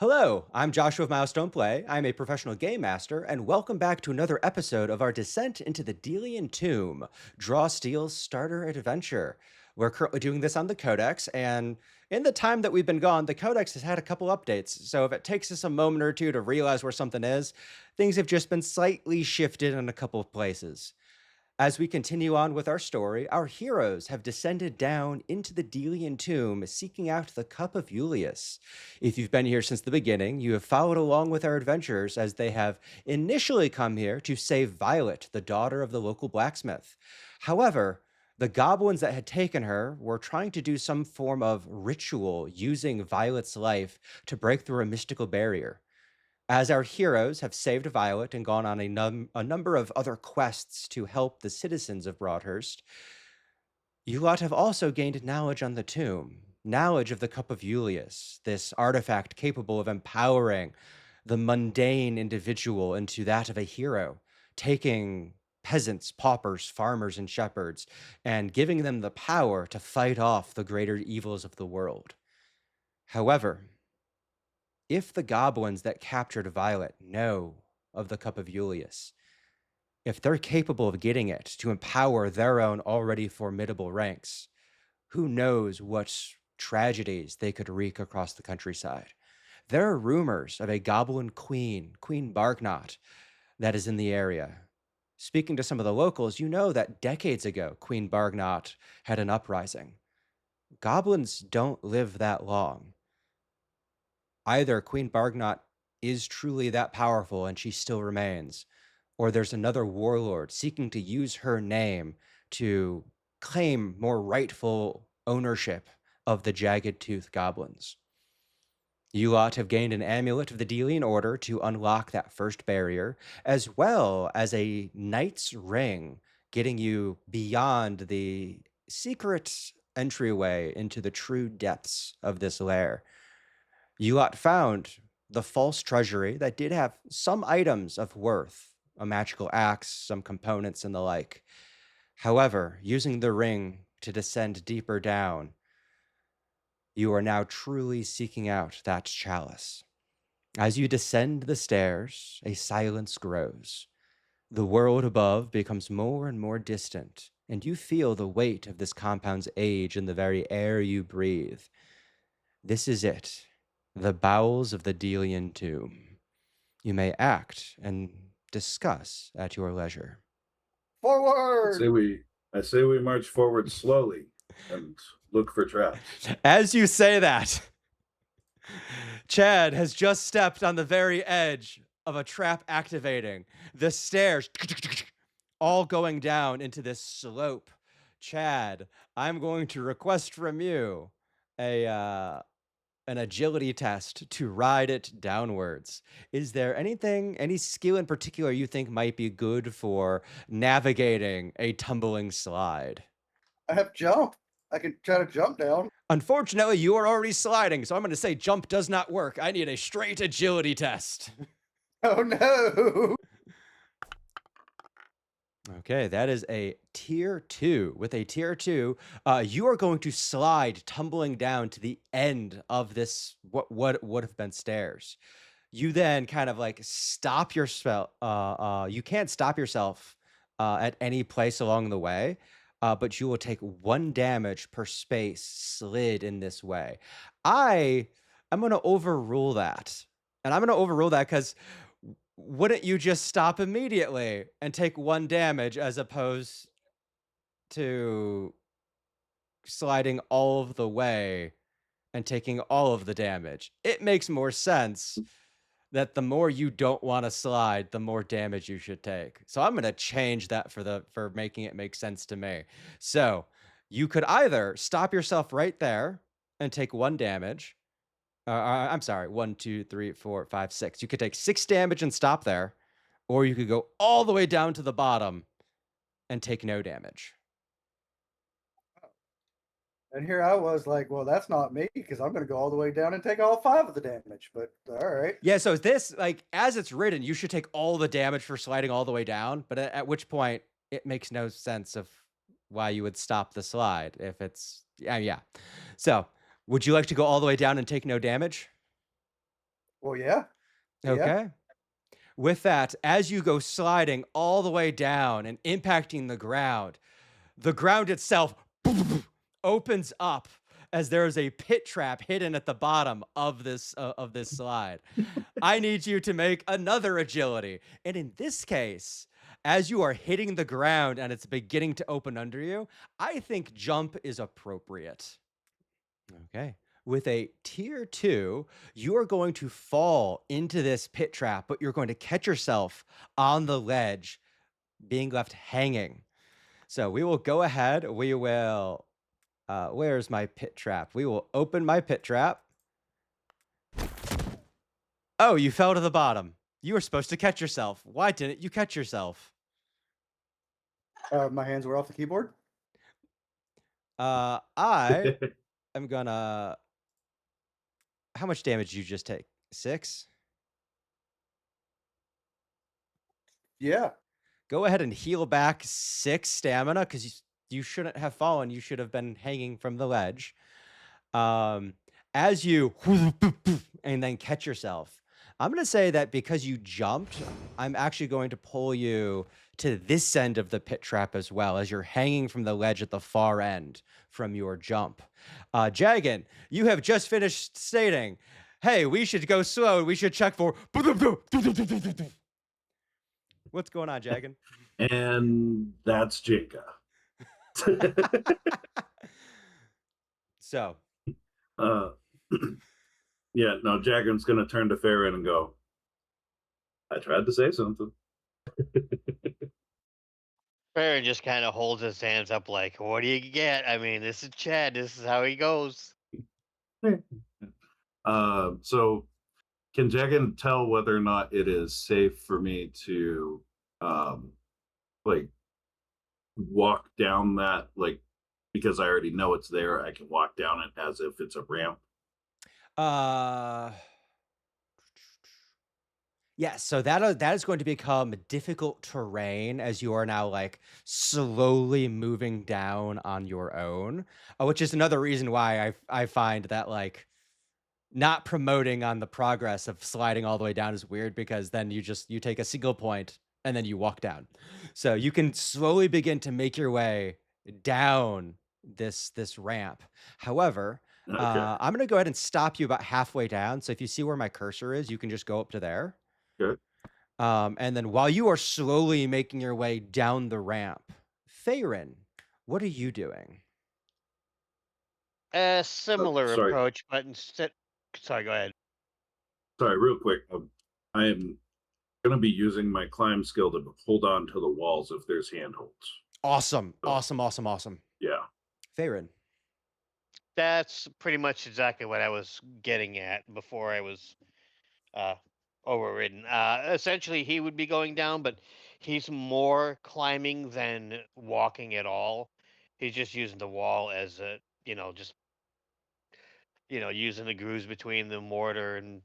Hello, I'm Joshua of Milestone Play. I'm a professional game master, and welcome back to another episode of our descent into the Delian Tomb, Draw Steel's starter adventure. We're currently doing this on the Codex, and in the time that we've been gone, the Codex has had a couple updates. So if it takes us a moment or two to realize where something is, things have just been slightly shifted in a couple of places. As we continue on with our story, our heroes have descended down into the Delian tomb, seeking out the Cup of Iulius. If you've been here since the beginning, you have followed along with our adventurers as they have initially come here to save Violet, the daughter of the local blacksmith. However, the goblins that had taken her were trying to do some form of ritual using Violet's life to break through a mystical barrier. As our heroes have saved Violet and gone on a number of other quests to help the citizens of Broadhurst, you lot have also gained knowledge on the tomb, knowledge of the Cup of Iulius, this artifact capable of empowering the mundane individual into that of a hero, taking peasants, paupers, farmers, and shepherds, and giving them the power to fight off the greater evils of the world. However, if the goblins that captured Violet know of the Cup of Iulius, if they're capable of getting it to empower their own already formidable ranks, who knows what tragedies they could wreak across the countryside. There are rumors of a goblin queen, Queen Bargnot, that is in the area. Speaking to some of the locals, you know that decades ago, Queen Bargnot had an uprising. Goblins don't live that long. Either Queen Bargnot is truly that powerful and she still remains, or there's another warlord seeking to use her name to claim more rightful ownership of the Jagged Tooth goblins. You lot have gained an amulet of the Delian Order to unlock that first barrier, as well as a knight's ring, getting you beyond the secret entryway into the true depths of this lair. You lot found the false treasury that did have some items of worth, a magical axe, some components, and the like. However, using the ring to descend deeper down, you are now truly seeking out that chalice. As you descend the stairs, a silence grows. The world above becomes more and more distant, and you feel the weight of this compound's age in the very air you breathe. This is it, the bowels of the Delian tomb. You may act and discuss at your leisure. I say Forward! we I say we march forward slowly and look for traps. As you say that, Chad has just stepped on the very edge of a trap activating. The stairs all going down into this slope. Chad, I'm going to request from you a an agility test to ride it downwards. Is there any skill in particular you think might be good for navigating a tumbling slide? I have jump. I can try to jump down. Unfortunately, you are already sliding, so I'm going to say jump does not work. I need a straight agility test. Oh no! Okay, that is a tier 2. With a tier 2, you are going to slide tumbling down to the end of this what would have been stairs. You then kind of like stop your spell. You can't stop yourself at any place along the way, but you will take 1 damage per space slid in this way. I'm going to overrule that, and I'm going to overrule that because wouldn't you just stop immediately and take 1 damage as opposed to sliding all of the way and taking all of the damage? It makes more sense that the more you don't want to slide, the more damage you should take. So I'm going to change that for making it make sense to me. So you could either stop yourself right there and take 1 damage. I'm sorry, 1, 2, 3, 4, 5, 6. You could take 6 damage and stop there, or you could go all the way down to the bottom and take no damage. And here I was like, well, that's not me because I'm going to go all the way down and take all 5 of the damage. But all right. Yeah, so this, like, as it's written, you should take all the damage for sliding all the way down, but at which point it makes no sense of why you would stop the slide if it's, yeah. So, would you like to go all the way down and take no damage? Well, yeah. Yeah. Okay. With that, as you go sliding all the way down and impacting the ground itself opens up as there is a pit trap hidden at the bottom of this slide. I need you to make another agility. And in this case, as you are hitting the ground and it's beginning to open under you, I think jump is appropriate. Okay. With a tier 2, you are going to fall into this pit trap, but you're going to catch yourself on the ledge, being left hanging. So we will go ahead. We will. Where's my pit trap? We will open my pit trap. Oh, you fell to the bottom. You were supposed to catch yourself. Why didn't you catch yourself? My hands were off the keyboard. I am gonna. How much damage did you just take? 6? Yeah. Go ahead and heal back 6 stamina because you shouldn't have fallen. You should have been hanging from the ledge. Um, as you and then catch yourself, I'm going to say that because you jumped, I'm actually going to pull you to this end of the pit trap as well as you're hanging from the ledge at the far end from your jump. Jagan, you have just finished stating, hey, we should go slow. We should check for. What's going on, Jagan? And that's Jinka. So, Yeah, no, Jagan's gonna turn to Farron and go, I tried to say something. Farron just kind of holds his hands up like, what do you get? I mean, this is Chad. This is how he goes. So can Jagan tell whether or not it is safe for me to like walk down that, like, because I already know it's there, I can walk down it as if it's a ramp? uh, yes, so that is going to become difficult terrain as you are now like slowly moving down on your own, which is another reason why I find that like not promoting on the progress of sliding all the way down is weird because then you take a single point and then you walk down. So you can slowly begin to make your way down this ramp. However, Okay, I'm gonna go ahead and stop you about halfway down. So if you see where my cursor is, you can just go up to there. good. And then while you are slowly making your way down the ramp, Farron, what are you doing? A similar Sorry, approach, but instead. Sorry, go ahead. sorry, real quick. I am gonna be using my climb skill to hold on to the walls if there's handholds. Awesome, So, awesome, awesome, awesome. yeah. Farron. That's pretty much exactly what I was getting at before I was uh, overridden. Essentially, he would be going down, but he's more climbing than walking at all. He's just using the wall as a, just using the grooves between the mortar and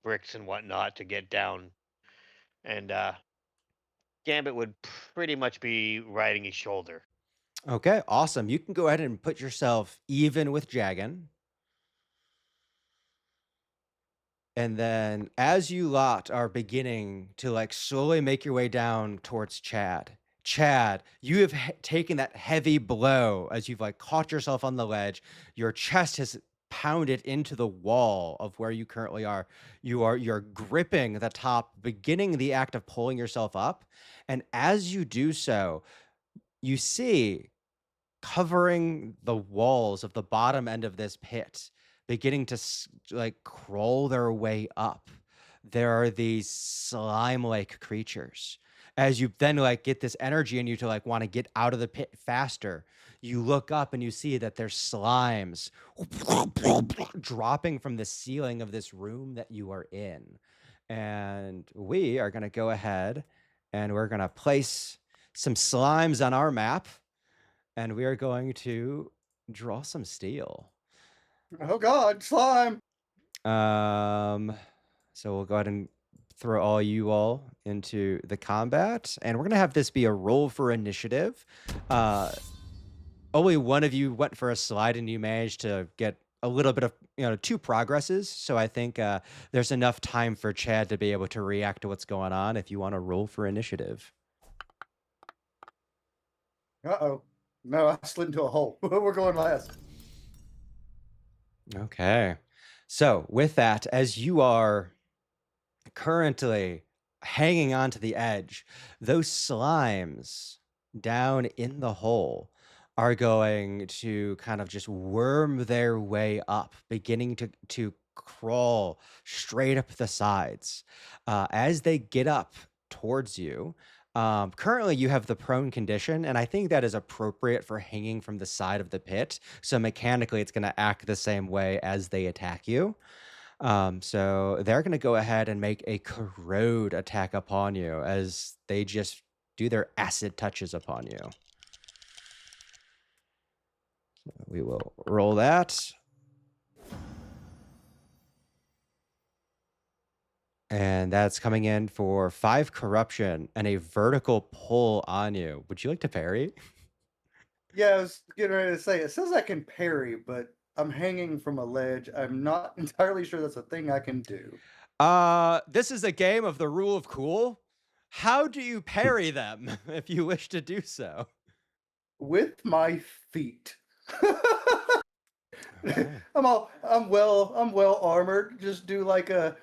bricks and whatnot to get down. And Gambit would pretty much be riding his shoulder. Okay, awesome. You can go ahead and put yourself even with Jagan. And then as you lot are beginning to like slowly make your way down towards Chad, you have taken that heavy blow as you've like caught yourself on the ledge. Your chest has pounded into the wall of where you currently are. You're gripping the top, beginning the act of pulling yourself up. And as you do so, you see covering the walls of the bottom end of this pit, beginning to like crawl their way up. There are these slime-like creatures. As you then like get this energy in you to like want to get out of the pit faster, you look up and you see that there's slimes dropping from the ceiling of this room that you are in. And we are going to go ahead and we're going to place some slimes on our map and we are going to draw some steel. Oh God, slime. So we'll go ahead and throw all you all into the combat, and we're gonna have this be a roll for initiative. Only one of you went for a slide, and you managed to get a little bit of, 2 progresses, so I think, there's enough time for Chad to be able to react to what's going on if you wanna roll for initiative. Uh-oh. No, I slid into a hole. We're going last. Okay. So, with that, as you are currently hanging onto the edge, those slimes down in the hole are going to kind of just worm their way up, beginning to crawl straight up the sides. As they get up towards you, currently you have the prone condition, and I think that is appropriate for hanging from the side of the pit. So mechanically, it's going to act the same way as they attack you. So they're going to go ahead and make a corrode attack upon you as they just do their acid touches upon you. We will roll that. And that's coming in for 5 corruption and a vertical pull on you. Would you like to parry? Yeah, I was getting ready to say, it says I can parry, but I'm hanging from a ledge. I'm not entirely sure that's a thing I can do. This is a game of the rule of cool. How do you parry them if you wish to do so? With my feet. Okay. I'm well armored. Just do like a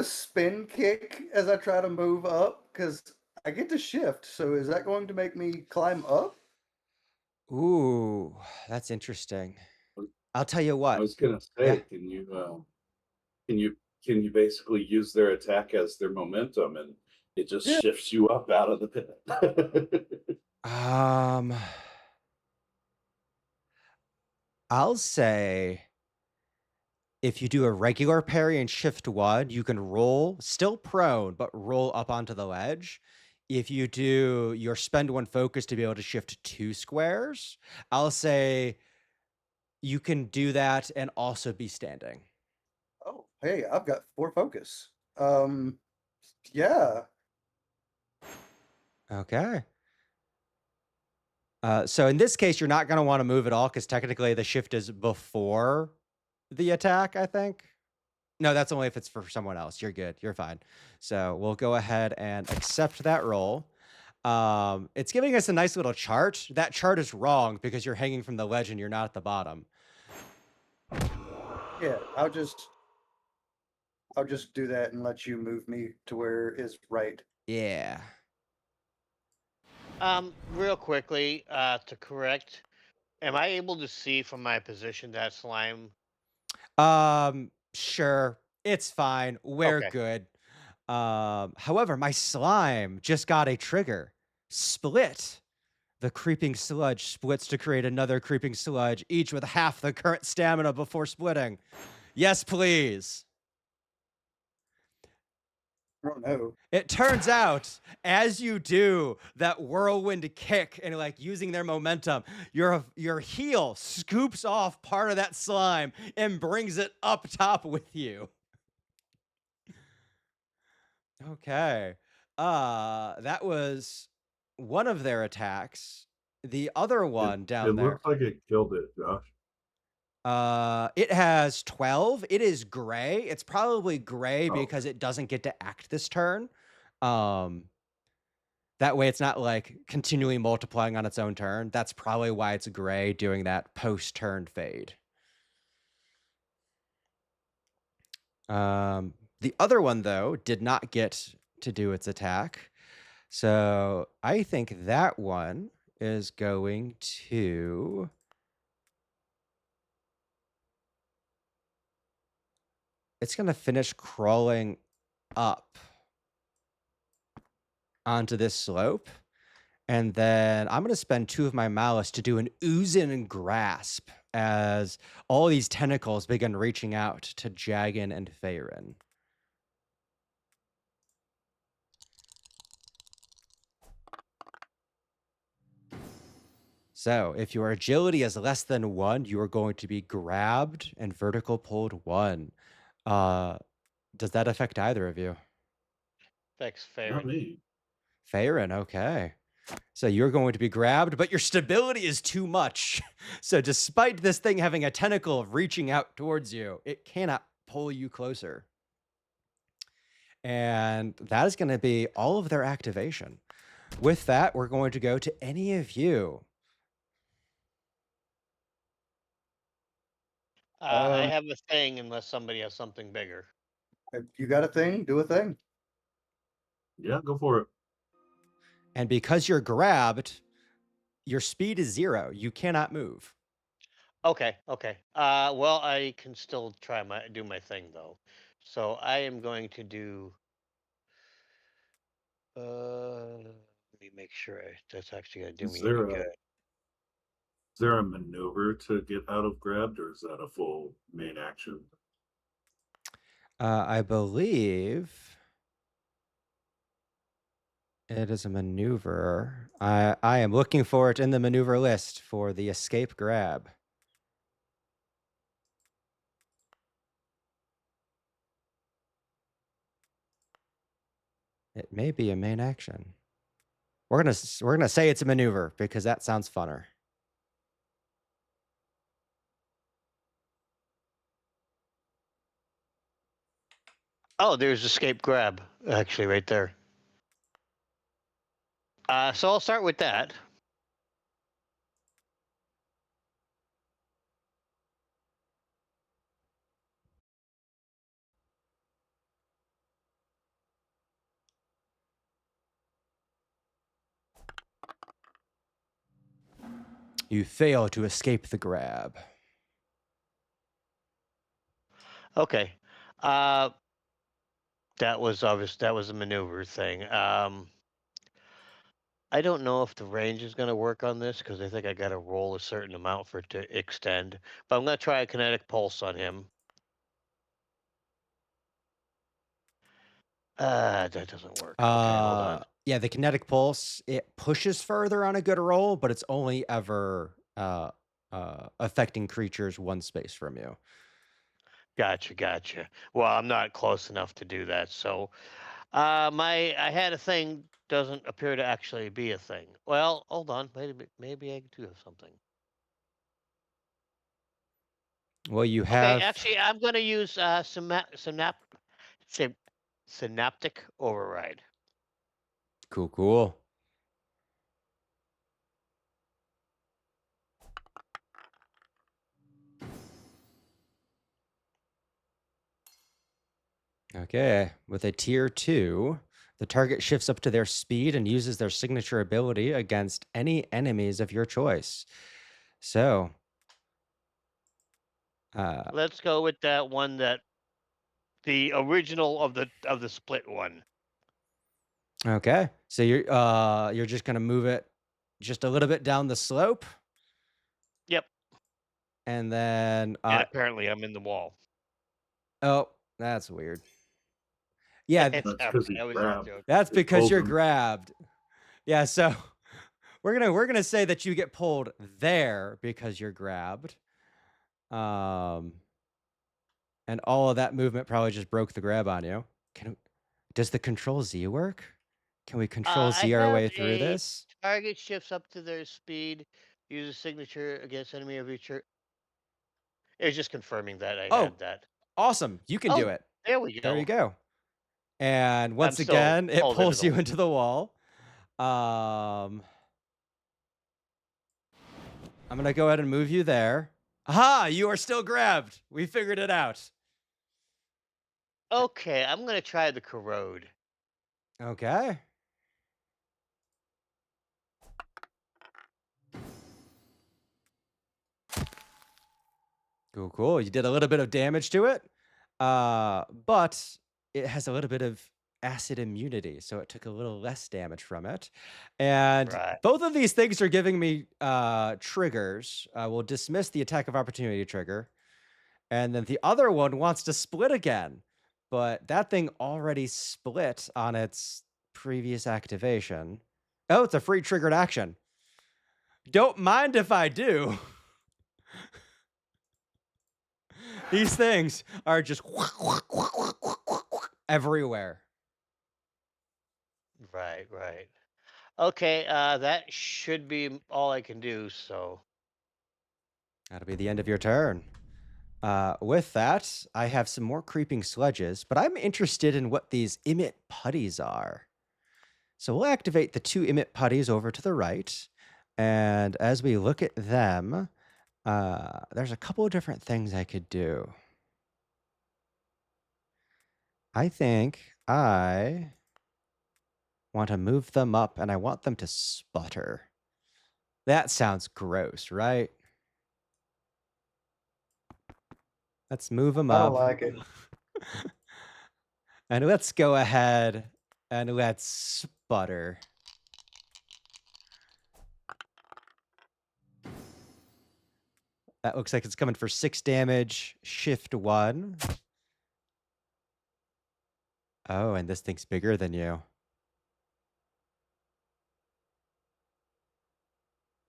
spin kick as I try to move up because I get to shift. So is that going to make me climb up? Ooh, that's interesting. I'll tell you I what. was gonna Yeah. say, can you can you basically use their attack as their momentum, and it just Yeah. shifts you up out of the pit? Um, I'll say if you do a regular parry and shift 1, you can roll, still prone, but roll up onto the ledge. If you do your spend 1 focus to be able to shift 2 squares, I'll say you can do that and also be standing. Oh, hey, I've got 4 focus. Yeah. Okay. So in this case, you're not going to want to move at all because technically the shift is before the attack, I think. No, that's only if it's for someone else. You're good. You're fine. So we'll go ahead and accept that roll. It's giving us a nice little chart. That chart is wrong because you're hanging from the ledge and you're not at the bottom. Yeah, I'll just do that and let you move me to where is right. Yeah. Real quickly, to correct, am I able to see from my position that slime? Sure. It's fine. We're Okay. good. However, my slime just got a trigger. Split. The creeping sludge splits to create another creeping sludge, each with half the current stamina before splitting. Yes, please. Oh no. It turns out, as you do that whirlwind kick and like using their momentum, your heel scoops off part of that slime and brings it up top with you. Okay. That was one of their attacks. The other it one it down there. looks like it killed it, Josh. It has 12. It is gray. It's probably gray Oh, because it doesn't get to act this turn. Um, that way it's not like continually multiplying on its own turn. That's probably why it's gray doing that post-turn fade. The other one though did not get to do its attack. So I think that one is going to it's going to finish crawling up onto this slope. And then I'm going to spend 2 of my malice to do an oozin grasp as all these tentacles begin reaching out to Jagan and Faerun. So if your agility is less than 1, you are going to be grabbed and vertical pulled 1. Does that affect either of you? Thanks, not Farron. me. Faerun, okay. So you're going to be grabbed, but your stability is too much. So despite this thing having a tentacle reaching out towards you, it cannot pull you closer. And that is going to be all of their activation. With that, we're going to go to any of you. I have a thing unless somebody has something bigger. If you got a thing, do a thing. Yeah, go for it. And because you're grabbed, your speed is 0. You cannot move. Okay, okay. Well, I can still do my thing though. So I am going to do. Let me make sure that's actually gonna do Is me any there good. a maneuver to get out of grabbed, or is that a full main action? I believe it is a maneuver. I am looking for it in the maneuver list for the escape grab. It may be a main action. We're gonna say it's a maneuver because that sounds funner. Oh, there's escape grab actually right there. So I'll start with that. You fail to escape the grab. Okay. Uh, that was obvious. That was a maneuver thing. I don't know if the range is going to work on this because I think I got to roll a certain amount for it to extend. But I'm going to try a kinetic pulse on him. That doesn't work. Okay, hold on. Yeah, the kinetic pulse, it pushes further on a good roll, but it's only ever affecting creatures one space from you. Gotcha. Well, I'm not close enough to do that. So, I had a thing doesn't appear to actually be a thing. Well, hold on. Maybe I do have something. Well, you Okay, have actually, I'm going to use synaptic override. cool. Okay, with a tier 2, the target shifts up to their speed and uses their signature ability against any enemies of your choice. So, uh, Let's go with that one that the original of the split one. okay. So you're just gonna move it just a little bit down the slope, Yep. and then And apparently I'm in the wall. oh, that's weird. Yeah, It's That's all because right. he That was just a grabbed. joke. that's It because pulls you're him. grabbed. Yeah, so we're gonna say that you get pulled there because you're grabbed. Um, and all of that movement probably just broke the grab on you. Does the control Z work? Can we control I Z our have way through a this? target shifts up to their speed. Use a signature against enemy of each. It was just confirming that I Oh, had that. awesome. You can do Oh, it. there we There you go. go. And I'm once still again, it pulled into pulls the. you into the wall. Um, I'm going to go ahead and move you there. Aha, you are still grabbed. We figured it out. Okay, I'm gonna try the corrode. Okay. Cool. You did a little bit of damage to it, but it has a little bit of acid immunity, so it took a little less damage from it. And Right. both of these things are giving me triggers. We'll dismiss the attack of opportunity trigger, and then the other one wants to split again, but that thing already split on its previous activation. Oh, it's a free triggered action. Don't mind if I do. These things are just everywhere. Right. Okay, that should be all I can do. So That'll be the end of your turn. With that, I have some more creeping sledges, but I'm interested in what these emit putties are. So we'll activate the 2 emit putties over to the right. And as we look at them, there's a couple of different things I could do. I think I want to move them up and I want them to sputter. That sounds gross, right? Let's move them I don't up. like it. And let's go ahead and let's sputter. That looks like it's coming for 6 damage. Shift 1. Oh, and this thing's bigger than you.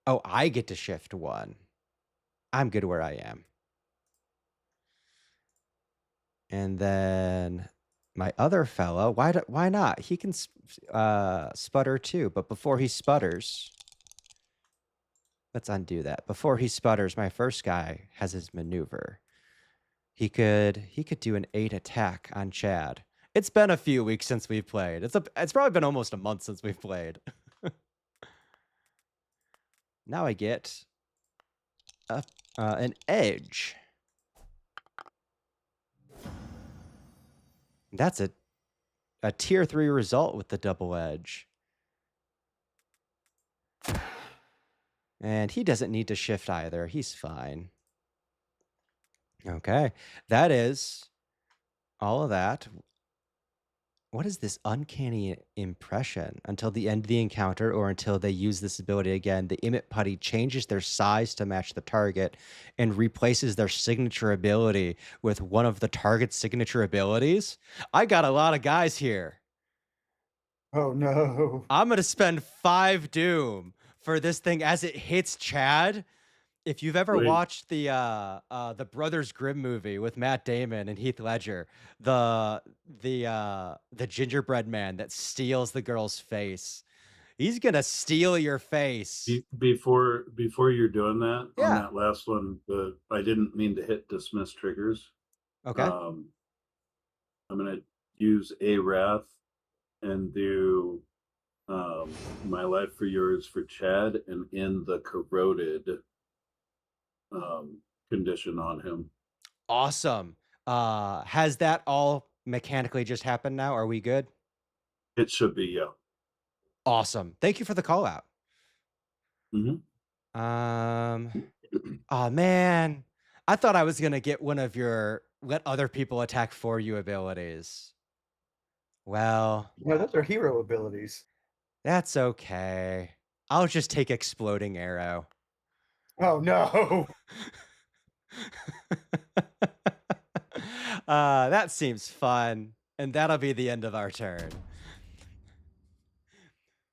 Oh, I get to shift 1. I'm good where I am. And then my other fellow, why not? He can sputter too, but before he sputters, let's undo that. Before he sputters, my first guy has his maneuver. He could do an 8 attack on Chad. It's been a few weeks since we've played. It's probably been almost a month since we've played. Now I get an edge. That's a tier 3 result with the double edge. And he doesn't need to shift either. He's fine. Okay. That is all of that. What is this uncanny impression? Until the end of the encounter or until they use this ability again, the emit putty changes their size to match the target and replaces their signature ability with one of the target's signature abilities. I got a lot of guys here. Oh no. I'm going to spend 5 doom for this thing as it hits Chad. If you've ever Wait. watched the Brothers Grimm movie with Matt Damon and Heath Ledger, the gingerbread man that steals the girl's face, he's gonna steal your face. Before you're doing that, on Yeah. that last one, I didn't mean to hit dismiss triggers. Okay. I'm gonna use a wrath and do my life for yours for Chad and end the corroded condition on him. Awesome. Has that all mechanically just happened now? Are we good? It should be, yeah. Awesome. Thank you for the call out. Mm-hmm. Oh man. I thought I was gonna get one of your let other people attack for you abilities. Well, No, those are hero abilities. that's okay. I'll just take exploding arrow. Oh no. That seems fun. And that'll be the end of our turn.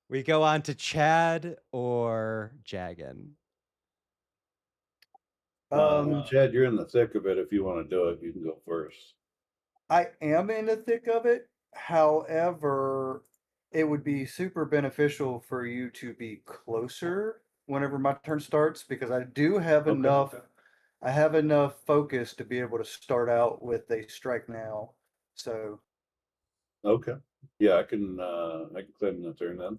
We go on to Chad or Jagan. Chad, you're in the thick of it. If you want to do it, you can go first. I am in the thick of it. However, it would be super beneficial for you to be closer whenever my turn starts because I do have Okay. enough. I have enough focus to be able to start out with a strike now. So Okay. Yeah, I can claim the turn then.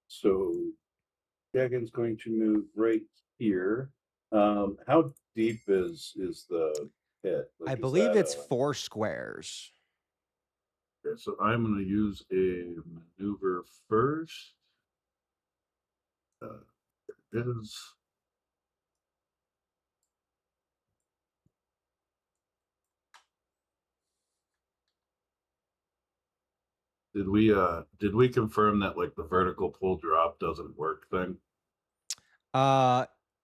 So Jagan's going to move right here. How deep is the pit? I Like, believe it's 4 squares. Okay, so I'm going to use a maneuver first. It is. Did we confirm that like the vertical pull drop doesn't work thing?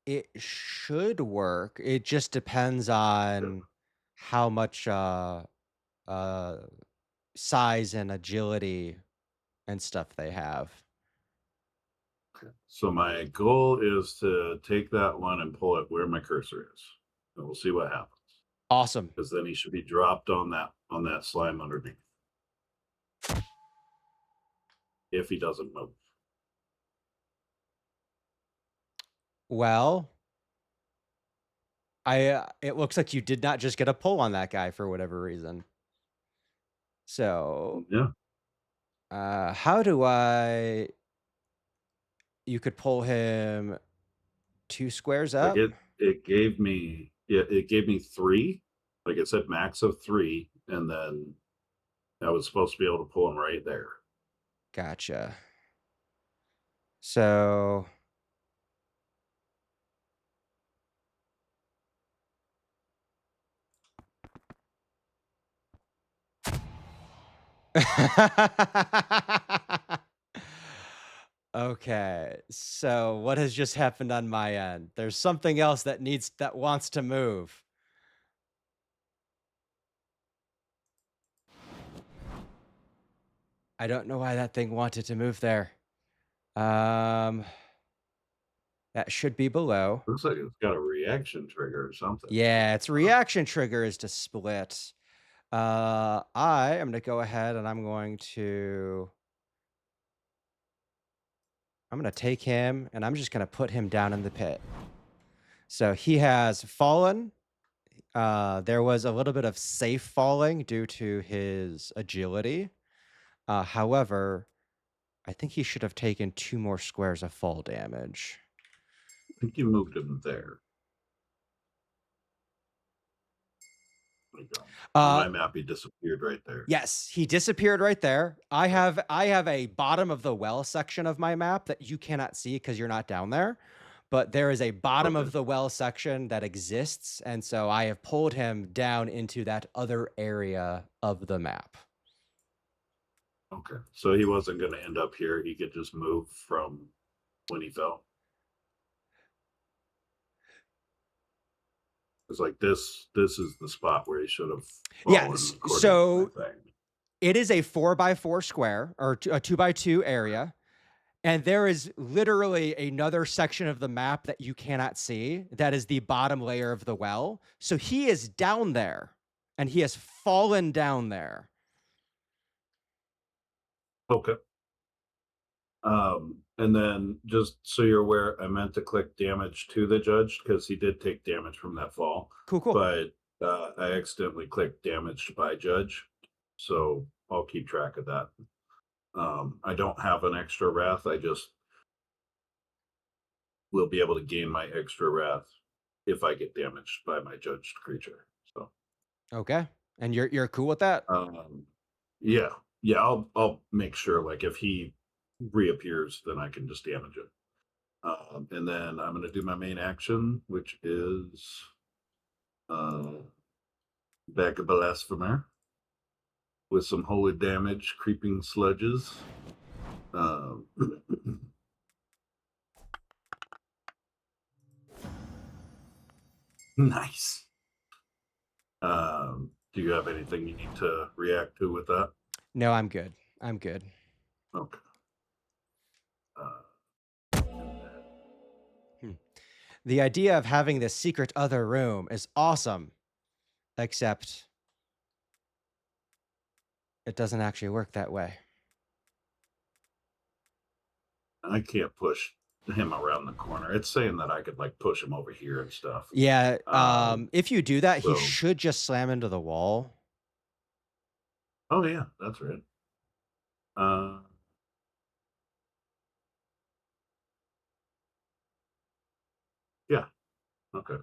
It should work. It just depends on how much size and agility and stuff they have. So my goal is to take that one and pull it where my cursor is, and we'll see what happens. Awesome. Because then he should be dropped on that slime underneath. if he doesn't move. Well, it looks like you did not just get a pull on that guy for whatever reason. So, Yeah, how do I? You could pull him 2 squares like up. it gave me it gave me 3. Like it said max of 3, and then I was supposed to be able to pull him right there. Gotcha. So. Okay, so what has just happened on my end? There's something else that wants to move. I don't know why that thing wanted to move there. Um, that should be below. Looks like it's got a reaction trigger or something. Yeah, its reaction trigger is to split. I am gonna go ahead and I'm gonna take him and I'm just gonna put him down in the pit. So he has fallen. There was a little bit of safe falling due to his agility. However, I think he should have taken 2 more squares of fall damage. I think you moved him there. There you go. On Uh, my map, he disappeared right there. yes, he disappeared right there. I have a bottom of the well section of my map that you cannot see because you're not down there. But there is a bottom Okay. of the well section that exists, and so I have pulled him down into that other area of the map. Okay. So he wasn't going to end up here. He could just move from when he fell. It's like this is the spot where he should have fallen. Yes, according so to my thing. it is a 4x4 square or a 2x2 area. And there is literally another section of the map that you cannot see. That is the bottom layer of the well. So he is down there and he has fallen down there. Okay. And then just so you're aware, I meant to click damage to the judge because he did take damage from that fall. Cool, cool. But I accidentally clicked damaged by judge. So I'll keep track of that. I don't have an extra wrath. I just will be able to gain my extra wrath if I get damaged by my judged creature. So Okay. And you're cool with that? yeah. Yeah, I'll make sure like if he reappears, then I can just damage it. And then I'm gonna do my main action, which is back a blasphemer with some holy damage, creeping sludges. Um, nice. Do you have anything you need to react to with that? No, I'm good. I'm good. Okay. The idea of having this secret other room is awesome, except it doesn't actually work that way. I can't push him around the corner. It's saying that I could like push him over here and stuff. Yeah, if you do that, he so- should just slam into the wall. Oh yeah, that's right. Yeah. Okay.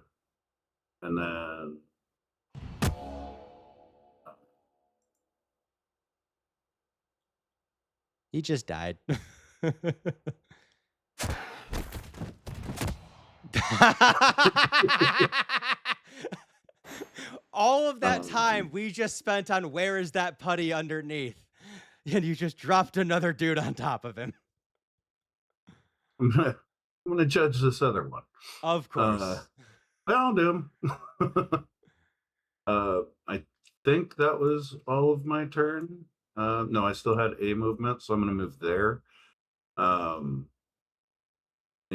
And then He just died. All of that time we just spent on where is that putty underneath, and you just dropped another dude on top of him. I'm gonna judge this other one. Of course. Found him. I think that was all of my turn. No, I still had a movement, so I'm gonna move there. And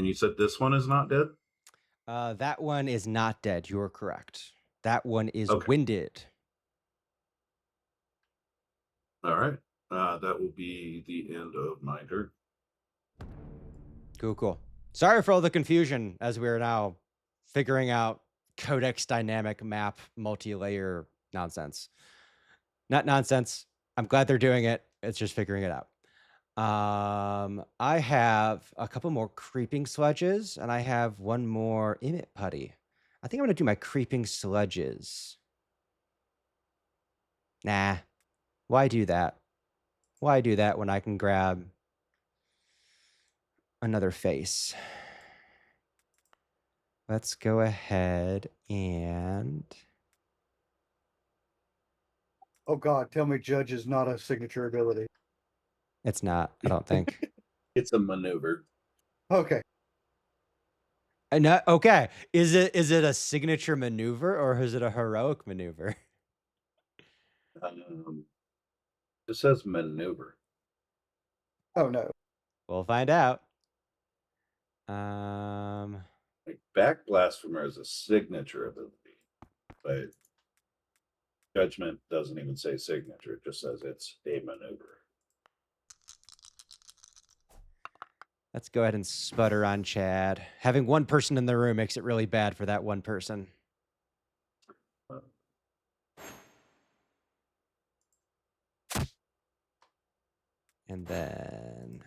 you said this one is not dead? That one is not dead. You're correct. That one is Okay. winded. All right. That will be the end of my turn. Cool. Sorry for all the confusion as we are now figuring out Codex dynamic map multi-layer nonsense. Not nonsense. I'm glad they're doing it. It's just figuring it out. I have a couple more creeping sledges, and I have one more emit putty. I think I'm gonna do my creeping sledges. Nah. Why do that? Why do that when I can grab another face? Let's go ahead and... Oh God, tell me Judge is not a signature ability. It's not, I don't think. It's a maneuver. Okay. Okay. Is it a signature maneuver or is it a heroic maneuver? It says maneuver. Oh no. We'll find out. Like Back Blasphemer is a signature ability, but Judgment doesn't even say signature, it just says it's a maneuver. Let's go ahead and sputter on Chad. Having one person in the room makes it really bad for that one person. And then...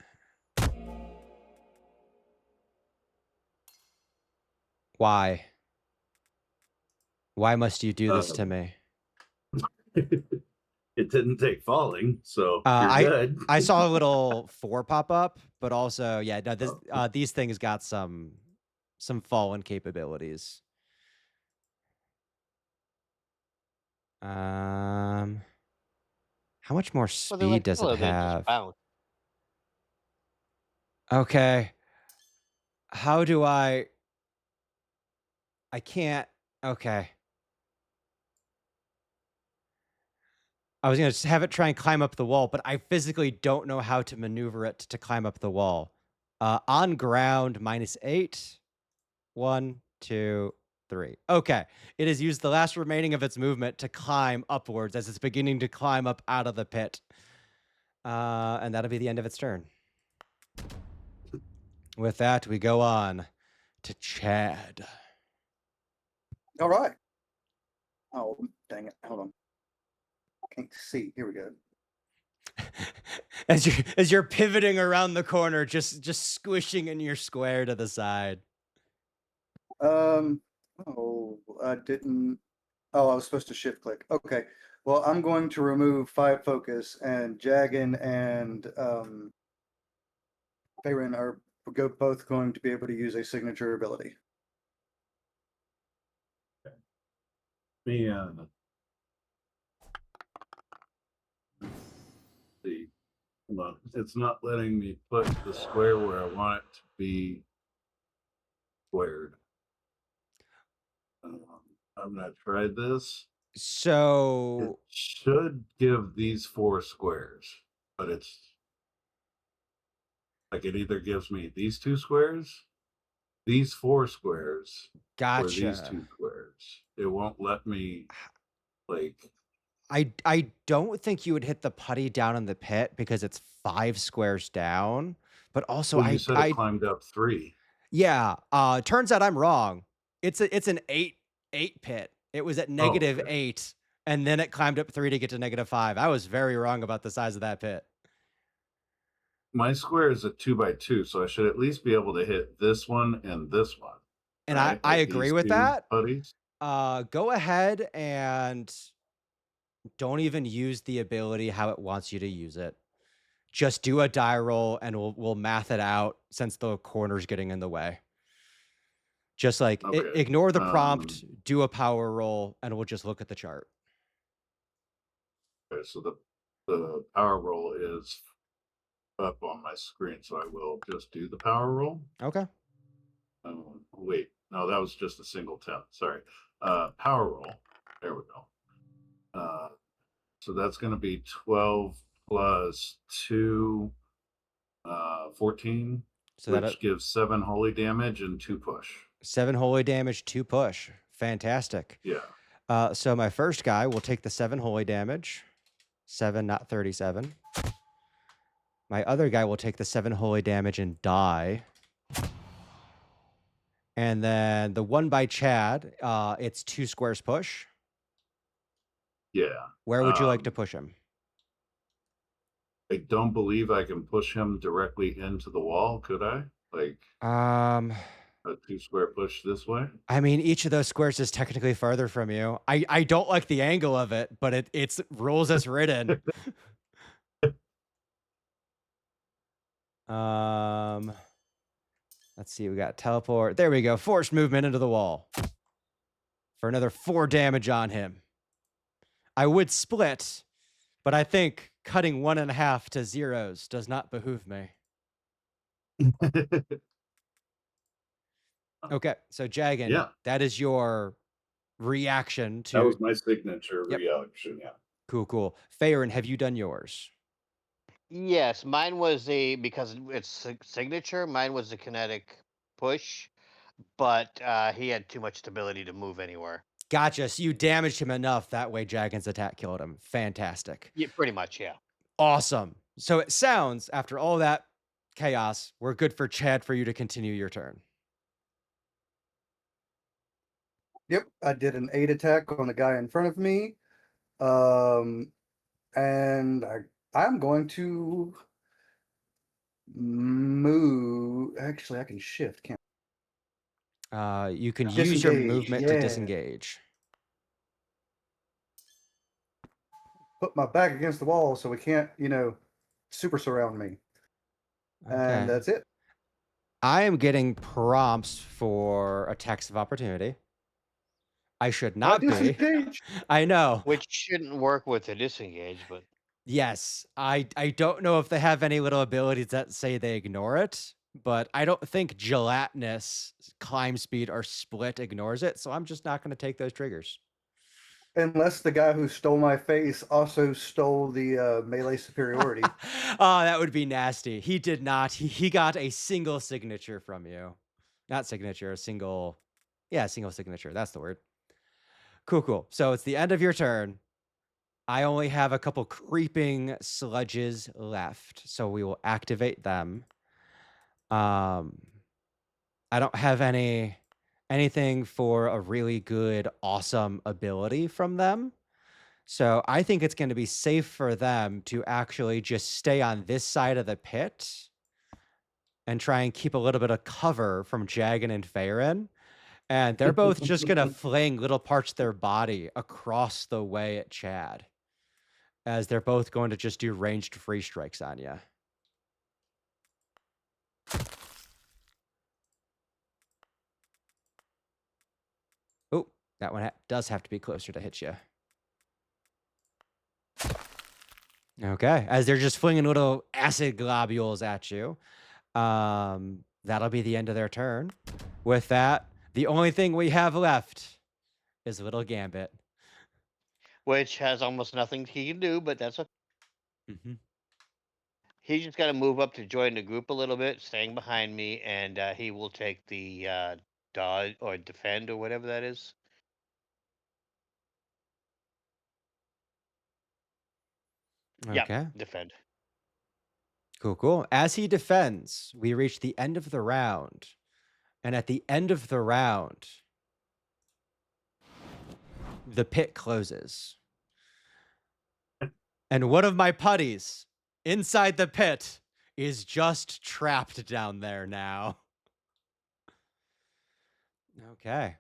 Why? Why must you do this to me? It didn't take falling, so I you're good. I saw a little 4 pop up, but also, yeah, no, this Oh. these things got some fallen capabilities. How much more Well, speed they're like does it pillow, they just have? bounce. Okay. How do I can't. Okay. I was gonna just have it try and climb up the wall, but I physically don't know how to maneuver it to climb up the wall. On ground, -8. 1, 2, 3. Okay. It has used the last remaining of its movement to climb upwards as it's beginning to climb up out of the pit. And that'll be the end of its turn. With that, we go on to Chad. All right. Oh, dang it. Hold on. Can't see. Here we go. As you're pivoting around the corner, just squishing in your square to the side. Oh, I didn't. Oh, I was supposed to shift click. Okay. Well, I'm going to remove 5 focus, and Jagan and Farin are both going to be able to use a signature ability. Me, see. Hold on. It's not letting me put the square where I want it to be squared. I'm gonna try this. It So should give these 4 squares, but it's like it either gives me these 2 squares, these 4 squares, or these 2 gotcha. squares. It won't let me like I don't think you would hit the putty down in the pit because it's 5 squares down. But also well, you said it climbed up 3. yeah, turns out I'm wrong. It's an 8 pit. It was at okay. -8, and then it climbed up 3 to get to -5. I was very wrong about the size of that pit. My square is a 2 by 2, so I should at least be able to hit this one and this one. And right? I Like agree these with 2 that. putties. Go ahead and don't even use the ability how it wants you to use it. Just do a die roll, and we'll math it out since the corner's getting in the way. Just like Okay. ignore the prompt, do a power roll, and we'll just look at the chart. Okay, so the power roll is up on my screen, so I will just do the power roll. Okay. Wait, no, that was just a single 10. Sorry. Power roll. There we go. So that's going to be 12 plus 2, 14, So which that gives 7 holy damage and 2 push. 7 holy damage, 2 push. Fantastic. Yeah. So my first guy will take the 7 holy damage. 7, not 37. My other guy will take the 7 holy damage and die. And then the one by Chad, it's 2 squares push. Yeah. Where would you like to push him? I don't believe I can push him directly into the wall, could I? Like Um, a 2 square push this way? I mean, each of those squares is technically farther from you. I don't like the angle of it, but it's rules as written. Let's see. We got teleport. There we go. Forced movement into the wall for another 4 damage on him. I would split, but I think cutting 1.5 to zeros does not behoove me. Okay, so Jagan, Yeah. that is your reaction to. That was my signature Yep. reaction, yeah. Cool. Farin, have you done yours? Yes, mine was because it's signature. Mine was a kinetic push, but he had too much stability to move anywhere. Gotcha. So you damaged him enough that way Jagan's attack killed him. Fantastic. Yeah, pretty much. Yeah. Awesome. So it sounds, after all that chaos, we're good for Chad for you to continue your turn. Yep, I did an 8 attack on the guy in front of me. And I'm going to move. Actually, I can shift, can't You can use your Disengage, movement to yeah. disengage. put my back against the wall so we can't, super surround me. And Okay. that's it. I am getting prompts for attacks of opportunity. I should not be. Disengage. I know. Which shouldn't work with the disengage, but Yes, I don't know if they have any little abilities that say they ignore it, but I don't think gelatinous, climb speed, or split ignores it, so I'm just not going to take those triggers. Unless the guy who stole my face also stole the melee superiority. Oh, that would be nasty. He did not. He got a single signature from you. Not signature, a single. Yeah, single signature. That's the word. Cool. So it's the end of your turn. I only have a couple creeping sludges left, so we will activate them. I don't have anything for a really good, awesome ability from them. So I think it's going to be safe for them to actually just stay on this side of the pit and try and keep a little bit of cover from Jagan and Farin. And they're both just going to fling little parts of their body across the way at Chad, as they're both going to just do ranged free strikes on you. Oh, that one does have to be closer to hit you. Okay, as they're just flinging little acid globules at you. That'll be the end of their turn. With that, the only thing we have left is little Gambit. which has almost nothing he can do, but that's okay. Mm-hmm. He's just got to move up to join the group a little bit, staying behind me, and he will take the dodge or defend or whatever that is. Okay. Yeah, defend. Cool. As he defends, we reach the end of the round. And at the end of the round, the pit closes. And one of my putties inside the pit is just trapped down there now. Okay.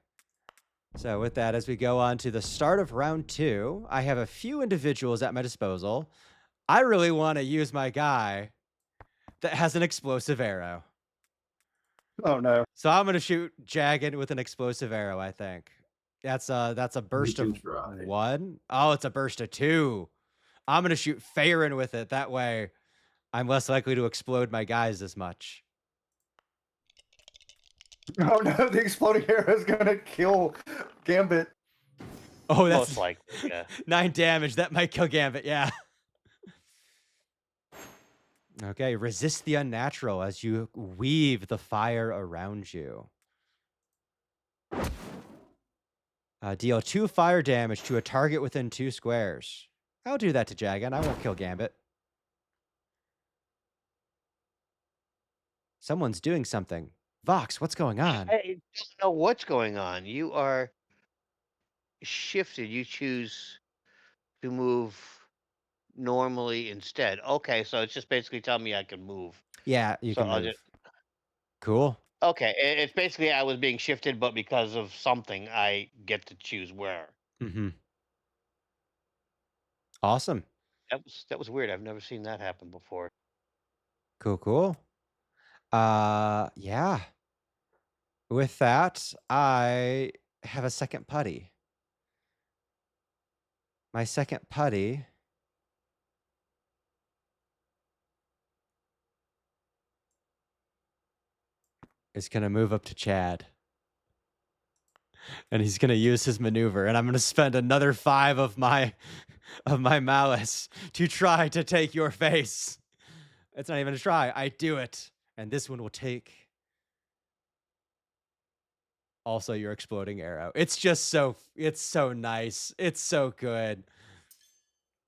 So with that, as we go on to the start of round 2, I have a few individuals at my disposal. I really want to use my guy that has an explosive arrow. Oh no. So I'm going to shoot Jagan with an explosive arrow, I think. That's a burst You of can try. 1. Oh, it's a burst of 2. I'm going to shoot Farin with it. That way I'm less likely to explode my guys as much. Oh no, the exploding arrow is gonna kill Gambit. Oh, that's Most likely, yeah. 9 damage. That might kill Gambit, yeah. Okay, resist the unnatural as you weave the fire around you. Deal 2 fire damage to a target within 2 squares. I'll do that to Jagan. I won't kill Gambit. Someone's doing something. Vox, what's going on? I don't know what's going on. You are shifted. You choose to move normally instead. Okay, so it's just basically telling me I can move. Yeah, you So can I'll move. just Cool. okay. It's basically I was being shifted, but because of something, I get to choose where. Mm-hmm. Awesome. That was weird. I've never seen that happen before. Cool, cool. Yeah. With that, I have a second putty. My second putty is going to move up to Chad. And he's going to use his maneuver, and I'm going to spend another 5 of my malice to try to take your face. It's not even a try. I do it. And this one will take also your exploding arrow. It's so nice. It's so good.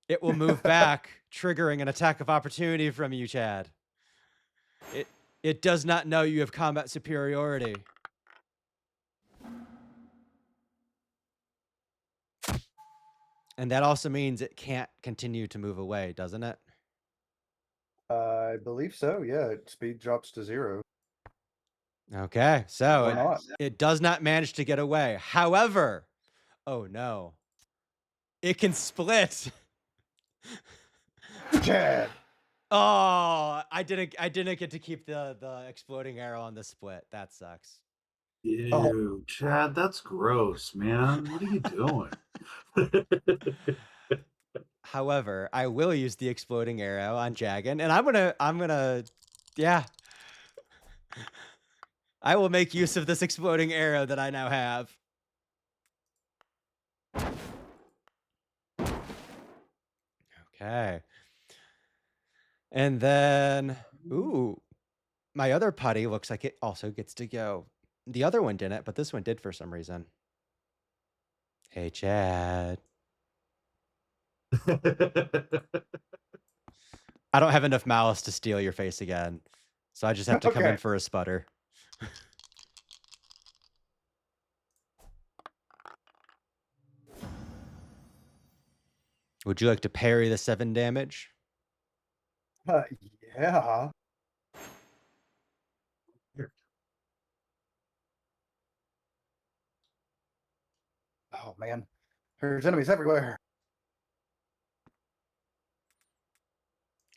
It will move back, triggering an attack of opportunity from you, Chad. It does not know you have combat superiority. And that also means it can't continue to move away, doesn't it? I believe so. Yeah, speed drops to 0. Okay, so Why not? it does not manage to get away. However, oh no, it can split. Chad. Oh, I didn't get to keep the exploding arrow on the split. That sucks. Ew, Chad, that's gross, man. What are you doing? However, I will use the exploding arrow on Jagan, and I'm gonna, yeah. I will make use of this exploding arrow that I now have. Okay. And then, ooh, my other putty looks like it also gets to go. The other one didn't, but this one did for some reason. Hey, Chad. I don't have enough malice to steal your face again, so I just have to come in Okay. for a sputter. Would you like to parry the 7 damage? Yeah. Oh man, there's enemies everywhere.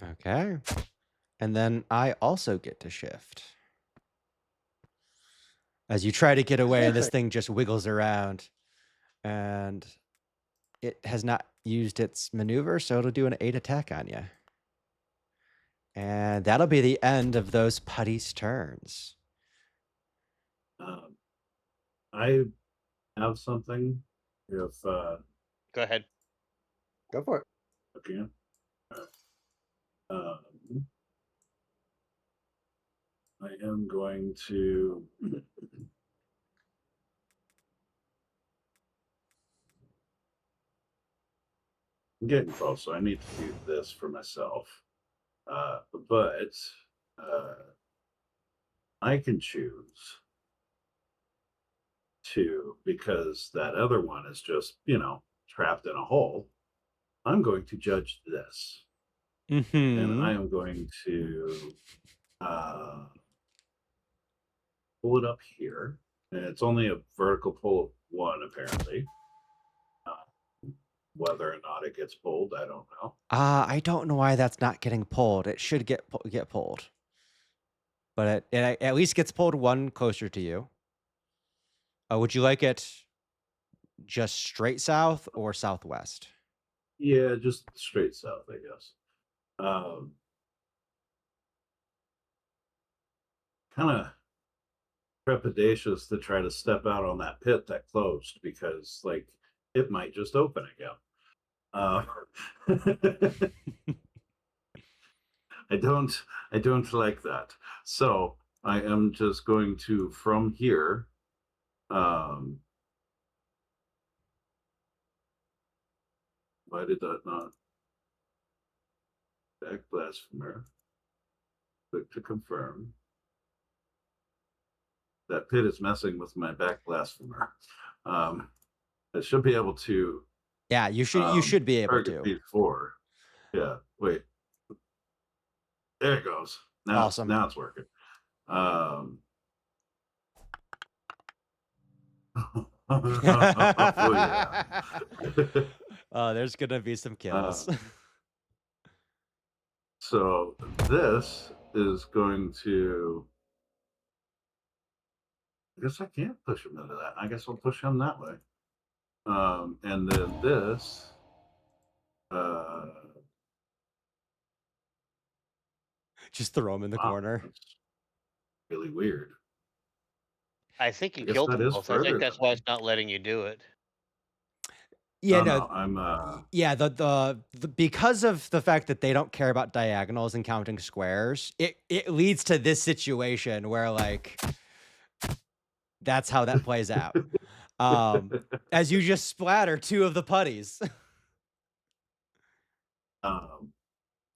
Okay. And then I also get to shift. As you try to get away, and this thing just wiggles around. And it has not used its maneuver, so it'll do an 8 attack on you. And that'll be the end of those putty's turns. I have something. If Go ahead. Go for it. okay. I am going to I'm getting close, so I need to do this for myself. But I can choose to, because that other one is just, trapped in a hole. I'm going to judge this. And I am going to pull it up here. And it's only a vertical pull of 1, apparently. Whether or not it gets pulled, I don't know. I don't know why that's not getting pulled. It should get pulled. But it at least gets pulled 1 closer to you. Would you like it just straight south or southwest? Yeah, just straight south, I guess. Kind of trepidatious to try to step out on that pit that closed, because it might just open again. I don't like that. So I am just going to, from here, why did that not back blasphemer? Click to confirm. that pit is messing with my back blasphemer. I should be able to Yeah, you should be able target to. these 4. Yeah, wait. There it goes. Awesome. Now it's working. Oh, yeah. There's gonna be some kills. So this is going to. I guess I can't push him into that. I guess I'll push him that way. And then this. Just throw him in the Wow, corner. that's really weird. I think you I guess killed that them is both. I further think that's than why me. it's not letting you do it. Yeah, No, no. no, I'm Yeah, the because of the fact that they don't care about diagonals and counting squares, it leads to this situation where like that's how that plays out. As you just splatter 2 of the putties.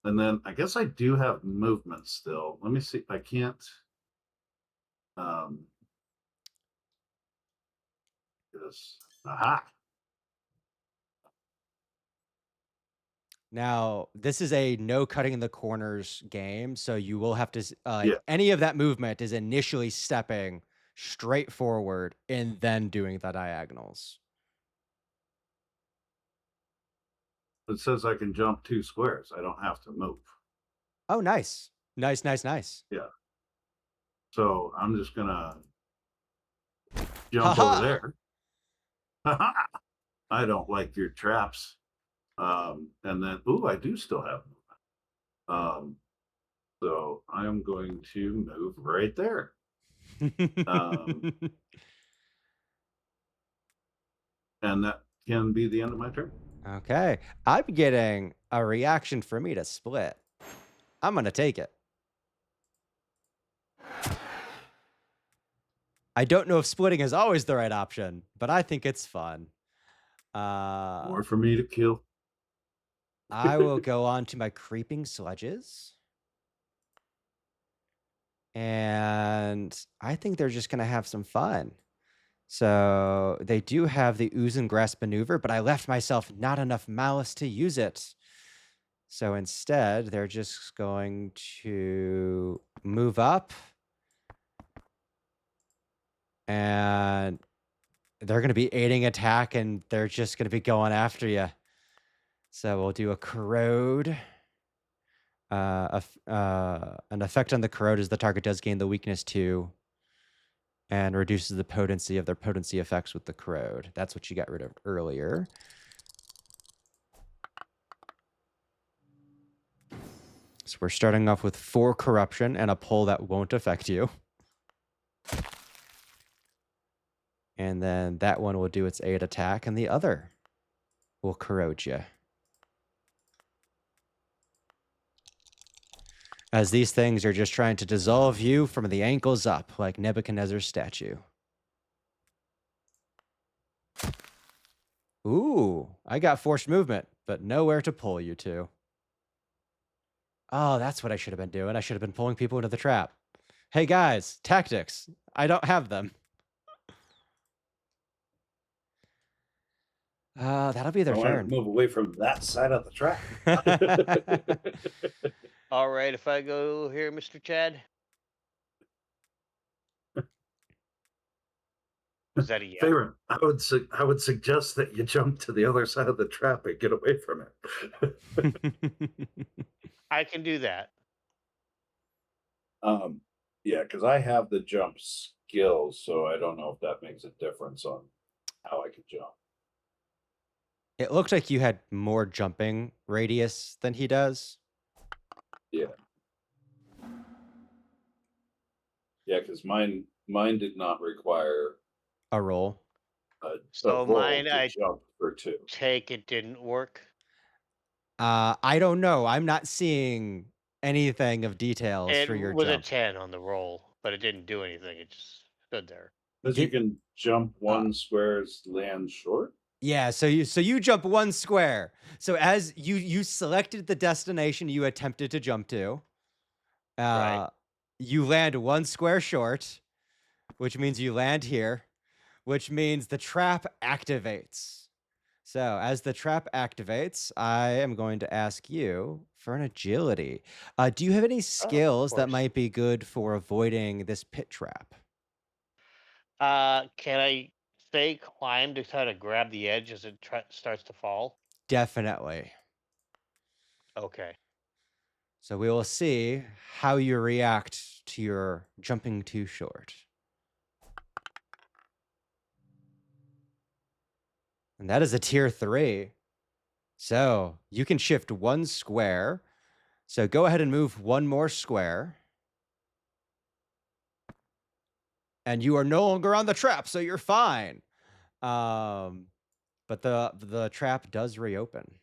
and then I guess I do have movement still. Let me see. I can't this. Aha. Now, this is a no cutting in the corners game, so you will have to Yeah. any of that movement is initially stepping straight forward and then doing the diagonals. It says I can jump 2 squares. I don't have to move. Oh, nice. Nice. Yeah. So I'm just gonna jump Haha. over there. I don't like your traps. And then I do still have movement. So I am going to move right there. And that can be the end of my turn. Okay. I'm getting a reaction for me to split. I'm going to take it. I don't know if splitting is always the right option, but I think it's fun. More for me to kill. I will go on to my creeping sledges. And I think they're just going to have some fun. So they do have the ooze and grasp maneuver, but I left myself not enough malice to use it. So instead, they're just going to move up. And they're going to be aiding attack, and they're just going to be going after you. So we'll do a corrode. An effect on the corrode is the target does gain the weakness 2 and reduces the potency of their potency effects with the corrode. That's what you got rid of earlier. So we're starting off with 4 corruption and a pull that won't affect you. And then that one will do its 8 attack, and the other will corrode you. As these things are just trying to dissolve you from the ankles up, like Nebuchadnezzar's statue. Ooh, I got forced movement, but nowhere to pull you to. Oh, that's what I should have been doing. I should have been pulling people into the trap. Hey guys, tactics. I don't have them. That'll be their turn. Move away from that side of the track. All right, if I go here, Mr. Chad. Is that a yes? Favorite, I would suggest that you jump to the other side of the trap and get away from it. I can do that. Yeah, because I have the jump skills, so I don't know if that makes a difference on how I can jump. It looked like you had more jumping radius than he does. Yeah. Yeah, because mine did not require a roll. So mine, I jump for 2. Take it didn't work. I don't know. I'm not seeing anything of details for your It was jump. a 10 on the roll, but it didn't do anything. It just stood there. Because you can jump 1 squares, land short. Yeah, so you jump 1 square. So as you selected the destination you attempted to jump to, Right. you land 1 square short, which means you land here, which means the trap activates. So as the trap activates, I am going to ask you for an agility. Do you have any Oh, of skills that course. might be good for avoiding this pit trap? Can I stay climb to try to grab the edge as it starts to fall? Definitely. Okay. So we will see how you react to your jumping too short. And that is a tier 3. So you can shift 1 square. So go ahead and move 1 more square. And you are no longer on the trap, so you're fine. But the trap does reopen.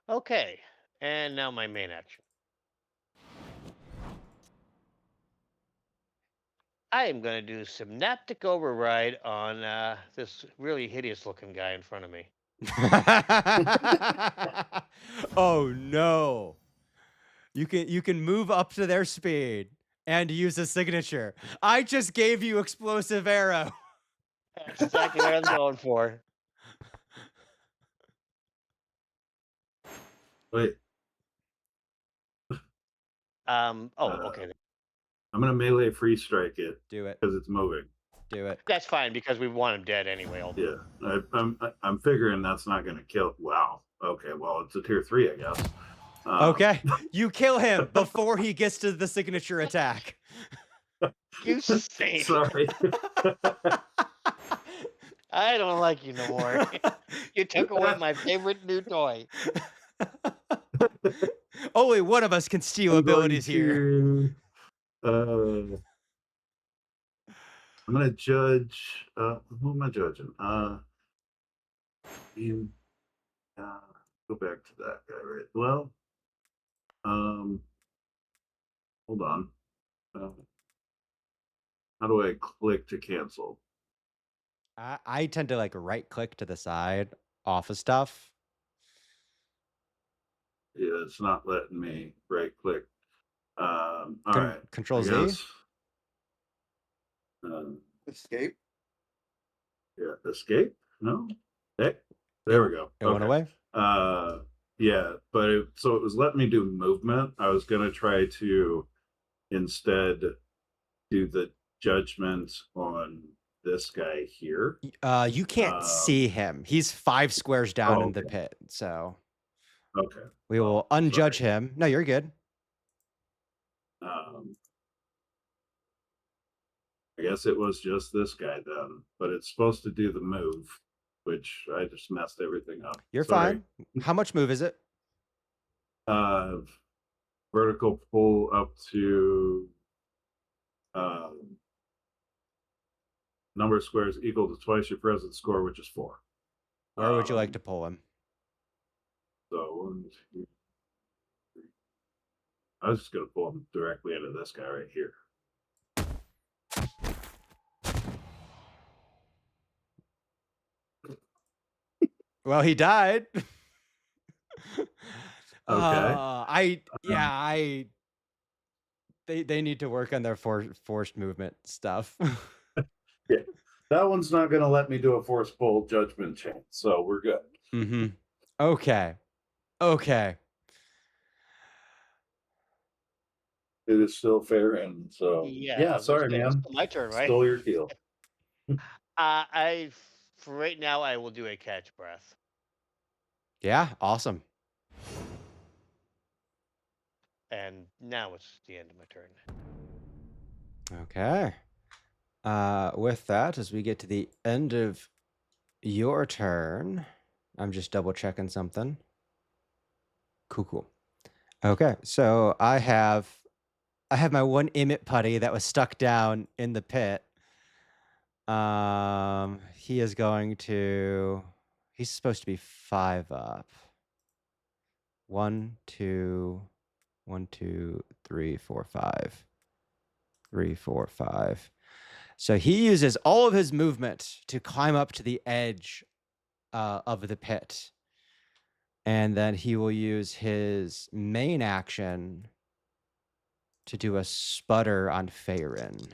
Okay. And now my main action. I am going to do synaptic override on this really hideous looking guy in front of me. Oh no. You can move up to their speed and use a signature. I just gave you explosive arrow. That's exactly what I'm going for. Wait, Oh, uh, okay. I'm gonna melee free strike it Do it. because it's moving. Do it. That's fine because we want him dead anyway. Yeah, I'm figuring that's not gonna kill. Wow. Okay, well it's a tier 3, I guess. Okay. You kill him before he gets to the signature attack. You stink. Sorry. I don't like you no more. You took away my favorite new toy. Only one of us can steal I'm going abilities here. to. I'm gonna judge. Who am I judging? You. Go back to that guy, right? Well. Hold on. How do I click to cancel? I tend to like right click to the side off of stuff. Yeah, it's not letting me right click. All right. Control I Z. guess. Escape. Yeah, escape. No. Hey, there we go. It went away. Yeah, but so it was letting me do movement. I was gonna try to instead do the judgment on this guy here. You can't see him. He's 5 squares down Oh, in the okay. pit. So Okay. we will Well, unjudge sorry. him. No, you're good. I guess it was just this guy then, but it's supposed to do the move, which I just messed everything up. You're Sorry. fine. How much move is it? Vertical pull up to number of squares equal to twice your present score, which is 4. Where would you like to pull him? So 1, 2, 3. I was just gonna pull him directly into this guy right here. Well, he died. Okay. They need to work on their forced movement stuff. Yeah, that one's not gonna let me do a force pull judgment chain, so we're good. Mm-hmm. Okay. It is still fair, and so Yeah. I yeah. was gonna Sorry, say, it's man. still my turn, right? Stole your kill. I for right now I will do a catch breath. Yeah, awesome. And now it's the end of my turn. Okay. With that, as we get to the end of your turn, I'm just double checking something. Cool. Okay, so I have my one Emmet putty that was stuck down in the pit. He is going to. He's supposed to be 5 up. 1, 2, 1, 2, 3, 4, 5. 3, 4, 5. So he uses all of his movement to climb up to the edge of the pit. And then he will use his main action to do a sputter on Faerun.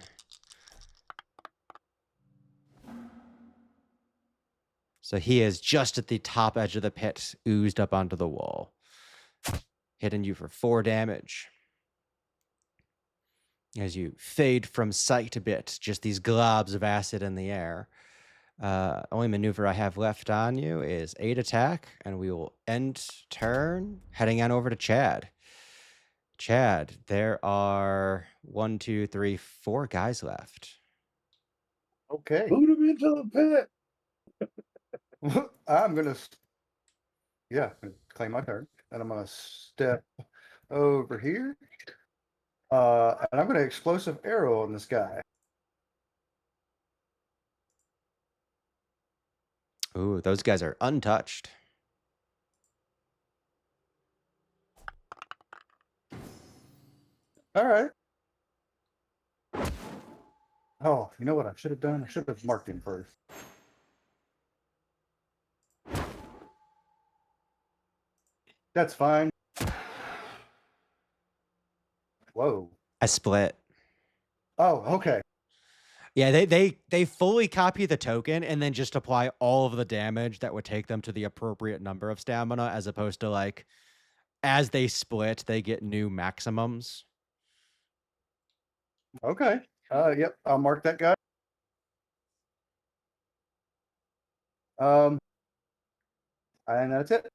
So he is just at the top edge of the pit, oozed up onto the wall. Hitting you for 4 damage. As you fade from sight a bit, just these globs of acid in the air. Only maneuver I have left on you is 8 attack, and we will end turn, heading on over to Chad. Chad, there are 1, 2, 3, 4 guys left. Okay. Boot him into the pit. I'm gonna, claim my turn, and I'm gonna step over here, and I'm gonna explosive arrow on this guy. Ooh, those guys are untouched. All right. Oh, you know what I should have done? I should have marked him first. That's fine. Whoa. I split. Oh, okay. Yeah, they fully copy the token and then just apply all of the damage that would take them to the appropriate number of stamina, as opposed to like, as they split, they get new maximums. Okay. Yep. I'll mark that guy. And that's it.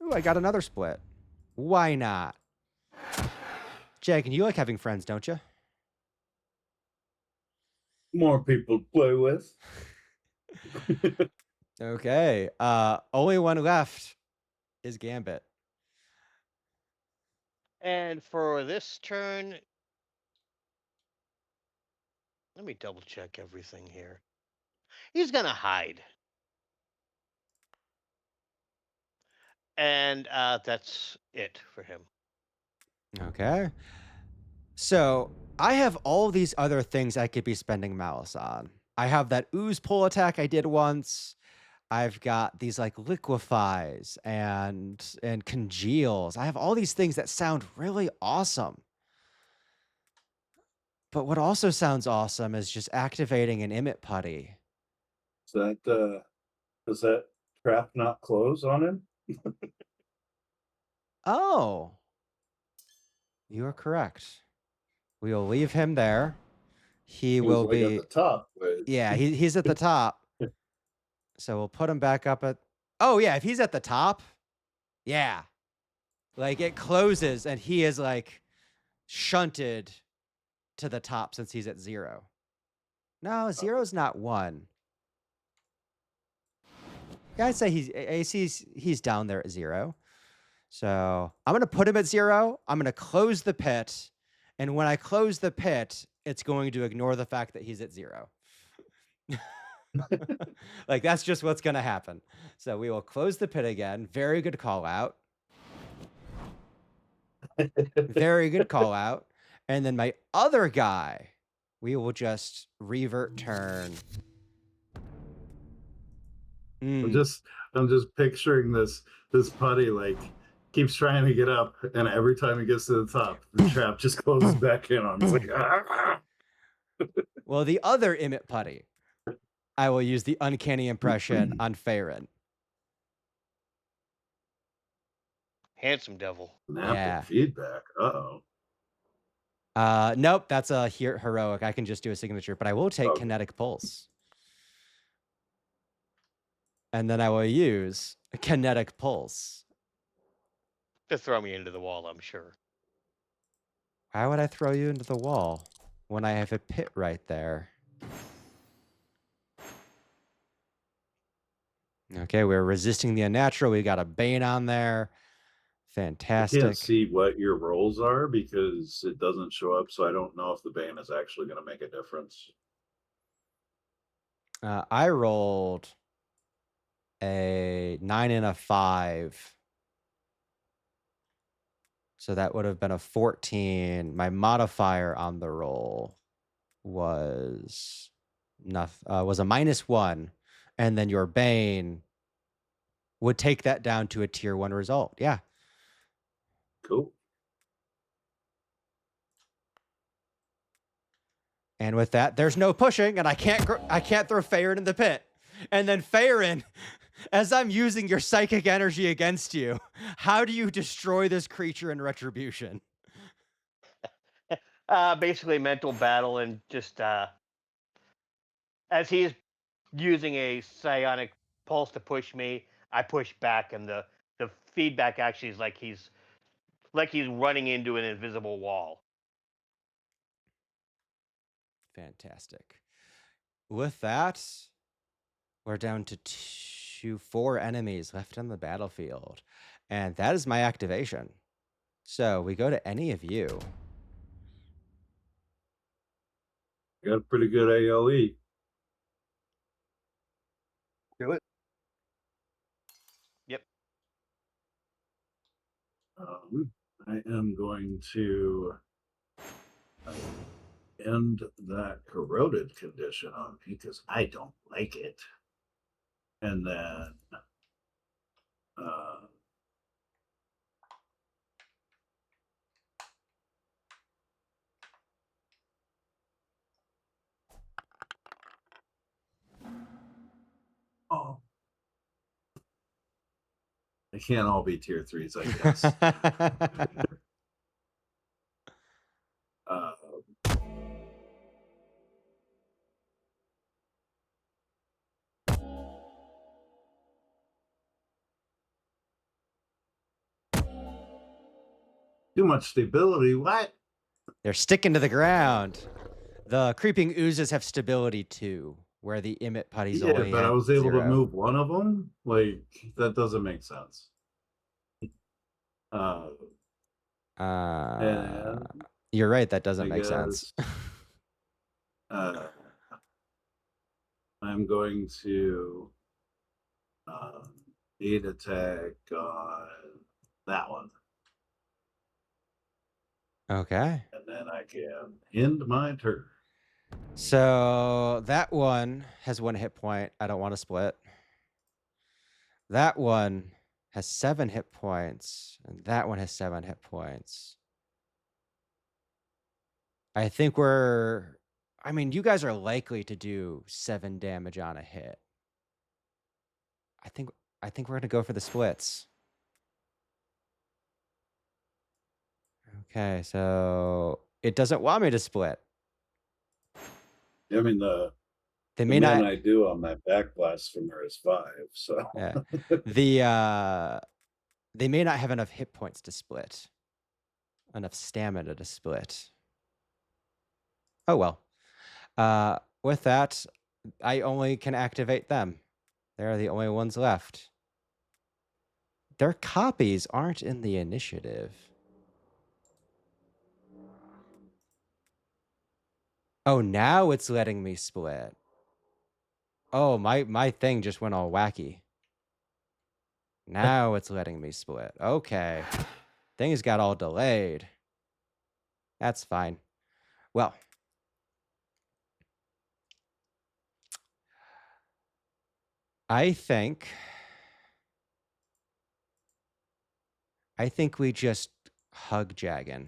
Ooh, I got another split. Why not? Jake, and you like having friends, don't you? More people to play with. Okay. Only one left is Gambit. And for this turn, let me double check everything here. He's gonna hide. And that's it for him. Okay. So I have all these other things I could be spending malice on. I have that ooze pull attack I did once. I've got these like liquefies and congeals. I have all these things that sound really awesome. But what also sounds awesome is just activating an Emmet Putty. Does that trap not close on him? Oh, you are correct. We will leave him there. He will was like be at the top. But... yeah, he's at the top. So we'll put him back up at. Oh yeah, if he's at the top, yeah, like it closes and he is like shunted to the top since he's at 0. No, 0's not 1. Yeah, I'd say he's down there at 0. So I'm gonna put him at 0. I'm gonna close the pit, and when I close the pit, it's going to ignore the fact that he's at 0. Like that's just what's gonna happen. So we will close the pit again. Very good call out. Very good call out. And then my other guy, we will just revert turn. I'm just picturing this putty like keeps trying to get up, and every time he gets to the top, the trap just closes back in on him. It's like, ah! Well, the other Emmet Putty, I will use the uncanny impression on Faerun. Handsome devil. Snap feedback. Uh-oh. Nope, that's a heroic. I can just do a signature, but I will take Kinetic Pulse. And then I will use Kinetic Pulse. To throw me into the wall, I'm sure. Why would I throw you into the wall when I have a pit right there? Okay, we're resisting the unnatural. We got a Bane on there. Fantastic. I can't see what your rolls are because it doesn't show up, so I don't know if the Bane is actually going to make a difference. I rolled a 9 and a 5. So that would have been a 14. My modifier on the roll was was a -1, and then your Bane would take that down to a tier 1 result. Yeah. Cool. And with that, there's no pushing, and I can't throw Farron in the pit. And then Farron, as I'm using your psychic energy against you, how do you destroy this creature in retribution? Basically mental battle, and just as he's using a psionic pulse to push me, I push back, and the feedback actually is like he's running into an invisible wall. Fantastic. With that, we're down to 4 enemies left on the battlefield. And that is my activation. So we go to any of you. Got a pretty good ALE. Do it. Yep. I am going to end that corroded condition on me because I don't like it. And then oh, they can't all be tier 3s, I guess. Too much stability. What? They're sticking to the ground. The creeping oozes have stability too, where the emit putties Yeah, only but I had was able 0. to move one of them. Like, that doesn't make sense. And You're right. That doesn't I make sense. I'm going to aid attack on that one. Okay. And then I can end my turn. So that one has 1 hit point. I don't want to split. That one has 7 hit points. And that one has 7 hit points. I think I mean, you guys are likely to do 7 damage on a hit. I think we're going to go for the splits. Okay, so it doesn't want me to split. I mean, the They may man not. I do on my back blasphemer is 5, so Yeah. They may not have enough hit points to split. Enough stamina to split. Oh well. With that, I only can activate them. They're the only ones left. Their copies aren't in the initiative. Oh, now it's letting me split. Oh, my thing just went all wacky. Now it's letting me split. Okay. Things got all delayed. That's fine. Well, I think we just hug Jagan.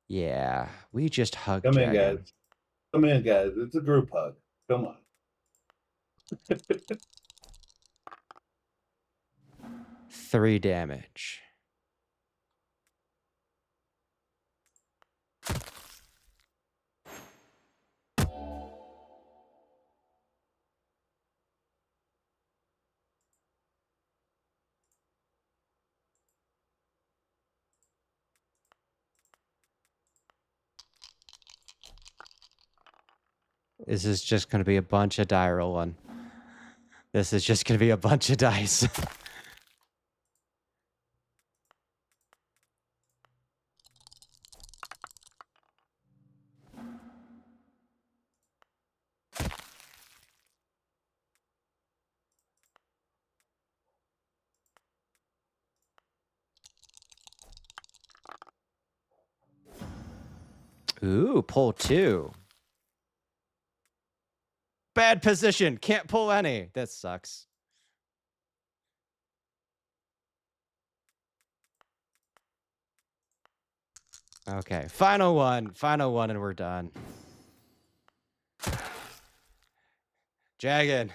Yeah, we just hug come in, Jagan. guys. Come in, guys. It's a group hug. Come on. 3 damage. This is just going to be a bunch of die rolling. This is just going to be a bunch of dice. Ooh, pull 2. Bad position. Can't pull any. That sucks. Okay, final one, and we're done. Jagged,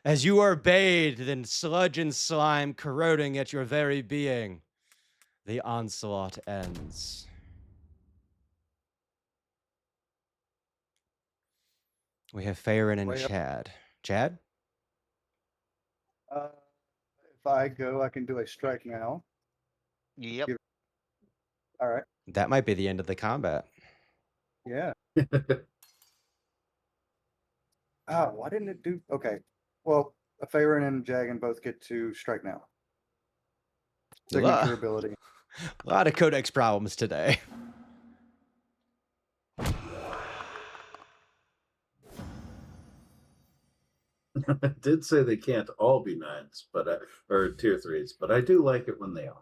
as you are bathed in sludge and slime corroding at your very being, the onslaught ends. We have Farron and Way up. Chad. Chad? If I go, I can do a strike now. Yep. Give- All right. That might be the end of the combat. Yeah. Why didn't it do? Okay. Well, a Farron and Jagan both get to strike now. Signature ability. A lot of Codex problems today. I did say they can't all be 9s, but or tier 3s, but I do like it when they are.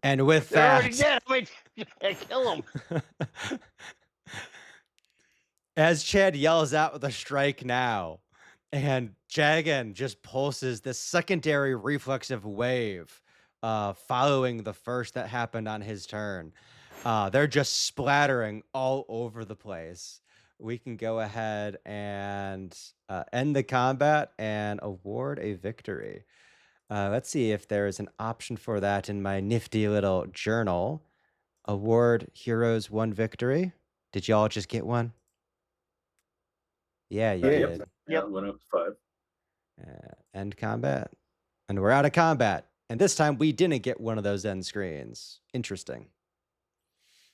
And with They're already that, dead. Wait, kill them. as Chad yells out with a strike now, and Jagan just pulses this secondary reflexive wave, following the first that happened on his turn. They're just splattering all over the place. We can go ahead and end the combat and award a victory. Let's see if there is an option for that in my nifty little journal. Award heroes 1 victory. Did y'all just get one? Yeah, you Yeah. did. Yeah, Yep. went up to 5. End combat. And we're out of combat. And this time we didn't get one of those end screens. Interesting.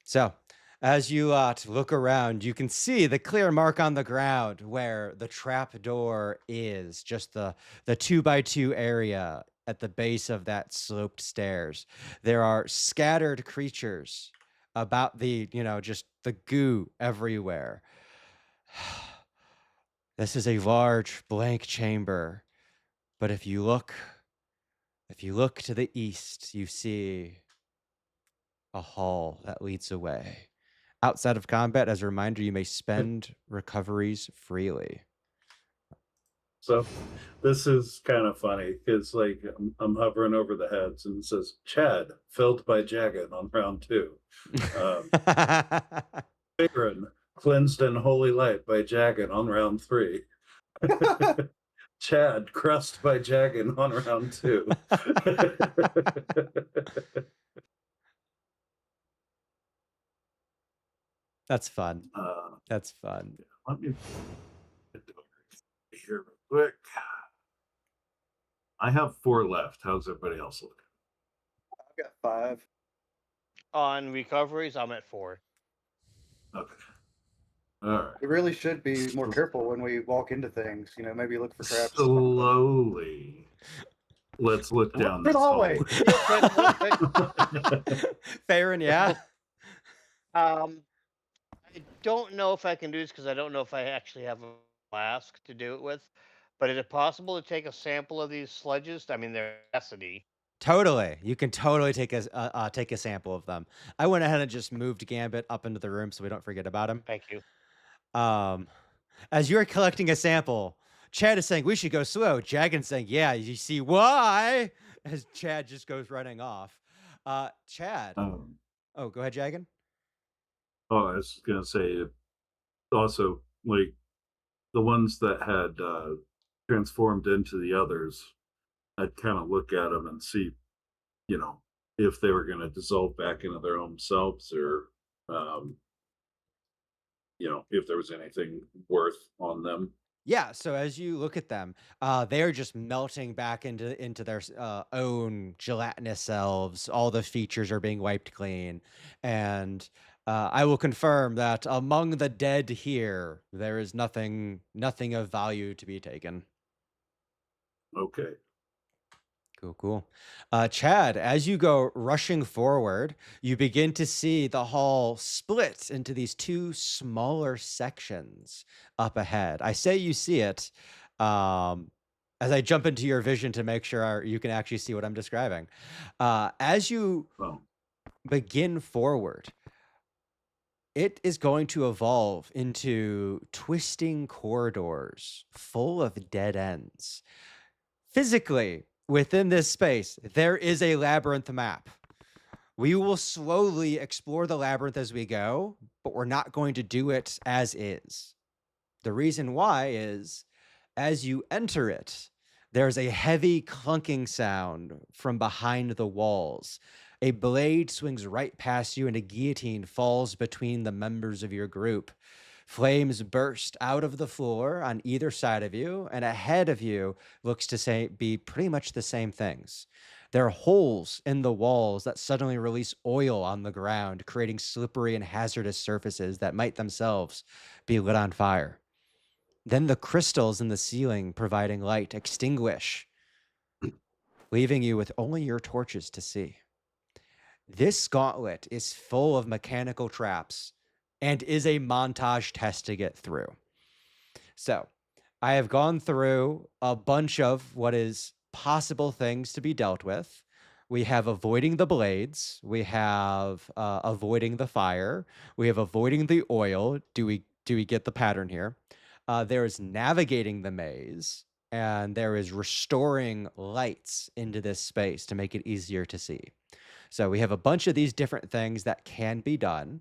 So, as you look around, you can see the clear mark on the ground where the trap door is, just the 2x2 area at the base of that sloped stairs. There are scattered creatures about just the goo everywhere. This is a large blank chamber, but if you look to the east, you see a hall that leads away. Outside of combat, as a reminder, you may spend recoveries freely. So this is kind of funny because like I'm hovering over the heads and it says Chad felled by Jagan on round 2. Farron cleansed in holy light by Jagan on round 3. Chad crushed by Jagan on round 2. That's fun. uh, That's fun. let me get over here real quick. I have 4 left. How's everybody else looking? I've got 5. On recoveries, I'm at 4. Okay. All right. We really should be more careful when we walk into things. Maybe look for traps. Slowly. Let's look down Good this hallway. hallway. Farron, yeah? I don't know if I can do this because I don't know if I actually have a flask to do it with. But is it possible to take a sample of these sludges? I mean, they're necessity. Totally. You can totally take a sample of them. I went ahead and just moved Gambit up into the room so we don't forget about him. Thank you. As you're collecting a sample, Chad is saying we should go slow. Jagan's saying, yeah, you see why? As Chad just goes running off. Chad. Oh, go ahead, Jagan. Oh, I was gonna say also like the ones that had transformed into the others, I'd kind of look at them and see, if they were going to dissolve back into their own selves or, if there was anything worth on them. Yeah, so as you look at them, they are just melting back into their own gelatinous selves. All the features are being wiped clean, and I will confirm that among the dead here, there is nothing of value to be taken. Okay. Cool. Chad, as you go rushing forward, you begin to see the hall split into these 2 smaller sections up ahead. I say you see it. as I jump into your vision to make sure you can actually see what I'm describing. As you Well, begin forward, it is going to evolve into twisting corridors full of dead ends. Physically, within this space, there is a labyrinth map. We will slowly explore the labyrinth as we go, but we're not going to do it as is. The reason why is as you enter it, there's a heavy clunking sound from behind the walls. A blade swings right past you, and a guillotine falls between the members of your group. Flames burst out of the floor on either side of you, and ahead of you looks to be pretty much the same things. There are holes in the walls that suddenly release oil on the ground, creating slippery and hazardous surfaces that might themselves be lit on fire. Then the crystals in the ceiling providing light extinguish, leaving you with only your torches to see. This gauntlet is full of mechanical traps and is a montage test to get through. So, I have gone through a bunch of what is possible things to be dealt with. We have avoiding the blades. We have avoiding the fire. We have avoiding the oil. Do we get the pattern here? There is navigating the maze, and there is restoring lights into this space to make it easier to see. So we have a bunch of these different things that can be done.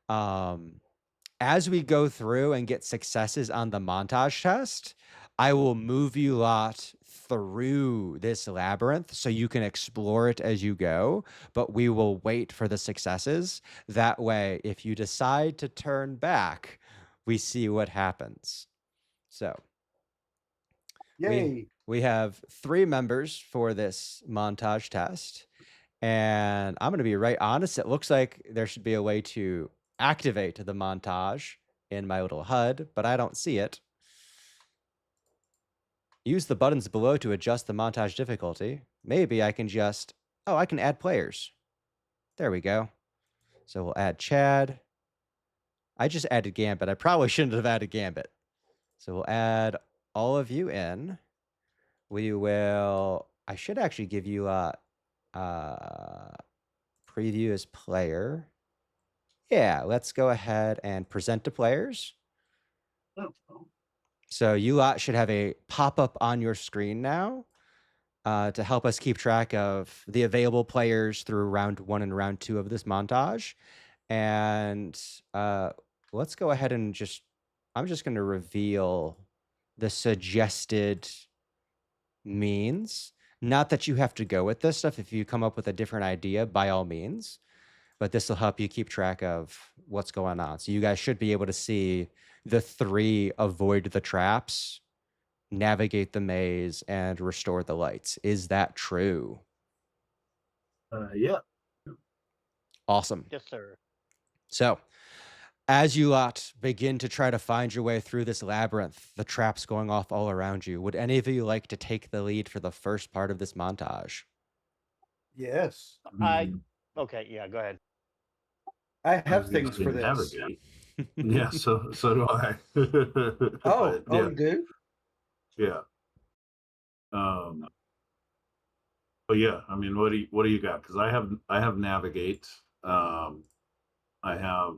As we go through and get successes on the montage test, I will move you lot through this labyrinth so you can explore it as you go, but we will wait for the successes. That way, if you decide to turn back, we see what happens. So Yay. we have 3 members for this montage test. And I'm going to be right honest. It looks like there should be a way to activate the montage in my little HUD, but I don't see it. Use the buttons below to adjust the montage difficulty. Maybe I can just, I can add players. There we go. So we'll add Chad. I just added Gambit. I probably shouldn't have added Gambit. So we'll add all of you in. I should actually give you a preview as player. Yeah, let's go ahead and present to players. So you lot should have a pop-up on your screen now to help us keep track of the available players through round 1 and round 2 of this montage. And let's go ahead and I'm just going to reveal the suggested means. Not that you have to go with this stuff. If you come up with a different idea, by all means. But this will help you keep track of what's going on. So you guys should be able to see the 3 avoid the traps, navigate the maze, and restore the lights. Is that true? Yeah. Awesome. Yes, sir. So as you lot begin to try to find your way through this labyrinth, the traps going off all around you, would any of you like to take the lead for the first part of this montage? Yes. Okay, yeah, go ahead. I I have was gonna things say for this. navigate. Yeah, so do I. Oh, But, yeah, you do? yeah. But yeah, I mean, what do you got? Because I have navigate. I have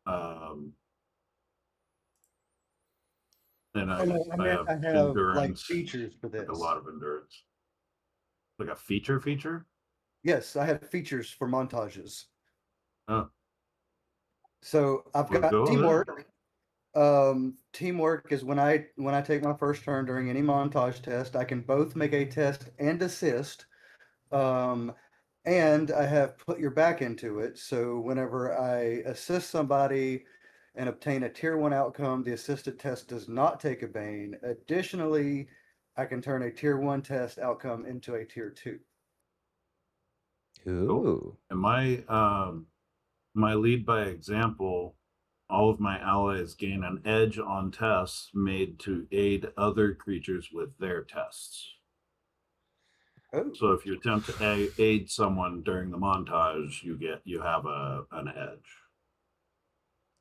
and Oh, no, I have like endurance, features for like a this. lot of endurance. Like a feature? Yes, I have features for montages. Oh, So I've well, got go there. teamwork. Teamwork is when I take my first turn during any montage test, I can both make a test and assist. And I have put your back into it. So whenever I assist somebody and obtain a tier 1 outcome, the assisted test does not take a bane. Additionally, I can turn a tier 1 test outcome into a tier 2. Ooh. And my lead by example, all of my allies gain an edge on tests made to aid other creatures with their tests. Oh, So if you attempt to aid someone during the montage, you have an edge.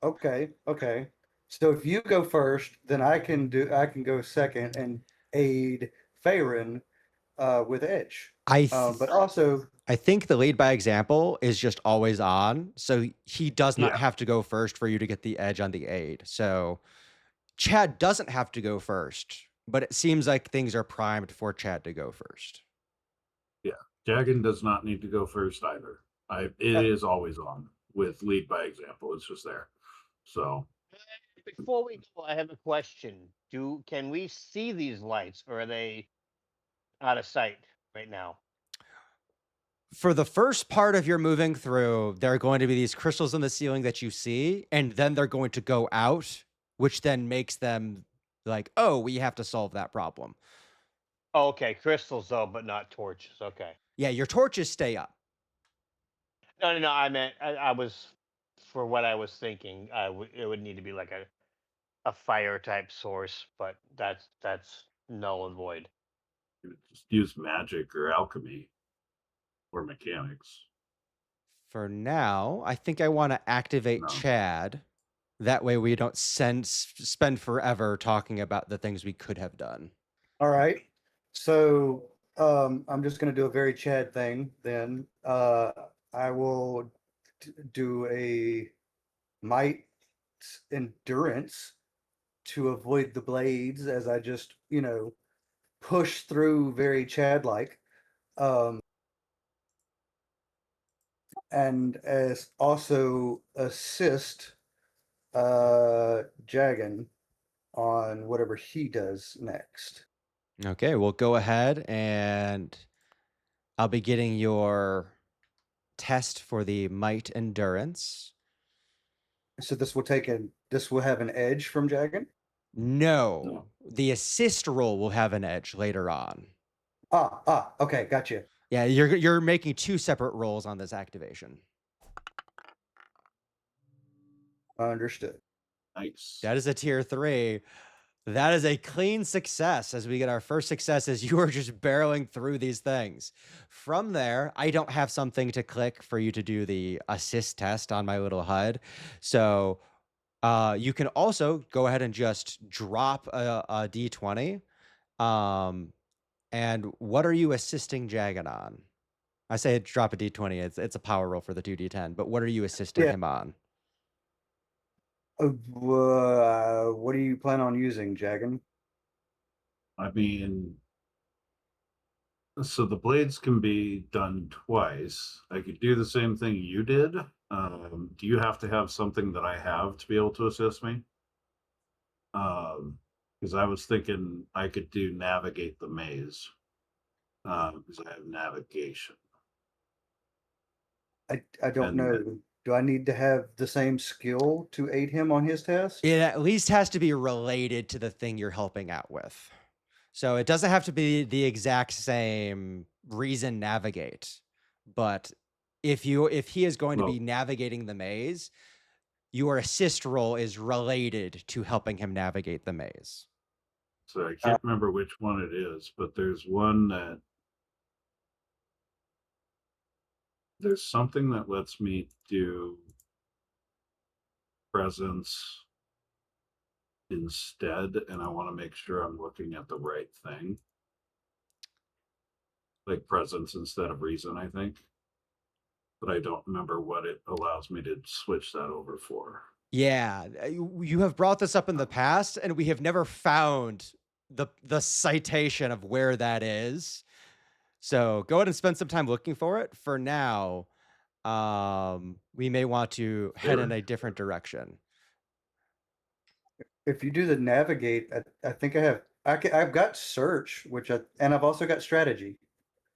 okay. So if you go first, then I can go second and aid Farron with edge. I But also, I think the lead by example is just always on, so he does not Yeah. have to go first for you to get the edge on the aid. So Chad doesn't have to go first, but it seems like things are primed for Chad to go first. Jagan does not need to go first either. It is always on with lead by example. It's just there. So Before we go, I have a question. Can we see these lights, or are they out of sight right now? For the first part of your moving through, there are going to be these crystals in the ceiling that you see, and then they're going to go out, which then makes them like, oh, we have to solve that problem. Oh, okay, crystals though, but not torches. Okay. Yeah, your torches stay up. No, no, no. I meant I was for what I was thinking. It would need to be like a fire type source, but that's null and void. you would just use magic or alchemy or mechanics. For now, I think I want to activate No. Chad. That way we don't spend forever talking about the things we could have done. all right. So I'm just going to do a very Chad thing then. I will do a might endurance to avoid the blades as I just, push through very Chad like. And as also assist Jagan on whatever he does next. Okay, we'll go ahead and I'll be getting your test for the might endurance. So this will have an edge from Jagan. No, the assist roll will have an edge later on. Okay, gotcha. Yeah, you're making two separate rolls on this activation. Understood. Nice. That is a tier 3. That is a clean success as we get our first success as you are just barreling through these things. From there, I don't have something to click for you to do the assist test on my little HUD. So you can also go ahead and just drop a D20. And what are you assisting Jagan on? I say drop a D20. It's a power roll for the 2D10, but what are you assisting Yeah. him on? What do you plan on using, Jagan? I mean, so the blades can be done twice. I could do the same thing you did. Do you have to have something that I have to be able to assist me? Because I was thinking I could do navigate the maze. Because I have navigation. I don't And know. Do I need to have the same skill to aid him on his test? It at least has to be related to the thing you're helping out with. So it doesn't have to be the exact same reason navigate, but if he is going to be navigating the maze, your assist roll is related to helping him navigate the maze. So I can't remember which one it is, but there's one that there's something that lets me do presence instead, and I want to make sure I'm looking at the right thing. Like presence instead of reason, I think. But I don't remember what it allows me to switch that over for. Yeah, you have brought this up in the past, and we have never found the citation of where that is. So go ahead and spend some time looking for it. For now, we may want to head in a different direction. If you do the navigate, I think I've got search, and I've also got strategy,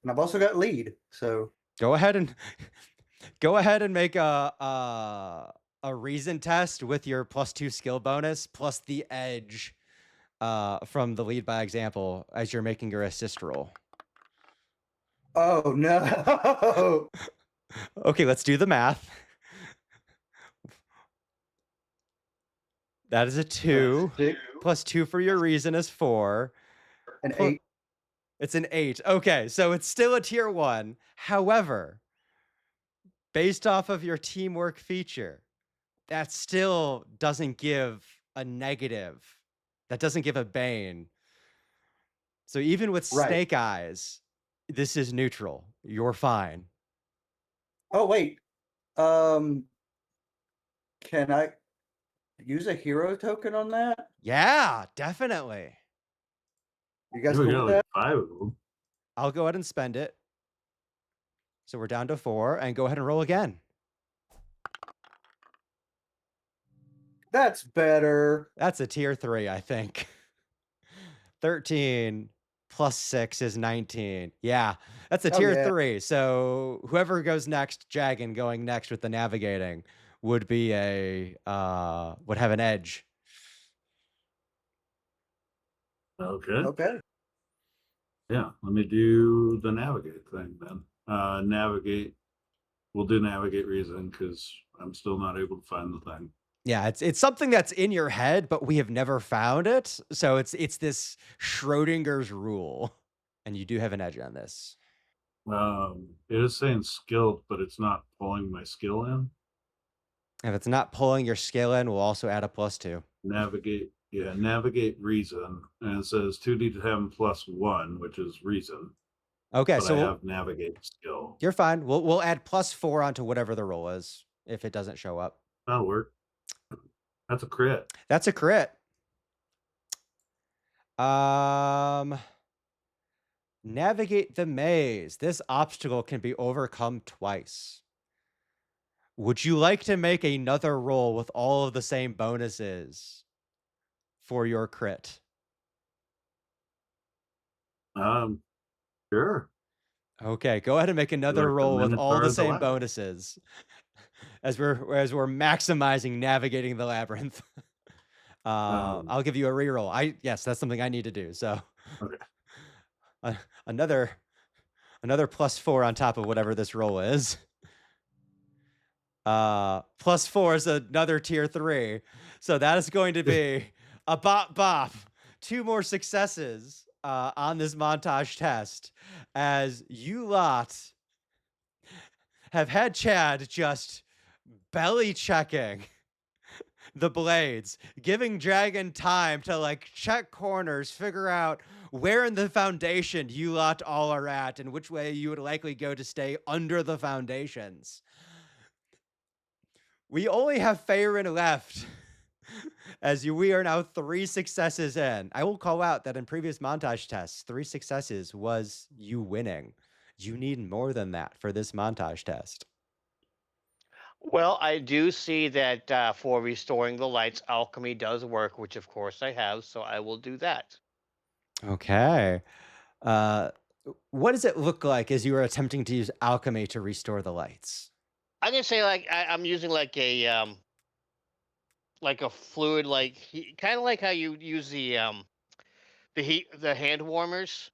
and I've also got lead. So Go ahead and make a reason test with your +2 skill bonus plus the edge from the lead by example as you're making your assist roll. oh no. Okay, let's do the math. That is a 2. +2 for your reason is 4. An Pl- 8. It's an 8. Okay, so it's still a tier 1. However, based off of your teamwork feature, that still doesn't give a negative. That doesn't give a bane. So even with Right. snake eyes, this is neutral. You're fine. Oh, wait. Um, can I use a hero token on that? Yeah, definitely. You guys We cool got with like that? 5 of them. I'll go ahead and spend it. So we're down to 4, and go ahead and roll again. That's better. That's a tier 3, I think. 13 plus 6 is 19. Yeah, that's a Oh, tier yeah. 3. So whoever goes next, Jagan going next with the navigating, would be would have an edge. Okay. Okay. Yeah, let me do the navigate thing then. Navigate. We'll do navigate reason because I'm still not able to find the thing. Yeah, it's something that's in your head, but we have never found it. So it's this Schrodinger's rule, and you do have an edge on this. It is saying skilled, but it's not pulling my skill in. If it's not pulling your skill in, we'll also add a +2. Navigate, yeah, navigate reason, and it says 2d10 plus 1, which is reason, Okay, but so I have navigate skill. you're fine. We'll add +4 onto whatever the roll is if it doesn't show up. That'll work. That's a crit. That's a crit. Navigate the maze. This obstacle can be overcome twice. Would you like to make another roll with all of the same bonuses for your crit? Sure. Okay, go ahead and make another Like the roll with all Minotaur the of the same Labyrinth. bonuses as we're maximizing navigating the labyrinth. I'll give you a reroll. Yes, that's something I need to do. So Okay. another +4 on top of whatever this roll is. +4 is another tier 3. So that is going to be a bop bop. 2 more successes on this montage test as you lot have had Chad just belly checking the blades, giving Dragon time to like check corners, figure out where in the foundation you lot all are at and which way you would likely go to stay under the foundations. We only have Faerun left. We are now 3 successes in. I will call out that in previous montage tests, 3 successes was you winning. You need more than that for this montage test. Well, I do see that for restoring the lights, alchemy does work, which of course I have, so I will do that. Okay. Uh, what does it look like as you are attempting to use alchemy to restore the lights? I'm gonna say I'm using like a fluid, kind of like how you use the hand warmers.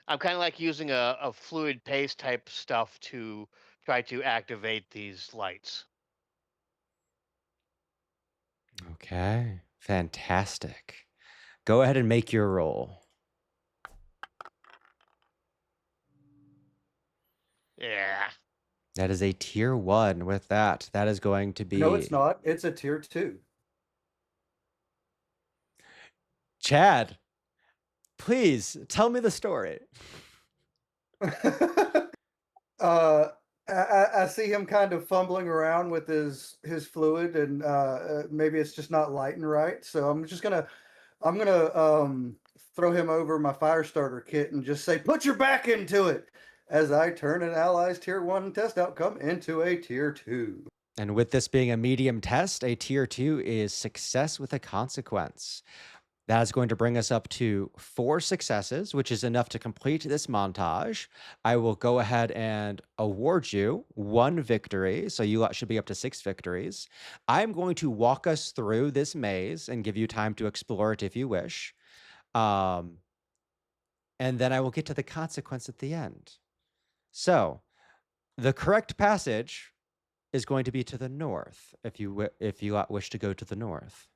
I'm kind of like using a fluid paste type stuff to try to activate these lights. Okay. Fantastic. Go ahead and make your roll. Yeah. That is a tier 1 with that. That is going to be No, it's not. It's a tier 2. Chad. Please tell me the story. I see him kind of fumbling around with his fluid, and maybe it's just not lighting right. So I'm gonna throw him over my fire starter kit and just say, "Put your back into it," as I turn an ally's tier 1 test outcome into a tier 2. And with this being a medium test, a tier 2 is success with a consequence. That is going to bring us up to 4 successes, which is enough to complete this montage. I will go ahead and award you 1 victory. So you should be up to 6 victories. I'm going to walk us through this maze and give you time to explore it if you wish. And then I will get to the consequence at the end. So the correct passage is going to be to the north if you wish to go to the north.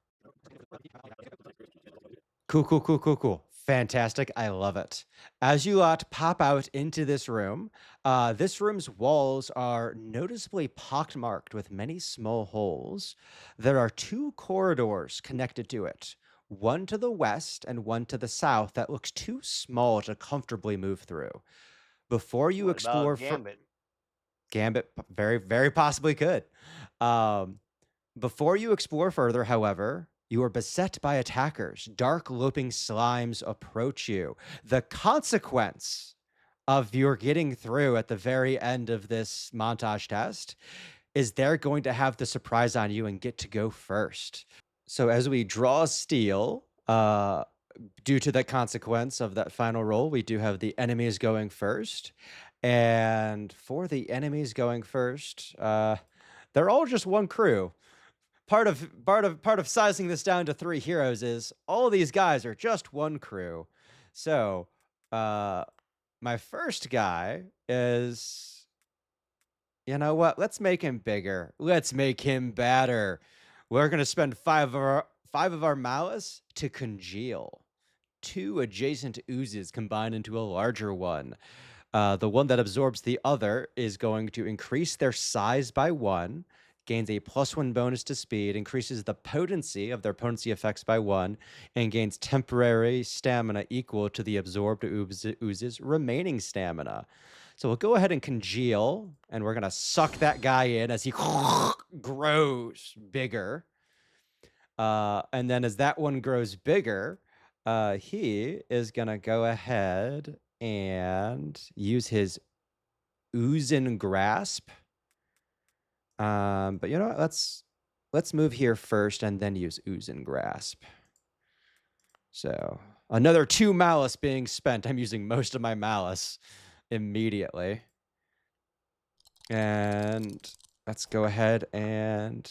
Cool. Fantastic. I love it. As you lot pop out into this room's walls are noticeably pockmarked with many small holes. There are 2 corridors connected to it. one to the west and one to the south that looks too small to comfortably move through. Before you What explore about Gambit? Gambit very, very possibly could. Before you explore further, however, you are beset by attackers. Dark loping slimes approach you. The consequence of your getting through at the very end of this montage test is they're going to have the surprise on you and get to go first. So as we draw steel, due to the consequence of that final roll, we do have the enemies going first. And for the enemies going first, they're all just one crew. Part of sizing this down to 3 heroes is all these guys are just one crew. So, my first guy is, you know what? Let's make him bigger. Let's make him badder. We're gonna spend 5 of our malice to congeal. 2 adjacent oozes combine into a larger one. The one that absorbs the other is going to increase their size by 1, gains a +1 bonus to speed, increases the potency of their potency effects by 1, and gains temporary stamina equal to the absorbed ooze's remaining stamina. So we'll go ahead and congeal, and we're going to suck that guy in as he grows bigger. And then as that one grows bigger, he is going to go ahead and use his Oozen Grasp. But you know what? Let's move here first and then use Oozen Grasp. So another 2 malice being spent. I'm using most of my malice immediately. And let's go ahead and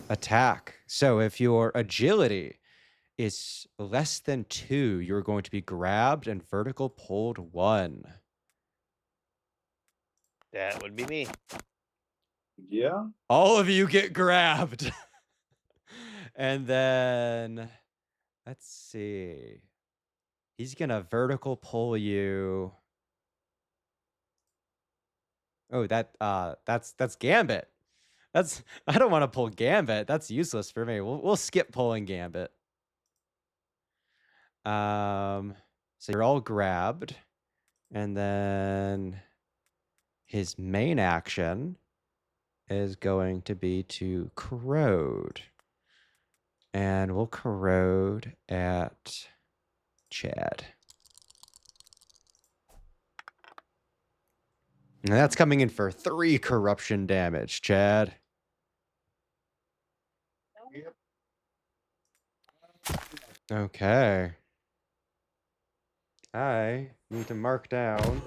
attack. So if your agility is less than 2, you're going to be grabbed and vertical pulled 1. That would be me. Yeah. All of you get grabbed. And then let's see. He's gonna vertical pull you. Oh, that's Gambit. I don't want to pull Gambit. That's useless for me. We'll skip pulling Gambit. So you're all grabbed, and then his main action is going to be to corrode. And we'll corrode at Chad. And that's coming in for 3 corruption damage, Chad. Yep. Okay. I need to mark down.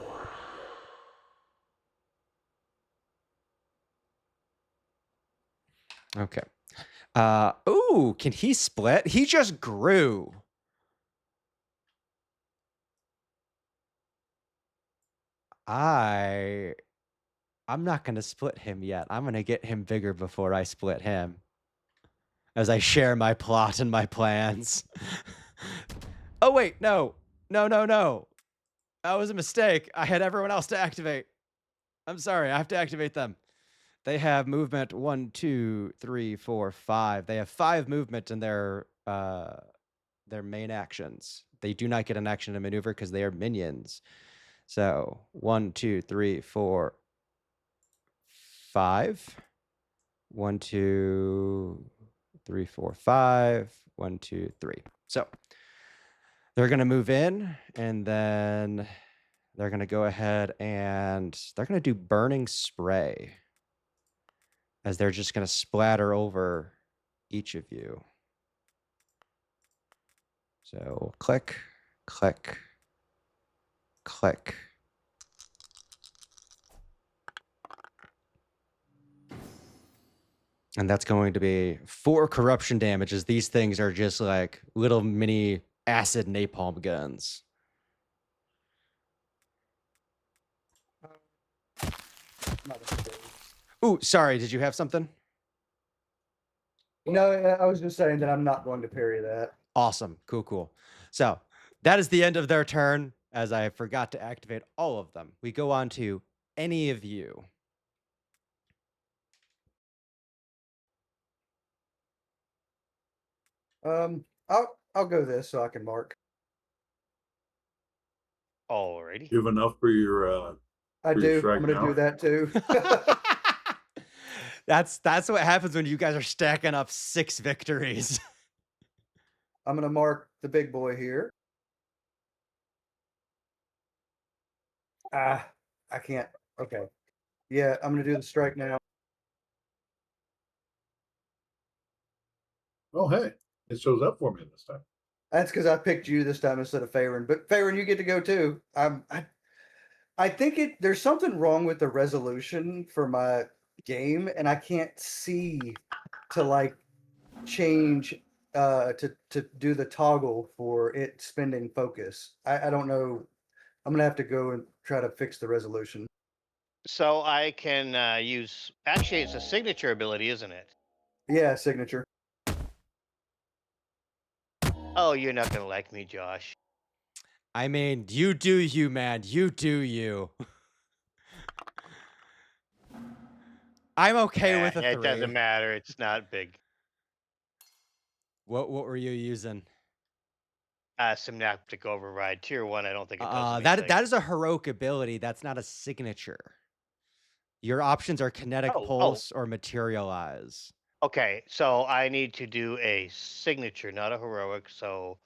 Okay. Ooh, can he split? He just grew. I'm not going to split him yet. I'm going to get him bigger before I split him. As I share my plot and my plans. Oh, wait, no. No. That was a mistake. I had everyone else to activate. I'm sorry, I have to activate them. They have movement 1, 2, 3, 4, 5. They have 5 movement in their main actions. They do not get an action to maneuver because they are minions. So 1, 2, 3, 4, 5. 1, 2, 3, 4, 5. 1, 2, 3. So they're going to move in, and then they're going to go ahead and they're going to do burning spray, as they're just going to splatter over each of you. So click, click, click. And that's going to be 4 corruption damage, as these things are just like little mini acid napalm guns. Ooh, sorry, did you have something? No, I was just saying that I'm not going to parry that. Awesome. Cool. So that is the end of their turn, as I forgot to activate all of them. We go on to any of you. I'll I'll go this so I can mark. Alrighty. You have enough for your I for your do. I'm strike gonna do now? that too. That's what happens when you guys are stacking up 6 victories. I'm gonna mark the big boy here. Ah, I can't. Okay. Yeah, I'm gonna do the strike now. Oh, hey, it shows up for me this time. That's because I picked you this time instead of Farin. But Farin, you get to go too. I think there's something wrong with the resolution for my game, and I can't see to like change to do the toggle for it spending focus. I don't know. I'm gonna have to go and try to fix the resolution. So I can use. Actually, it's a signature ability, isn't it? Yeah, signature. Oh, you're not gonna like me, Josh. I mean, you do you, man. You do you. I'm okay with a It 3. doesn't matter. It's not big. What were you using? Synaptic override tier 1. I don't think it does anything. That is a heroic ability. That's not a signature. Your options are kinetic Oh. pulse or materialize. Okay. So I need to do a signature, not a heroic. So,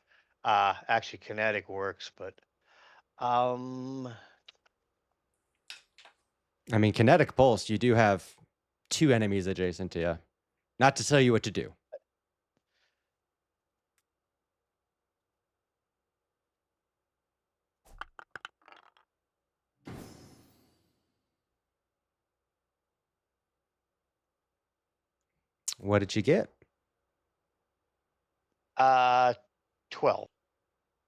actually, kinetic works, but um, I mean, kinetic pulse, you do have 2 enemies adjacent to you. Not to tell you what to do. What did you get? 12.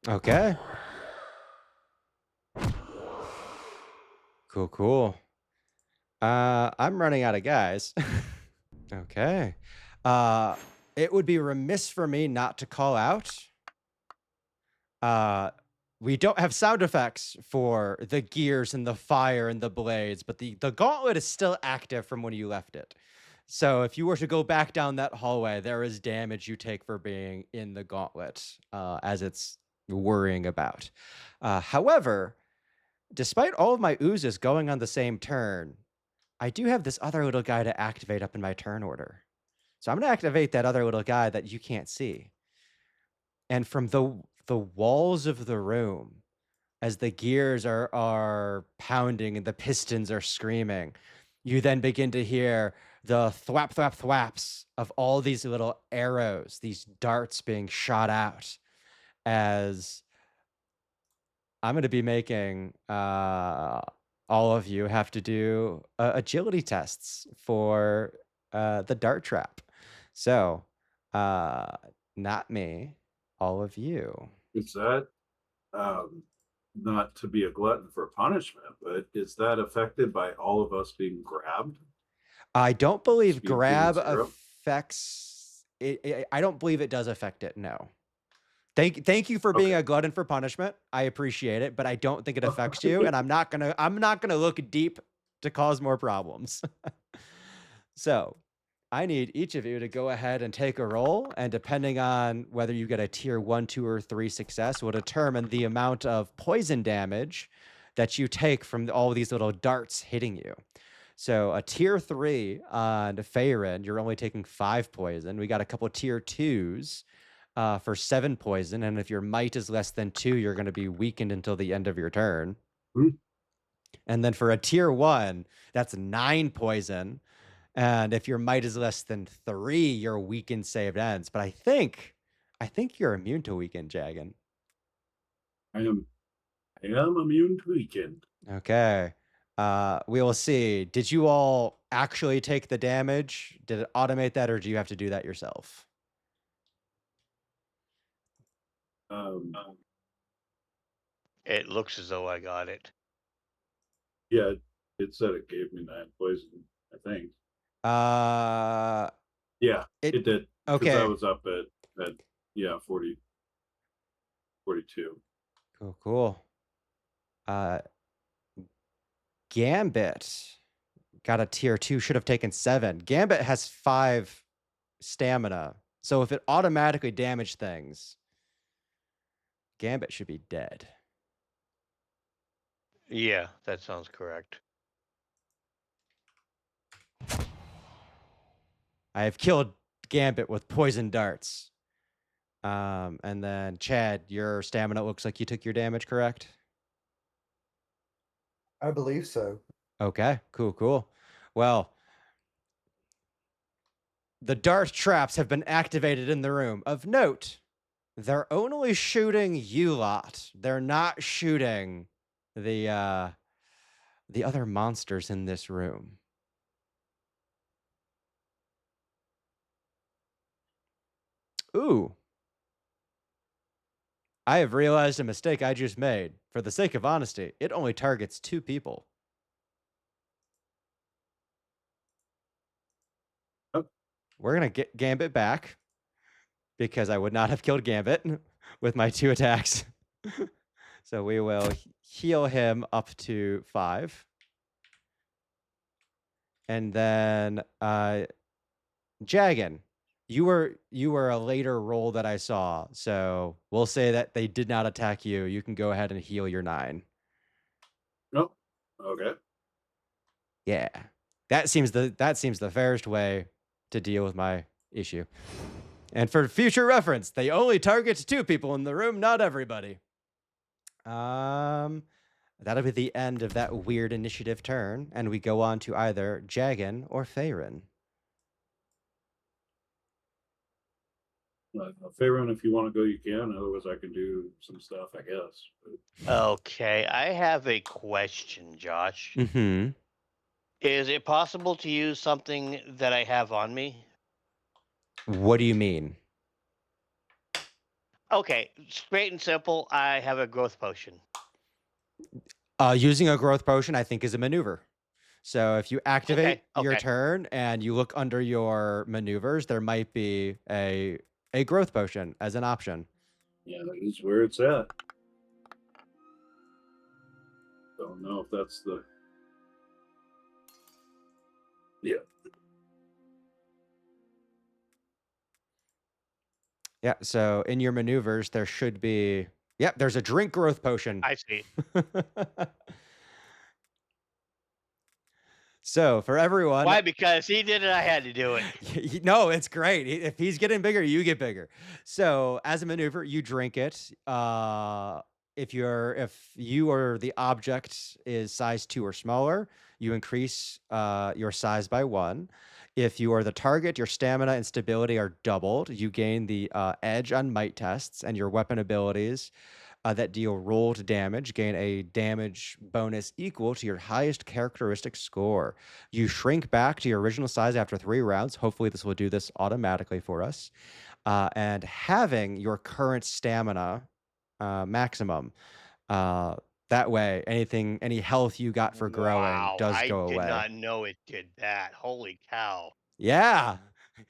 Okay. Cool. I'm running out of guys. Okay. It would be remiss for me not to call out. We don't have sound effects for the gears and the fire and the blades, but the gauntlet is still active from when you left it. So if you were to go back down that hallway, there is damage you take for being in the gauntlet as it's worrying about. However, despite all of my oozes going on the same turn, I do have this other little guy to activate up in my turn order. So I'm going to activate that other little guy that you can't see. And from the walls of the room, as the gears are pounding and the pistons are screaming, you then begin to hear the thwap thwap thwaps of all these little arrows, these darts being shot out as I'm going to be making all of you have to do agility tests for the dart trap. So, not me, all of you. Is that not to be a glutton for punishment, but is that affected by all of us being grabbed? I don't believe Speed being grab 0? affects it. I don't believe it does affect it. No. Thank you for being Okay. a glutton for punishment. I appreciate it, but I don't think it affects you, and I'm not gonna look deep to cause more problems. So, I need each of you to go ahead and take a roll, and depending on whether you get a tier 1, 2, or 3 success will determine the amount of poison damage that you take from all these little darts hitting you. So a tier 3 on Farin, you're only taking 5 poison. We got a couple tier 2s for 7 poison, and if your might is less than 2, you're going to be weakened until the end of your turn. Hmm. And then for a tier 1, that's 9 poison. And if your might is less than 3, your weakened saved ends. But I think you're immune to weakened, Jagan. I am immune to weekend. Okay. We will see. Did you all actually take the damage? Did it automate that, or do you have to do that yourself? It looks as though I got it. Yeah, it said it gave me 9 poison, I think. Yeah, it did. Because I Okay. was up at 40, 42. Cool. Gambit got a tier 2, should have taken 7. Gambit has 5 stamina. So if it automatically damaged things, Gambit should be dead. Yeah, that sounds correct. I have killed Gambit with poison darts. And then Chad, your stamina looks like you took your damage, correct? I believe so. Okay, cool. Well, the dart traps have been activated in the room. Of note, they're only shooting you lot. They're not shooting the other monsters in this room. Ooh. I have realized a mistake I just made. For the sake of honesty, it only targets 2 people. Oh. We're going to get Gambit back because I would not have killed Gambit with my 2 attacks. So we will heal him up to 5. And then Jagan, you were a later roll that I saw. So we'll say that they did not attack you. You can go ahead and heal your 9. Oh, okay. Yeah. That seems the fairest way to deal with my issue. And for future reference, they only target 2 people in the room, not everybody. That'll be the end of that weird initiative turn, and we go on to either Jagan or Faerun. Faerun, if you want to go, you can. Otherwise, I can do some stuff, I guess. But Okay, I have a question, Josh. Mm-hmm. Is it possible to use something that I have on me? What do you mean? Okay, straight and simple, I have a growth potion. Using a growth potion, I think, is a maneuver. So if you activate your Okay. turn and you look under your maneuvers, there might be a growth potion as an option. yeah, that is where it's at. Don't know if that's the. Yeah. Yeah, so in your maneuvers, there should be... Yep, there's a drink growth potion. I see. So for everyone... Why? Because he did it, I had to do it. No, it's great. If he's getting bigger, you get bigger. So as a maneuver, you drink it. If you or the object is size 2 or smaller, you increase your size by 1. If you are the target, your stamina and stability are doubled. You gain the edge on might tests, and your weapon abilities that deal rolled damage gain a damage bonus equal to your highest characteristic score. You shrink back to your original size after 3 rounds. Hopefully, this will do this automatically for us. And having your current stamina maximum. That way, any health you got for growing Wow, does I go did away. not know it did that. Holy cow. Yeah,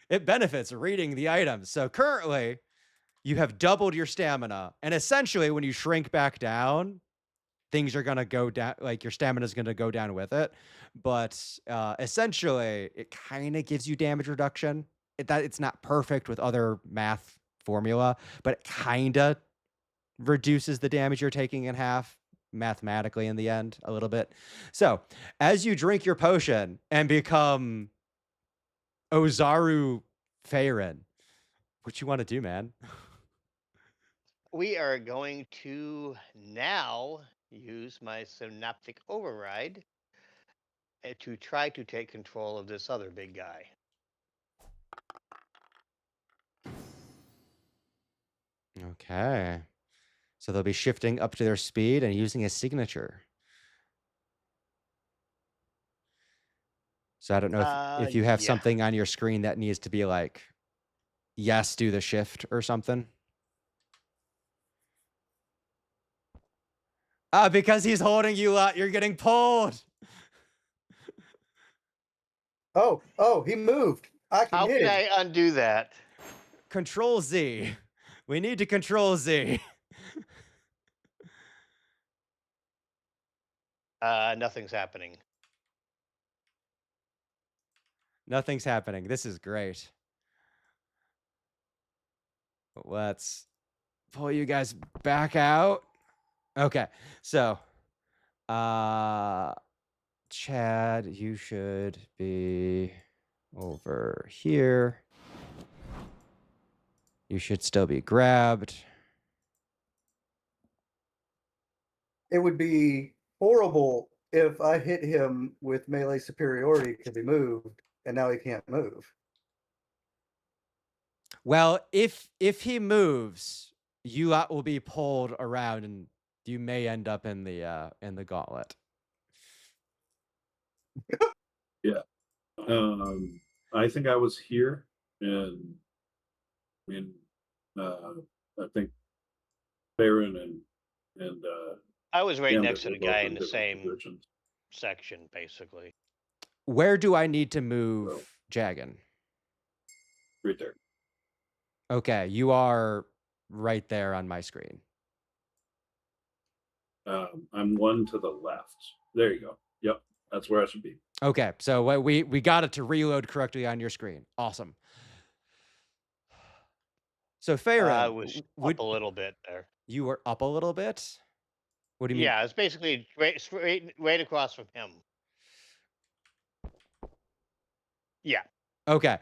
it benefits reading the items. So currently, you have doubled your stamina. And essentially, when you shrink back down, things are going to go down, like your stamina is going to go down with it. But essentially, it kind of gives you damage reduction. It's not perfect with other math formula, but it kind of reduces the damage you're taking in half mathematically in the end a little bit. So as you drink your potion and become Ozaru Faerun, what you want to do, man? We are going to now use my synaptic override to try to take control of this other big guy. Okay. So they'll be shifting up to their speed and using a signature. So I don't know if you have Yeah. something on your screen that needs to be like, yes, do the shift or something. Because he's holding you lot, you're getting pulled. Oh, he moved. I can How hit can him. I undo that? Control Z. We need to control Z. Nothing's happening. Nothing's happening. This is great. Let's pull you guys back out. Okay, so Chad, you should be over here. You should still be grabbed. It would be horrible if I hit him with melee superiority because he moved and now he can't move. Well, if he moves, you lot will be pulled around, and you may end up in the gauntlet. I think I was here, and I think Baron and I was right Gambit next to were the both guy in in the different same positions. section, basically. Where do I need to move Jagan? Right there. Okay, you are right there on my screen. I'm one to the left. There you go. Yep, that's where I should be. Okay, so we got it to reload correctly on your screen. Awesome. So I Farron, was up a little bit there. you were up a little bit? What do you mean? Yeah, it's basically right across from him. Yeah. Okay.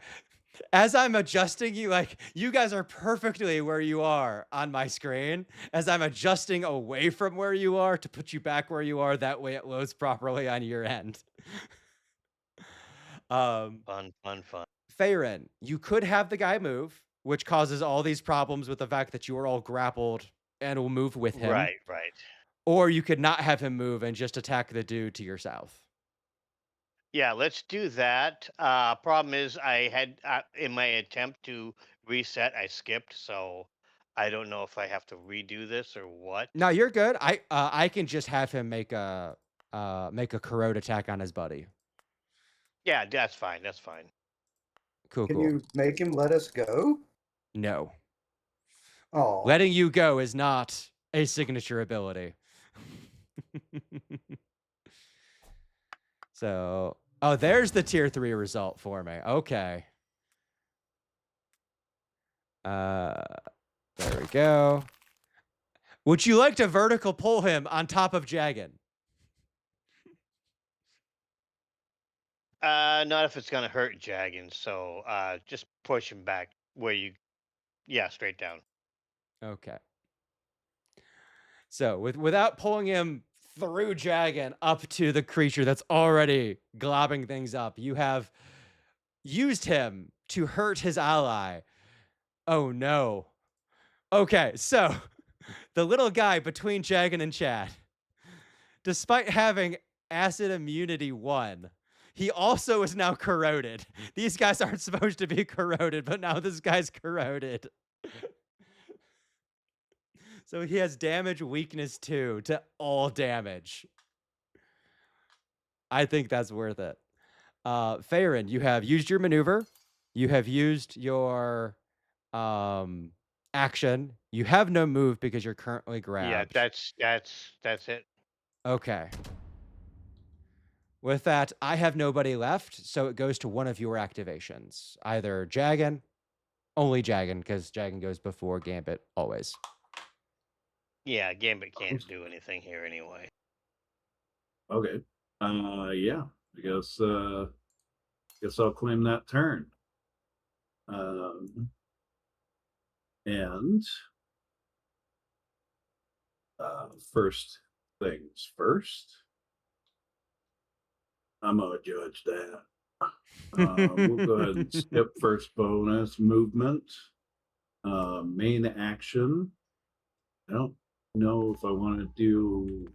As I'm adjusting you, like, you guys are perfectly where you are on my screen. As I'm adjusting away from where you are to put you back where you are, that way it loads properly on your end. Fun. Farron, you could have the guy move, which causes all these problems with the fact that you are all grappled and will move with him. Right. Or you could not have him move and just attack the dude to your south. Yeah, let's do that. Problem is, I had in my attempt to reset, I skipped, so I don't know if I have to redo this or what. No, you're good. I can just have him make a corrode attack on his buddy. Yeah, that's fine. Cool. Can you make him let us go? No. Oh, Letting you go is not a signature ability. So, there's the tier 3 result for me. Okay. There we go. Would you like to vertical pull him on top of Jagan? Not if it's gonna hurt Jagan. So just push him back where you. Yeah, straight down. Okay. So without pulling him through Jagan up to the creature that's already globbing things up, you have used him to hurt his ally. Oh no. Okay, so the little guy between Jagan and Chad, despite having acid immunity 1, he also is now corroded. These guys aren't supposed to be corroded, but now this guy's corroded. So he has damage weakness 2 to all damage. I think that's worth it. Farron, you have used your maneuver. You have used your action. You have no move because you're currently grabbed. Yeah, that's it. Okay. With that, I have nobody left, so it goes to one of your activations. Either Jagan, only Jagan, because Jagan goes before Gambit always. Yeah, Gambit can't do anything here anyway. Okay. Yeah. I guess I'll claim that turn. And first things first. I'm gonna judge that. We'll go ahead and skip first bonus movement. Main action. I don't know if I want to do.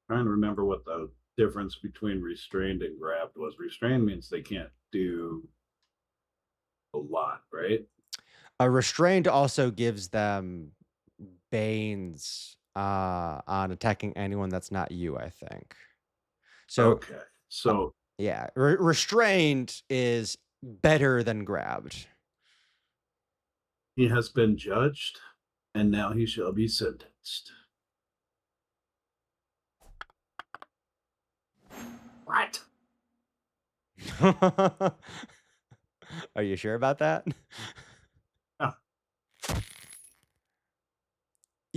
Trying to remember what the difference between restrained and grabbed was. Restrained means they can't do a lot, right? A restrained also gives them Banes on attacking anyone that's not you, I think. So okay, so yeah, restrained is better than grabbed. he has been judged, and now he shall be sentenced. What? Are you sure about that?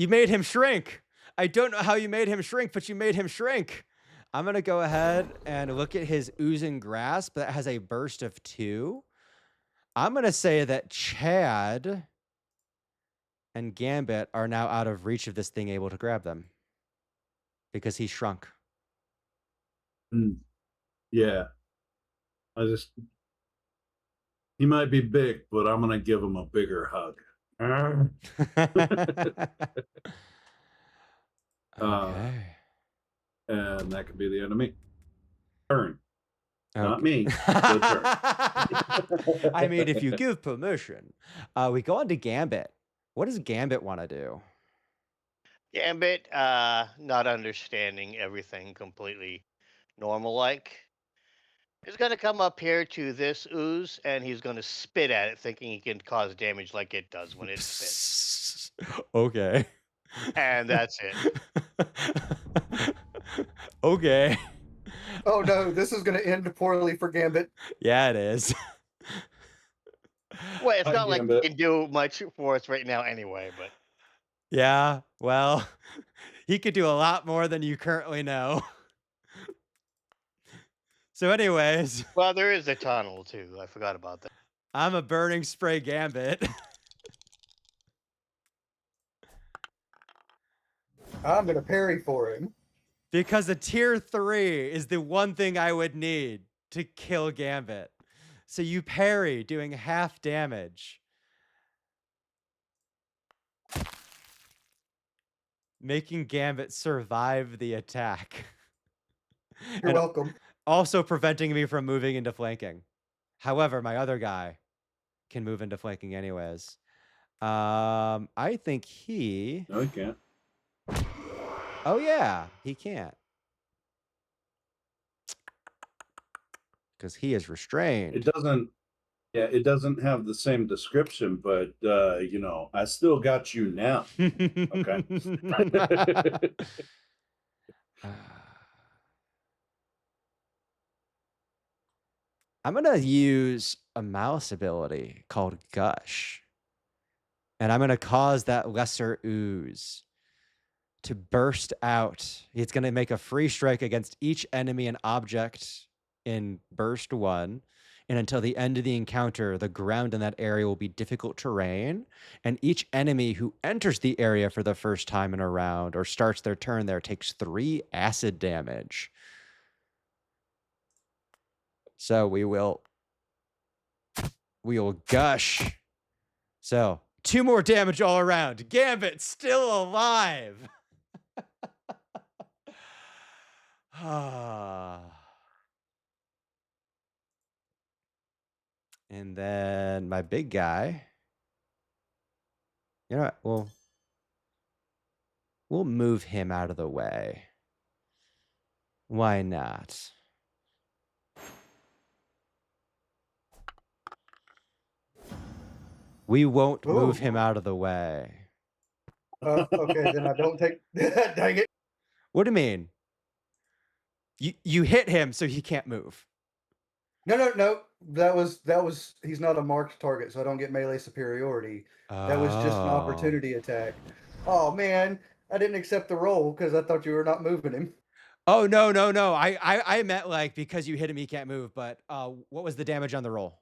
You made him shrink. I don't know how you made him shrink, but you made him shrink. I'm going to go ahead and look at his oozing grasp that has a burst of 2. I'm going to say that Chad and Gambit are now out of reach of this thing able to grab them because he shrunk. Yeah. He might be big, but I'm going to give him a bigger hug. Okay. And that could be the end of me. Turn. Not Okay. me. The turn. I mean, if you give permission, we go on to Gambit. What does Gambit want to do? Gambit, not understanding everything completely normal like, is going to come up here to this ooze and he's going to spit at it, thinking he can cause damage like it does when it spits. Okay. And that's it. Okay. Oh no, this is going to end poorly for Gambit. Yeah, it is. Well, it's Hi, not like he Gambit. can do much for us right now anyway, but Yeah, well, he could do a lot more than you currently know. So anyways, well, there is a tunnel too. I forgot about that. I'm a burning spray Gambit. I'm going to parry for him. Because a tier 3 is the one thing I would need to kill Gambit. So you parry, doing half damage. Making Gambit survive the attack. You're welcome. Also preventing me from moving into flanking. However, my other guy can move into flanking anyways. I think he... No, he can't. Oh yeah, he can't. Because he is restrained. It doesn't have the same description, but I still got you now. Okay. I'm going to use a mouse ability called Gush. And I'm going to cause that lesser ooze to burst out. It's going to make a free strike against each enemy and object in burst 1. And until the end of the encounter, the ground in that area will be difficult terrain. And each enemy who enters the area for the first time in a round or starts their turn there takes 3 acid damage. So we will gush. So 2 more damage all around. Gambit still alive. And then my big guy. You know what? We'll move him out of the way. Why not? We won't move him out of the way. Okay, then I don't take... Dang it. What do you mean? You hit him, so he can't move. No. That was he's not a marked target, so I don't get melee superiority. That was just an opportunity attack. Oh man, I didn't accept the roll because I thought you were not moving him. Oh no. I meant like because you hit him, he can't move. But what was the damage on the roll?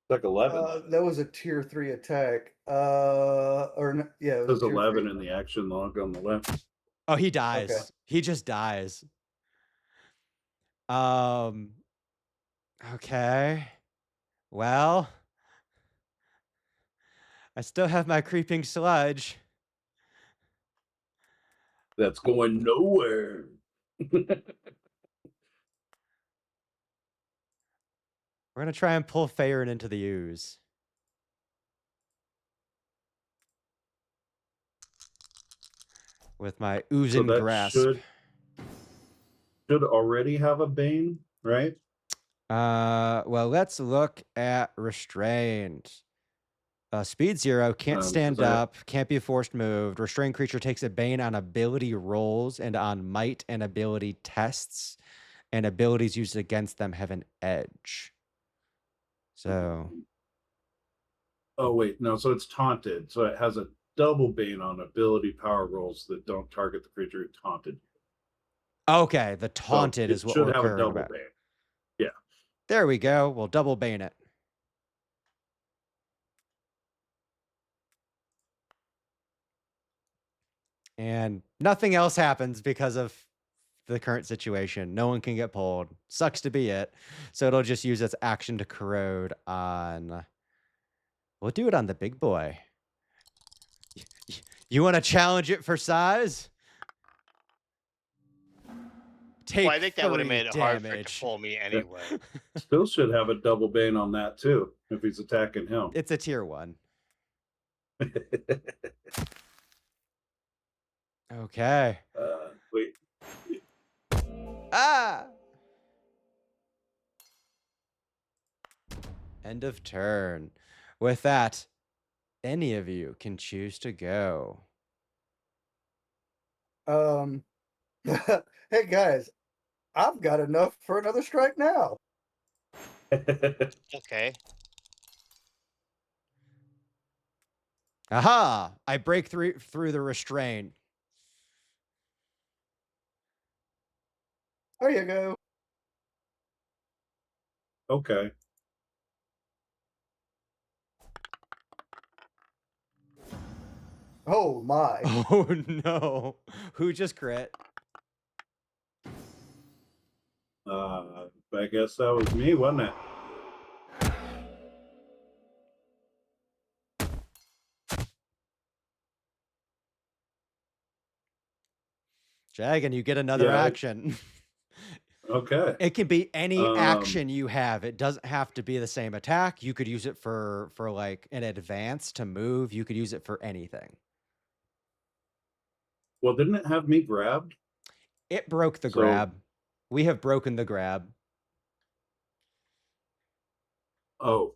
Like 11. That was a tier 3 attack. It was There's 11 in the action log on the left. Oh, he dies. Okay. He just dies. Okay. Well, I still have my creeping sludge. That's going nowhere. We're going to try and pull Faerun into the ooze. With my oozing grasp. Should already have a Bane, right? Well, let's look at restrained. Speed 0, can't stand up, can't be forced moved. Restrained creature takes a Bane on ability rolls and on might and ability tests, and abilities used against them have an edge. So. Oh wait, no. So it's taunted. So it has a double bane on ability power rolls that don't target the creature who taunted you. Okay, the So taunted it is what should we're have a caring double about. bane. Yeah. There we go. We'll double bane it. And nothing else happens because of the current situation. No one can get pulled. Sucks to be it. So it'll just use its action to corrode on... We'll do it on the big boy. You want to challenge it for size? Take Well, I think that would have 3 made it hard for it to damage. pull me anyway. Still should have a double bane on that too, if he's attacking him. It's a tier 1. Okay. Wait. Ah! End of turn. With that, any of you can choose to go. Hey guys, I've got enough for another strike now. Okay. Aha! I break through the restraint. There you go. Okay. Oh my. Oh no. Who just crit? I guess that was me, wasn't it? Jagan, you get another Yeah, action. Okay. It can be any Um, action you have. It doesn't have to be the same attack. You could use it for like an advance to move. You could use it for anything. Well, didn't it have me grabbed? It broke the So- grab. We have broken the grab. Oh.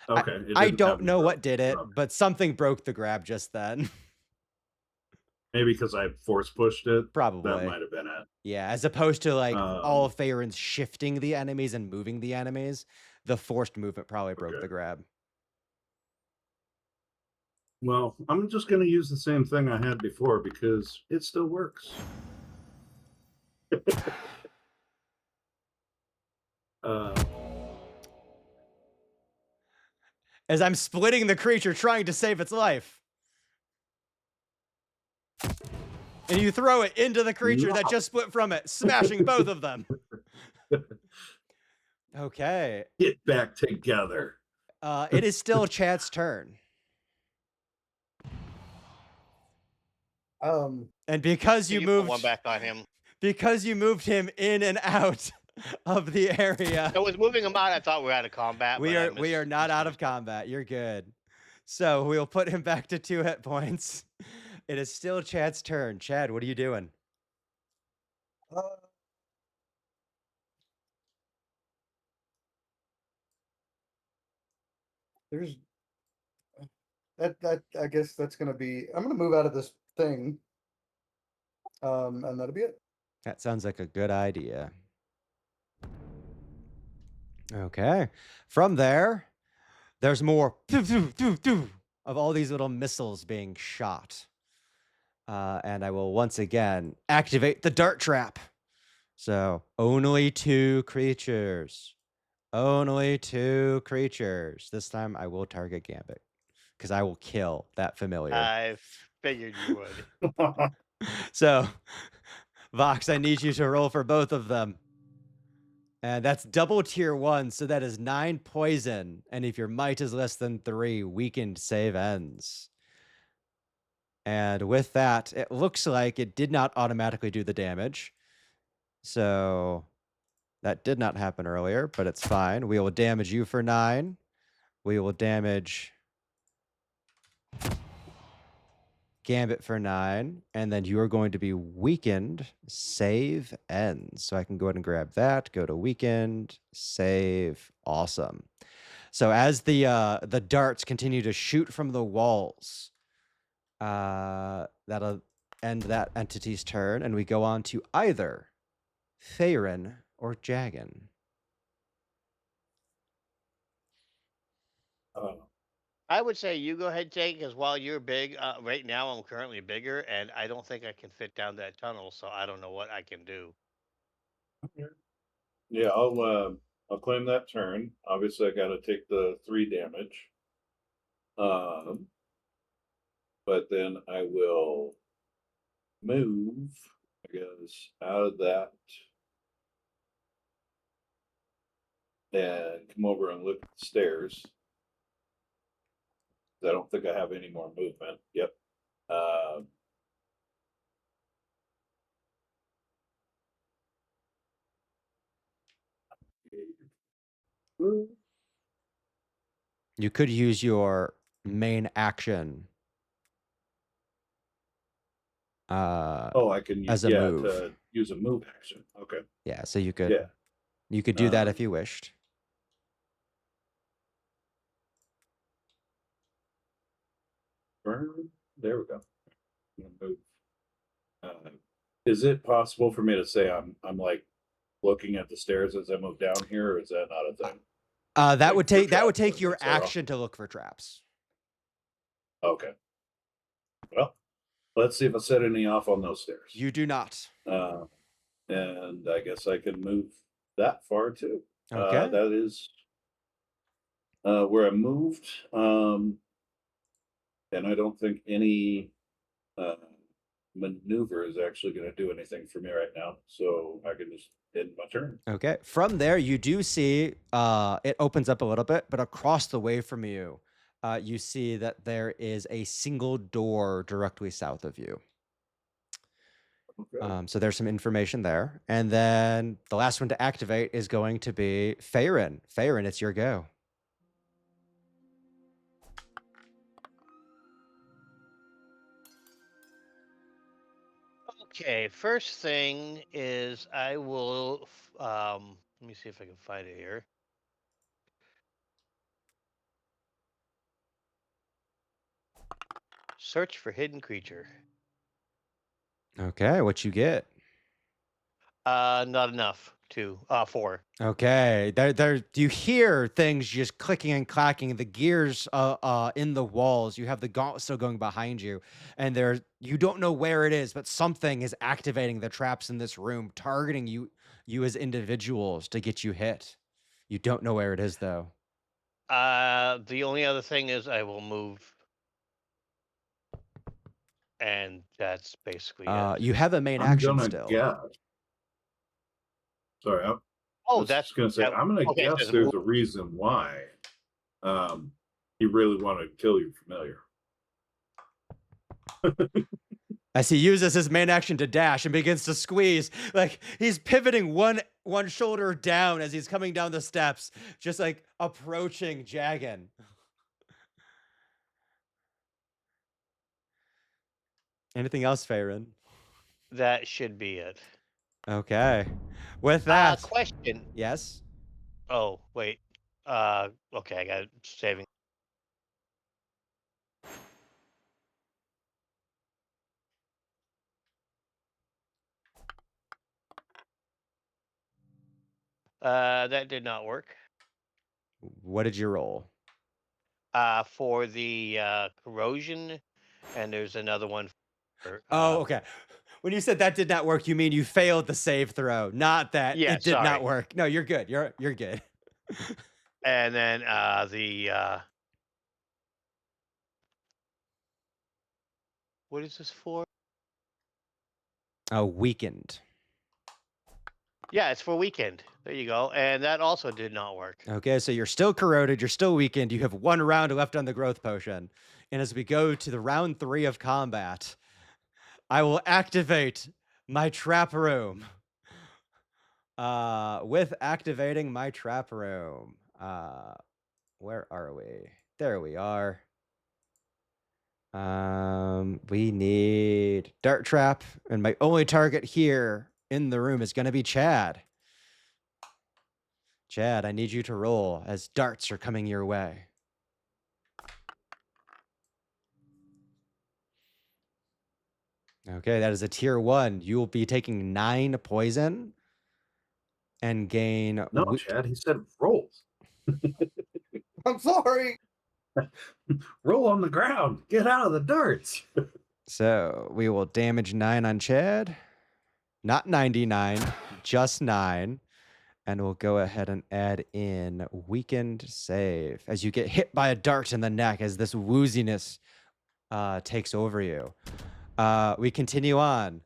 Okay. It I didn't don't have me know grabbed. what did it, Okay. but something broke the grab just then. Maybe because I force pushed it. That Probably. might have been it. Yeah, as opposed to like all Um, of Faerun's shifting the enemies and moving the enemies, the forced movement probably broke Okay. the grab. Well, I'm just going to use the same thing I had before because it still works. As I'm splitting the creature trying to save its life. And you throw it into the creature that No. just split from it, smashing both of them. Okay. Get back together. It is still Chad's turn. And because you Can put moved one back on him. because you moved him in and out of the area. I was moving him out. I thought we were out of combat. We but I are not out of misjudged it. combat. You're good. So we'll put him back to 2 hit points. It is still Chad's turn. Chad, what are you doing? Uh, there's that I guess that's gonna be. I'm gonna move out of this thing. And that'll be it. That sounds like a good idea. Okay. From there, there's more of all these little missiles being shot. And I will once again activate the dart trap. So only 2 creatures. Only 2 creatures. This time I will target Gambit because I will kill that familiar. I figured you would. So, Vox, I need you to roll for both of them. And that's double tier 1, so that is 9 poison. And if your might is less than 3, weakened save ends. And with that, it looks like it did not automatically do the damage. So that did not happen earlier, but it's fine. We will damage you for 9. We will damage Gambit for 9, and then you are going to be weakened. Save ends. So I can go ahead and grab that. Go to weakened. Save. Awesome. So as the darts continue to shoot from the walls, that'll end that entity's turn, and we go on to either Faerun or Jagan. I would say you go ahead, Jake, because while you're big, right now I'm currently bigger, and I don't think I can fit down that tunnel. So I don't know what I can do. Yeah, I'll claim that turn. Obviously, I got to take the 3 damage. Um, but then I will move, I guess, out of that and come over and look at the stairs. I don't think I have any more movement. Yep. Um, You could use your main action oh, I can as a yeah move. to use a move action. Okay. Yeah, so you Yeah. could do that if Um, you wished. there we go. Move. Is it possible for me to say I'm like looking at the stairs as I move down here, or is that not a thing? That Like would for take traps and your things like that? action to look for traps. Okay. Well, let's see if I set any off on those stairs. You do not. And I guess I can move that far too. Okay. That is where I moved. And I don't think any maneuver is actually going to do anything for me right now. So I can just end my turn. Okay. From there, you do see it opens up a little bit, but across the way from you, you see that there is a single door directly south of you. Okay. So there's some information there. And then the last one to activate is going to be Farron. Farron, it's your go. Okay, first thing is I will. Let me see if I can find it here. Search for hidden creature. Okay, what you get? Not enough. 4. Okay, there. You hear things just clicking and clacking. The gears, in the walls. You have the gauntlet still going behind you, and you don't know where it is, but something is activating the traps in this room, targeting you as individuals to get you hit. You don't know where it is though. The only other thing is I will move, and that's basically it. You have a main I'm action gonna still. guess. Sorry, I Oh, was just gonna say that. I'm gonna Okay, it guess says there's move. a reason why he really wanted to kill your familiar. As he uses his main action to dash and begins to squeeze, like he's pivoting one shoulder down as he's coming down the steps, just like approaching Jagan. Anything else, Farron? That should be it. Okay. With that, Question. yes. Oh, wait. Okay, I got it saving. That did not work. What did you roll? For the corrosion, and there's another one for. Oh, okay. When you said that did not work, you mean you failed the save throw, not that Yeah, it did not sorry. work. No, you're good. You're good. And then the. What is this for? Weakened. Yeah, it's for weekend. There you go. And that also did not work. Okay, so you're still corroded, you're still weakened, you have 1 round left on the growth potion. And as we go to the round 3 of combat, I will activate my trap room. With activating my trap room, where are we? There we are. We need dart trap, and my only target here in the room is going to be Chad. Chad, I need you to roll as darts are coming your way. Okay, that is a tier 1. You will be taking 9 poison and gain. No, Chad, he said rolls. I'm sorry. Roll on the ground. Get out of the darts. So we will damage 9 on Chad. Not 99, just 9. And we'll go ahead and add in weakened save as you get hit by a dart in the neck as this wooziness takes over you. We continue on.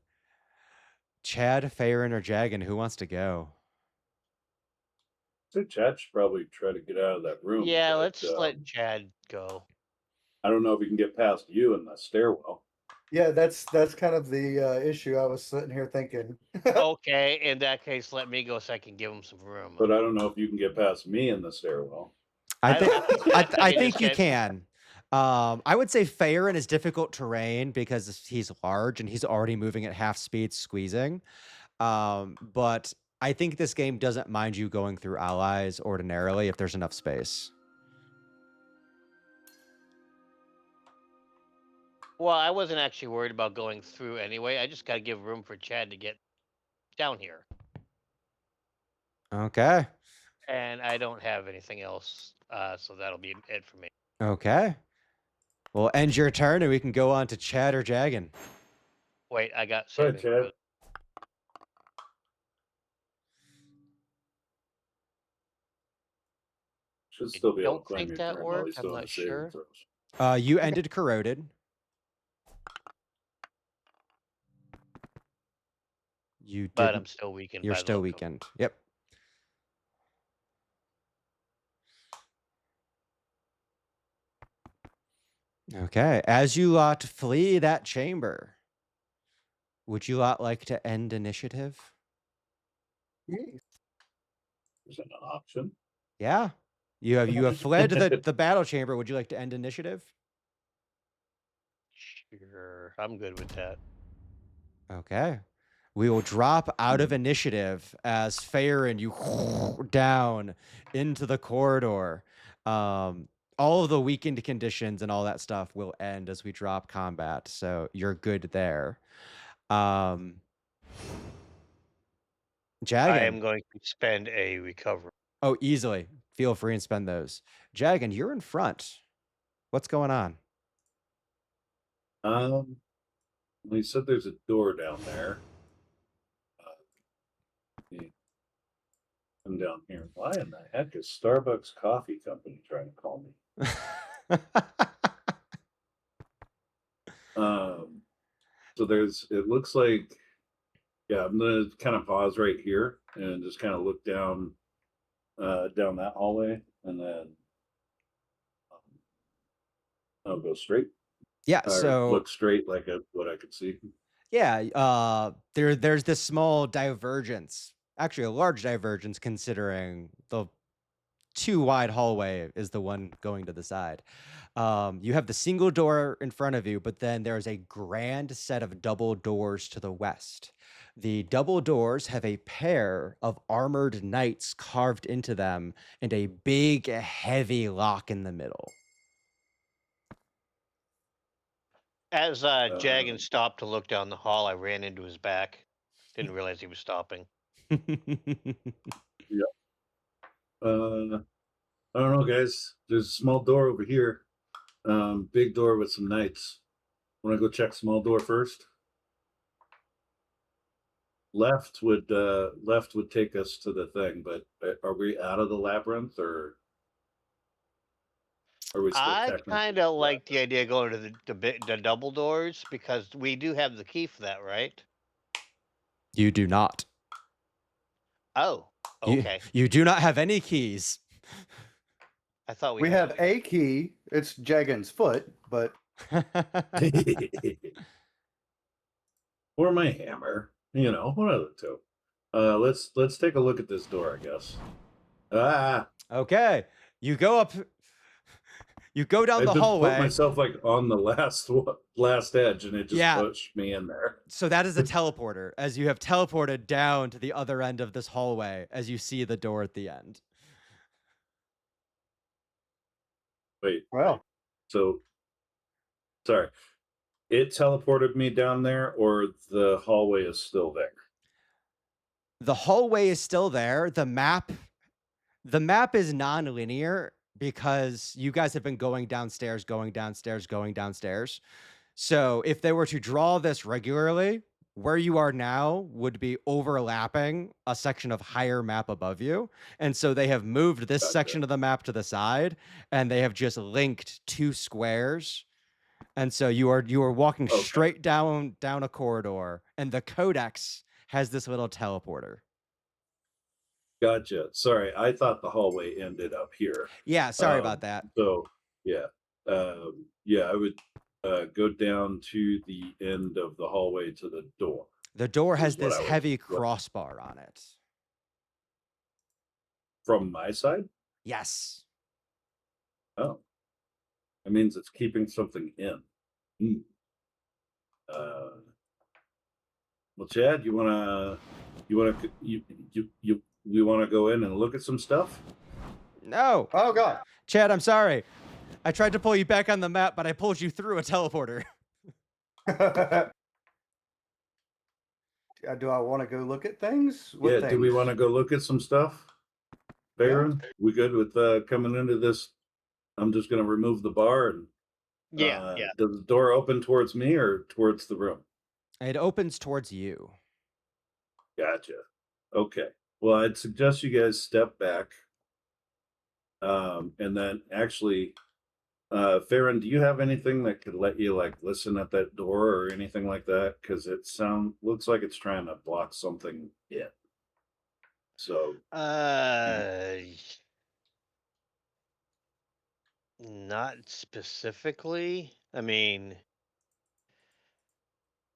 Chad, Farron, or Jagan, who wants to go? So Chad should probably try to get out of that room. Yeah, but, let's let Chad go. I don't know if he can get past you in the stairwell. Yeah, that's kind of the issue. I was sitting here thinking. Okay, in that case, let me go so I can give him some room. But I don't know if you can get past me in the stairwell. I I don't think have to. I can think just you get- can. I would say Farron is difficult terrain because he's large and he's already moving at half speed, squeezing. But I think this game doesn't mind you going through allies ordinarily if there's enough space. Well, I wasn't actually worried about going through anyway. I just got to give room for Chad to get down here, Okay. and I don't have anything else, so that'll be it for me. Okay. We'll end your turn and we can go on to Chad or Jagan. Wait, I got Go ahead, saving. Chad. throws. Should still be able to don't claim think your that turn while worked. he's I'm doing not the saving sure. throws. You ended corroded. You But didn't. I'm still weakened. You're by still local. weakened. Yep. Okay. As you lot flee that chamber, would you lot like to end initiative? There's an option. Yeah. You have fled the battle chamber. Would you like to end initiative? Sure, I'm good with that. Okay. We will drop out of initiative as Farron you down into the corridor. All of the weakened conditions and all that stuff will end as we drop combat. So you're good there. I Jagan. am going to spend a recovery. Oh, easily. Feel free and spend those. Jagan, you're in front. What's going on? Well, he said there's a door down there. Come down here. Why in the heck is Starbucks Coffee Company trying to call me? So it looks like, yeah, I'm gonna kind of pause right here and just kind of look down that hallway, and then I'll go straight. Yeah, Or so look straight like what I could see. yeah, there's this small divergence, actually a large divergence considering the too wide hallway is the one going to the side. You have the single door in front of you, but then there's a grand set of double doors to the west. The double doors have a pair of armored knights carved into them and a big, heavy lock in the middle. As Jagan stopped to look down the hall, I ran into his back. Didn't realize he was stopping. I don't know, guys. There's a small door over here. Big door with some knights. Want to go check small door first? Left would take us to the thing, but are we out of the labyrinth, or are we still I technically kind in of the like the labyrinth? idea of going to the double doors because we do have the key for that, right? You do not. Oh, okay. You do not have any keys. I thought We have a key. It's Jagan's foot, but Or my hammer. You know, one of the two. Let's take a look at this door, I guess. Okay. You go up. You go down the I hallway. put myself like on the last edge, and it just pushed me in there. So that is a teleporter, as you have teleported down to the other end of this hallway as you see the door at the end. Wait. well, So, sorry. It teleported me down there, or the hallway is still there? The hallway is still there. The map is non-linear. because you guys have been going downstairs, going downstairs, going downstairs. So if they were to draw this regularly, where you are now would be overlapping a section of higher map above you. And so they have moved this Gotcha. section of the map to the side, and they have just linked 2 squares. And so you are walking Okay. straight down a corridor, and the Codex has this little teleporter. Gotcha. Sorry, I thought the hallway ended up here. Yeah, sorry about that. So yeah, I would go down to the end of the hallway to the door. The door has is what this I was- heavy what- crossbar on it. From my side? Yes. Oh, that means it's keeping something in. Hmm. Well, Chad, we want to go in and look at some stuff? No. Oh God. Chad, I'm sorry. I tried to pull you back on the map, but I pulled you through a teleporter. Do I want to go look at things? What Yeah, do we things? want to go look at some stuff? Baron, we good with coming into this? I'm just going to remove the bar and Yeah. does the door open towards me or towards the room? It opens towards you. Gotcha. Okay. Well, I'd suggest you guys step back. And then actually, Farron, do you have anything that could let you like listen at that door or anything like that? Because it looks like it's trying to block something in. So Not specifically. I mean,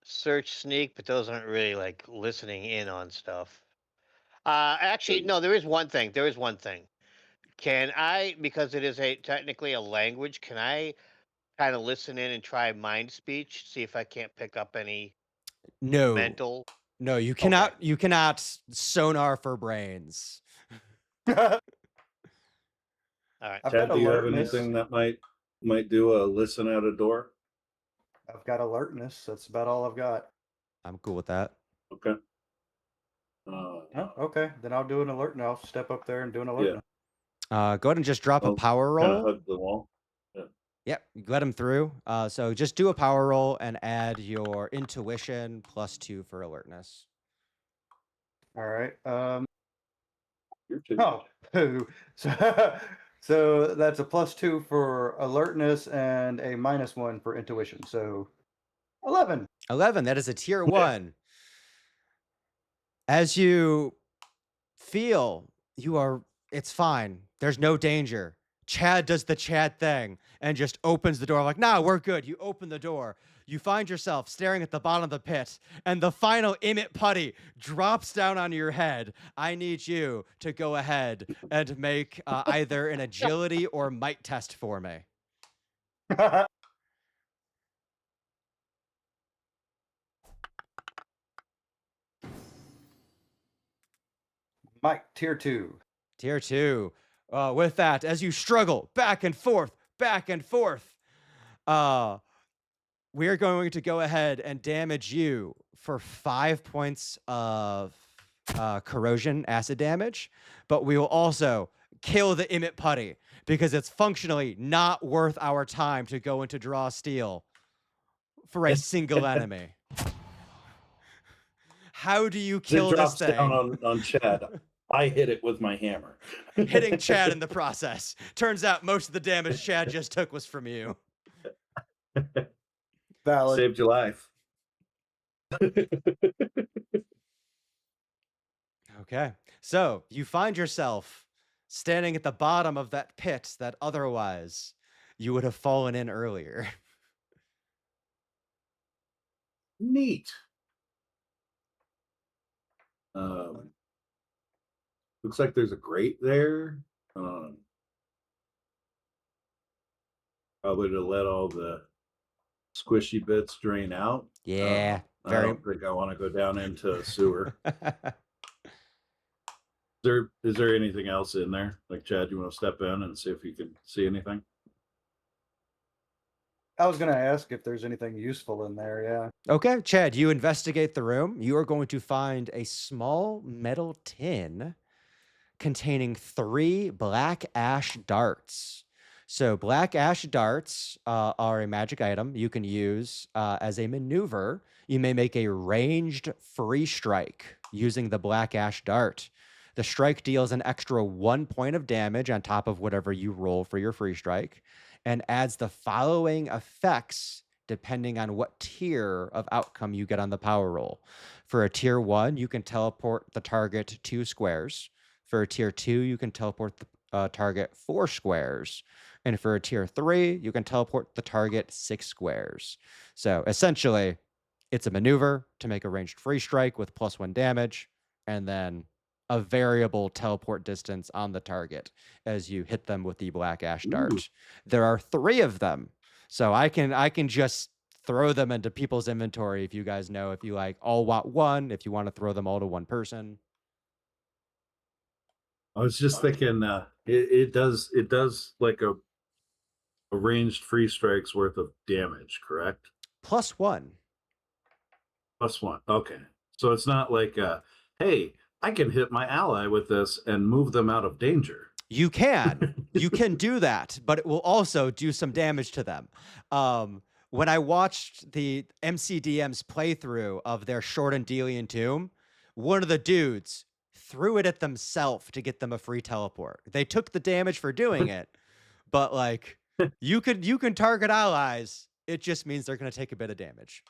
search, sneak, but those aren't really like listening in on stuff. Actually, no. There is one thing. Can I, because it is technically a language, can I kind of listen in and try mind speech, see if I can't pick up any No. mental? No, you cannot you cannot sonar for brains. All right. I've Chad, got do you have alertness. anything that might do a listen at a door? I've got alertness. That's about all I've got. I'm cool with that. Okay. Oh, okay, then I'll do an alert and I'll step up there and do an alert. Yeah. Go ahead and just drop a I'll power kind of roll. hug the wall. Yep, let him through. So just do a power roll and add your intuition +2 for alertness. All right. You're too. Oh, poo. So that's a +2 for alertness and a -1 for intuition. So 11. 11, that is a tier 1. As you feel it's fine. There's no danger. Chad does the Chad thing and just opens the door like, nah, we're good. You open the door. You find yourself staring at the bottom of the pit, and the final Emmett putty drops down on your head. I need you to go ahead and make either an agility or might test for me. Mike, tier 2. Tier 2. With that, as you struggle back and forth, we are going to go ahead and damage you for 5 points of corrosion acid damage, but we will also kill the Emmett putty because it's functionally not worth our time to go into draw steel for a single enemy. How do you kill it this drops thing? down on Chad. I hit it with my hammer. Hitting Chad in the process. Turns out most of the damage Chad just took was from you. Valid. Saved your life. Okay. So you find yourself standing at the bottom of that pit that otherwise you would have fallen in earlier. Neat. Looks like there's a grate there. Probably to let all the squishy bits drain out. Yeah. I Very. don't think I want to go down into a sewer. Is there anything else in there? Like, Chad, you want to step in and see if you can see anything? I was going to ask if there's anything useful in there. Yeah. Okay, Chad, you investigate the room. You are going to find a small metal tin containing 3 black ash darts. So black ash darts are a magic item you can use as a maneuver. You may make a ranged free strike using the black ash dart. The strike deals an extra 1 point of damage on top of whatever you roll for your free strike and adds the following effects depending on what tier of outcome you get on the power roll. For a tier 1, you can teleport the target 2 squares. For a tier 2, you can teleport the target 4 squares. And for a tier 3, you can teleport the target 6 squares. So essentially, it's a maneuver to make a ranged free strike with +1 damage, and then a variable teleport distance on the target as you hit them with the black ash Ooh. dart. There are 3 of them. So I can just throw them into people's inventory if you guys know if you like all want one, if you want to throw them all to one person. I was just thinking, it does like a ranged free strikes worth of damage, correct? +1. +1. Okay, so it's not like, hey, I can hit my ally with this and move them out of danger. You can do that, but it will also do some damage to them. When I watched the MCDM's playthrough of their shortened Delian Tomb, one of the dudes threw it at themselves to get them a free teleport. They took the damage for doing it, but like you can target allies. It just means they're going to take a bit of damage.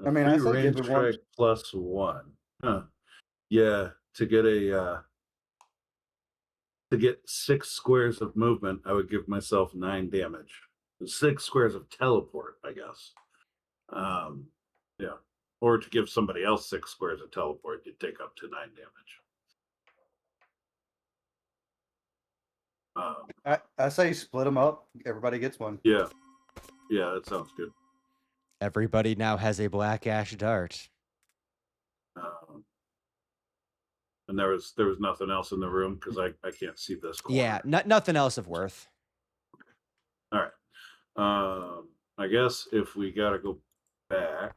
A I mean, I free say give range it one. strike +1. Huh. Yeah, to get a to get 6 squares of movement, I would give myself 9 damage. 6 squares of teleport, I guess. Yeah. Or to give somebody else 6 squares of teleport, you'd take up to 9 damage. I say split them up. Everybody gets one. Yeah. Yeah, that sounds good. Everybody now has a black ash dart. Um, and there was nothing else in the room because I can't see this corner. Yeah, nothing else of worth. All right. I guess if we gotta go back,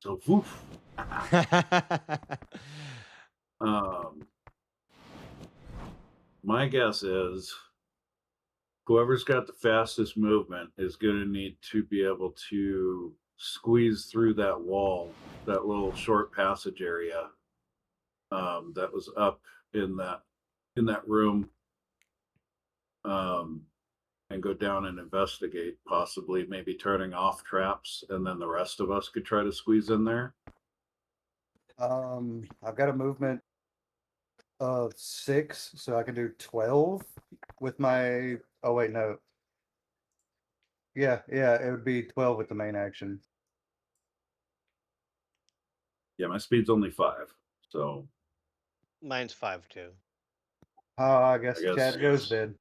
so woof. My guess is whoever's got the fastest movement is going to need to be able to squeeze through that wall, that little short passage area that was up in that room, and go down and investigate, possibly maybe turning off traps, and then the rest of us could try to squeeze in there. I've got a movement of 6, so I can do 12 with my. Oh wait, no. Yeah, it would be 12 with the main action. Yeah, my speed's only 5, so Mine's 5 too. Oh, I guess I guess- Chad goes then.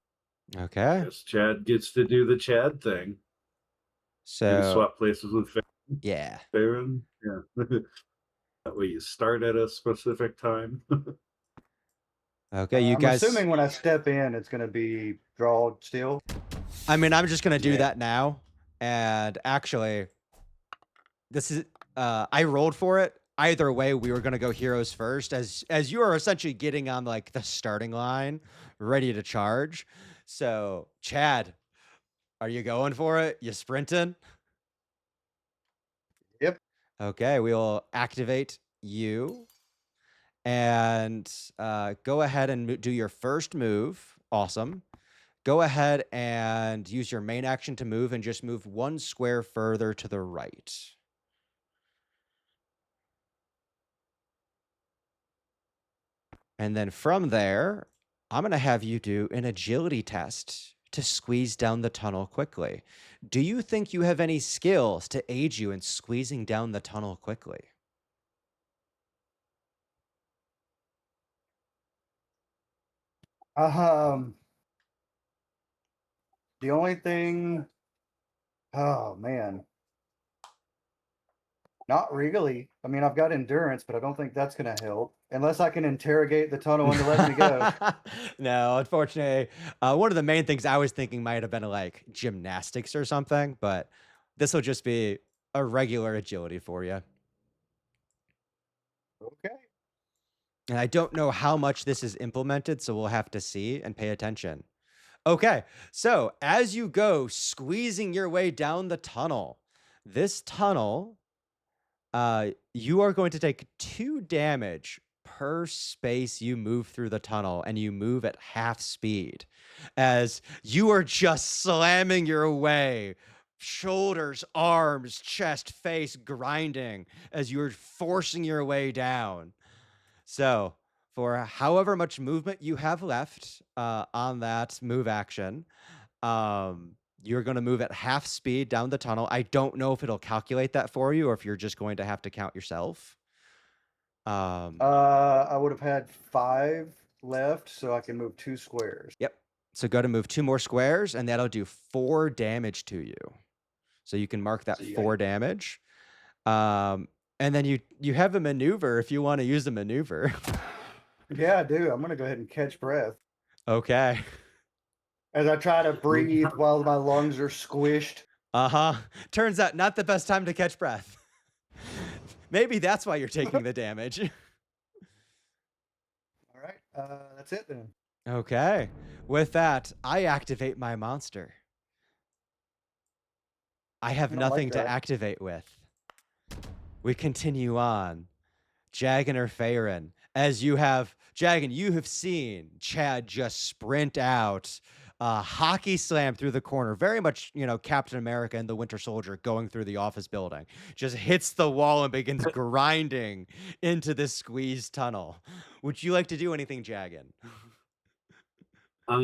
Okay. I guess Chad gets to do the Chad thing. Maybe So swap places with yeah. Farron. Yeah. That way you start at a specific time. Okay, you I'm guys. assuming when I step in, it's going to be draw still. I mean, I'm just gonna do Yeah. that now. And actually, this is I rolled for it. Either way, we were gonna go heroes first, as you are essentially getting on like the starting line, ready to charge. So, Chad, are you going for it? You sprinting? Yep. Okay, we'll activate you and go ahead and do your first move. Awesome. Go ahead and use your main action to move and just move 1 square further to the right. And then from there, I'm going to have you do an agility test to squeeze down the tunnel quickly. Do you think you have any skills to aid you in squeezing down the tunnel quickly? The only thing. Oh man. Not really. I mean, I've got endurance, but I don't think that's going to help unless I can interrogate the tunnel into letting me go. No, unfortunately, one of the main things I was thinking might have been like gymnastics or something, but this will just be a regular agility for you. Okay. And I don't know how much this is implemented, so we'll have to see and pay attention. Okay, so as you go squeezing your way down the tunnel, this tunnel, you are going to take 2 damage per space you move through the tunnel, and you move at half speed as you are just slamming your way, shoulders, arms, chest, face grinding as you're forcing your way down. So, for however much movement you have left on that move action, you're going to move at half speed down the tunnel. I don't know if it'll calculate that for you or if you're just going to have to count yourself. I would have had 5 left, so I can move 2 squares. Yep. So go to move 2 more squares, and that'll do 4 damage to you. So you can mark that 4 damage. And then you have a maneuver if you want to use a maneuver. Yeah, I do. I'm gonna go ahead and catch breath Okay. as I try to breathe while my lungs are squished. Uh-huh. Turns out not the best time to catch breath. Maybe that's why you're taking the damage. All right, that's it then. Okay. With that, I activate my monster. I have I don't like nothing to that. activate with. We continue on. Jagan or Farron, as you have, Jagan, you have seen Chad just sprint out, hockey slam through the corner, very much, Captain America and the Winter Soldier going through the office building, just hits the wall and begins grinding into this squeezed tunnel. Would you like to do anything, Jagan? I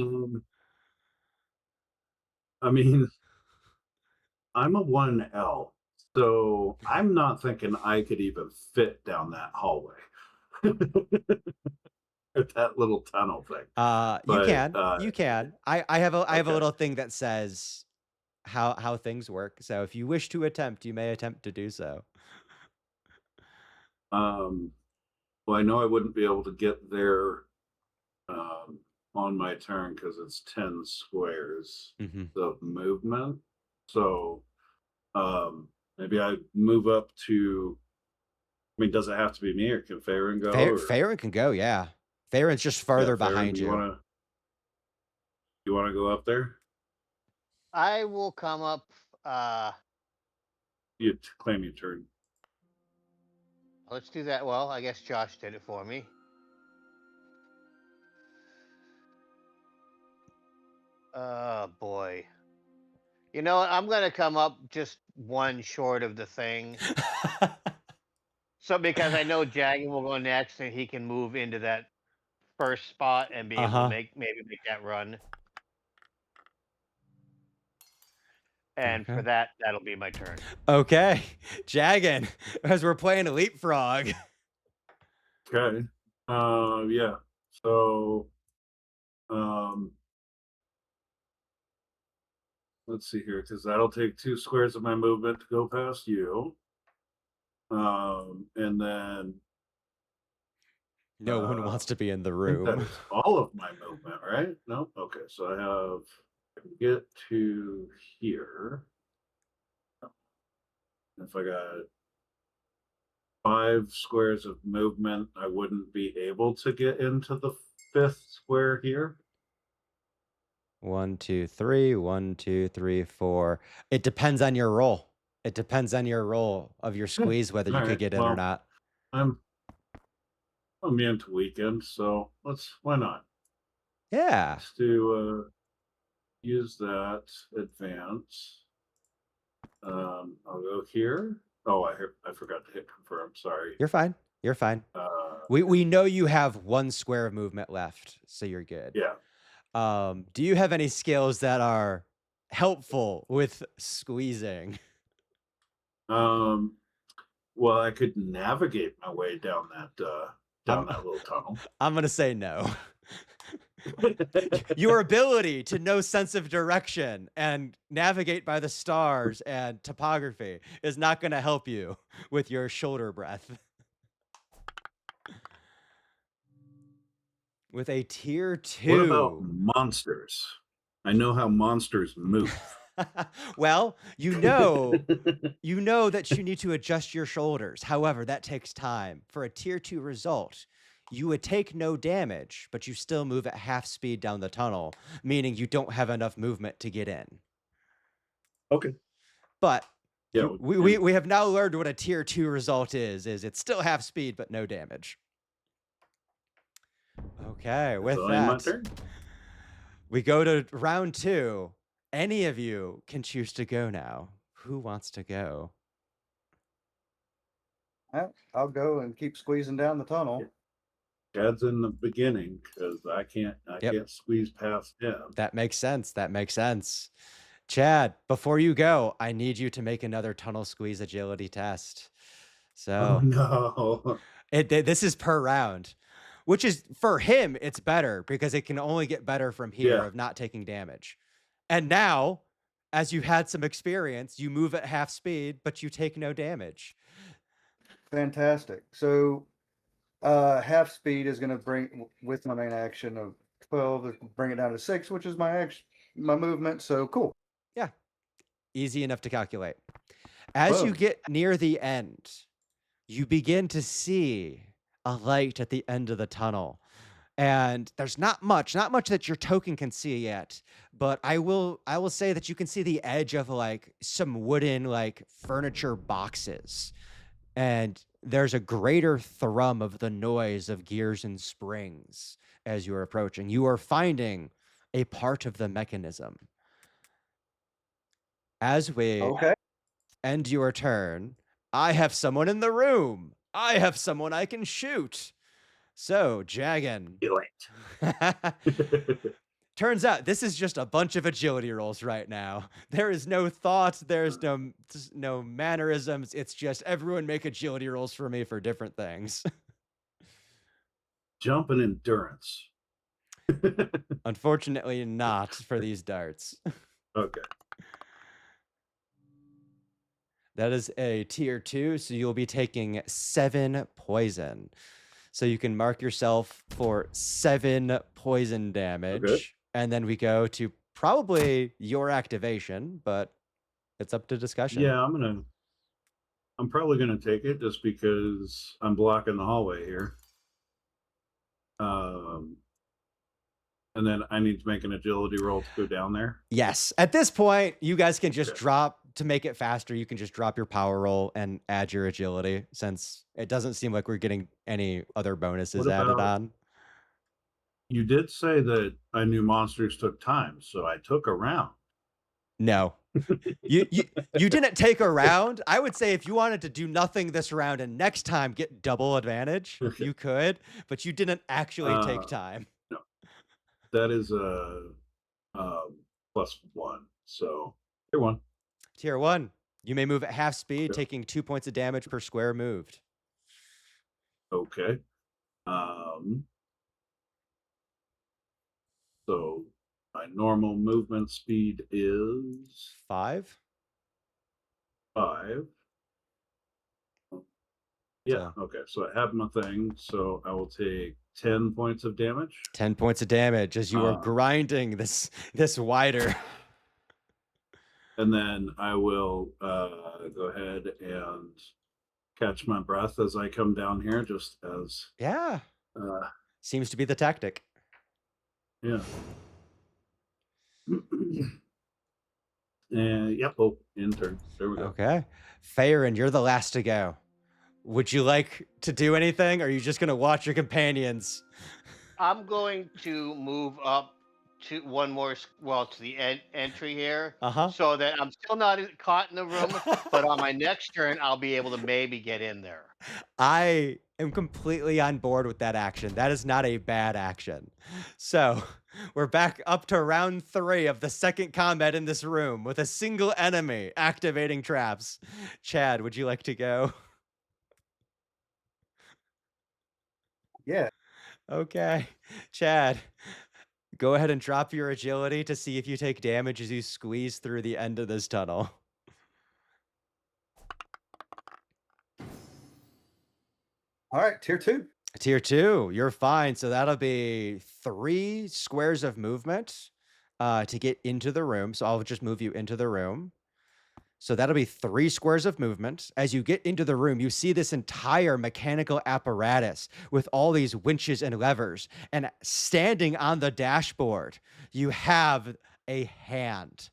mean, I'm a 1L, so I'm not thinking I could even fit down that hallway. That little tunnel thing. You can. But You can. I have a okay. little thing that says how things work. So if you wish to attempt, you may attempt to do so. Well, I know I wouldn't be able to get there on my turn because it's 10 squares of movement. So maybe I move up to. I mean, does it have to be me, or can Farron go? Farron can go, yeah. Farron's just farther Farron, behind you. You want to go up there? I will come up. You claim your turn. Let's do that. Well, I guess Josh did it for me. Oh boy. You know what? I'm gonna come up just one short of the thing. So because I know Jagan will go next, and he can move into that first spot and be able to maybe make that run. And for that, that'll be my turn. Okay. Jagan, as we're playing a leapfrog. Okay. Yeah. So let's see here, because that'll take 2 squares of my movement to go past you. And then no one wants to be in the I think that room. is all of my movement, right? No? Okay, so I can get to here. If I got 5 squares of movement, I wouldn't be able to get into the 5th square here. 1, 2, 3. 1, 2, 3, 4. It depends on your roll. It depends on your roll of your squeeze whether you could get in or not. I'm immune to weekend, so why not? Yeah. Let's do use that advance. I'll go here. Oh, I forgot to hit confirm. Sorry. You're fine. You're fine. We know you have 1 square of movement left, so you're good. Yeah. Do you have any skills that are helpful with squeezing? Well, I could navigate my way down that little tunnel. I'm gonna say no. Your ability to know sense of direction and navigate by the stars and topography is not going to help you with your shoulder breath. With a tier 2. What about monsters? I know how monsters move. Well, you know that you need to adjust your shoulders. However, that takes time. For a tier 2 result, you would take no damage, but you still move at half speed down the tunnel, meaning you don't have enough movement to get in. Okay. But Yeah. we have now learned what a tier 2 result is it's still half speed, but no damage. Okay, with So my that, turn. we go to round 2. Any of you can choose to go now. Who wants to go? I'll go and keep squeezing down the tunnel. Chad's in the beginning because I can't squeeze past him. That makes sense. That makes sense. Chad, before you go, I need you to make another tunnel squeeze agility test. Oh So no. this is per round, which is for him, it's better because it can only get better from here Yeah. of not taking damage. And now, as you've had some experience, you move at half speed, but you take no damage. Fantastic. So half speed is going to bring with my main action of 12, bring it down to 6, which is my movement. So cool. Yeah, easy enough to calculate. As you Boom. get near the end, you begin to see a light at the end of the tunnel. And there's not much that your token can see yet, but I will say that you can see the edge of like some wooden like furniture boxes. And there's a greater thrum of the noise of gears and springs as you're approaching. You are finding a part of the mechanism. As we Okay. end your turn, I have someone in the room. I have someone I can shoot. So, Jagan. Turns out this is just a bunch of agility rolls right now. There is no thought, there's no mannerisms. It's just everyone make agility rolls for me for different things. Jump and endurance. Unfortunately, not for these darts. Okay. That is a tier 2, so you'll be taking 7 poison. So you can mark yourself for 7 poison damage. Okay. And then we go to probably your activation, but it's up to discussion. Yeah, I'm probably gonna take it just because I'm blocking the hallway here. And then I need to make an agility roll to go down there. Yes. At this point, you guys can just drop to make it faster. You can just drop your power roll and add your agility, since it doesn't seem like we're getting any other bonuses added on. You did say that I knew monsters took time, so I took a round. No. You didn't take a round. I would say if you wanted to do nothing this round and next time get double advantage, you could, but you didn't actually take time. No. That is a +1. So tier 1. Tier 1. You may move at half speed, taking 2 points of damage per square moved. Okay. So my normal movement speed is 5. 5. Yeah. Okay. So I have my thing. So I will take 10 points of damage. 10 points of damage as you are grinding this wider. And then I will go ahead and catch my breath as I come down here, just as seems to be the tactic. Yeah. And yep. Oh, in turn. There we go. Okay. Farron, you're the last to go. Would you like to do anything, or are you just going to watch your companions? I'm going to move up to one more, to the entry here, so that I'm still not caught in the room, but on my next turn, I'll be able to maybe get in there. I am completely on board with that action. That is not a bad action. So we're back up to round 3 of the second combat in this room with a single enemy activating traps. Chad, would you like to go? Yeah. Okay. Chad, go ahead and drop your agility to see if you take damage as you squeeze through the end of this tunnel. All right, tier 2. Tier 2, you're fine. So that'll be 3 squares of movement to get into the room. So I'll just move you into the room. So that'll be 3 squares of movement. As you get into the room, you see this entire mechanical apparatus with all these winches and levers. And standing on the dashboard, you have a hand,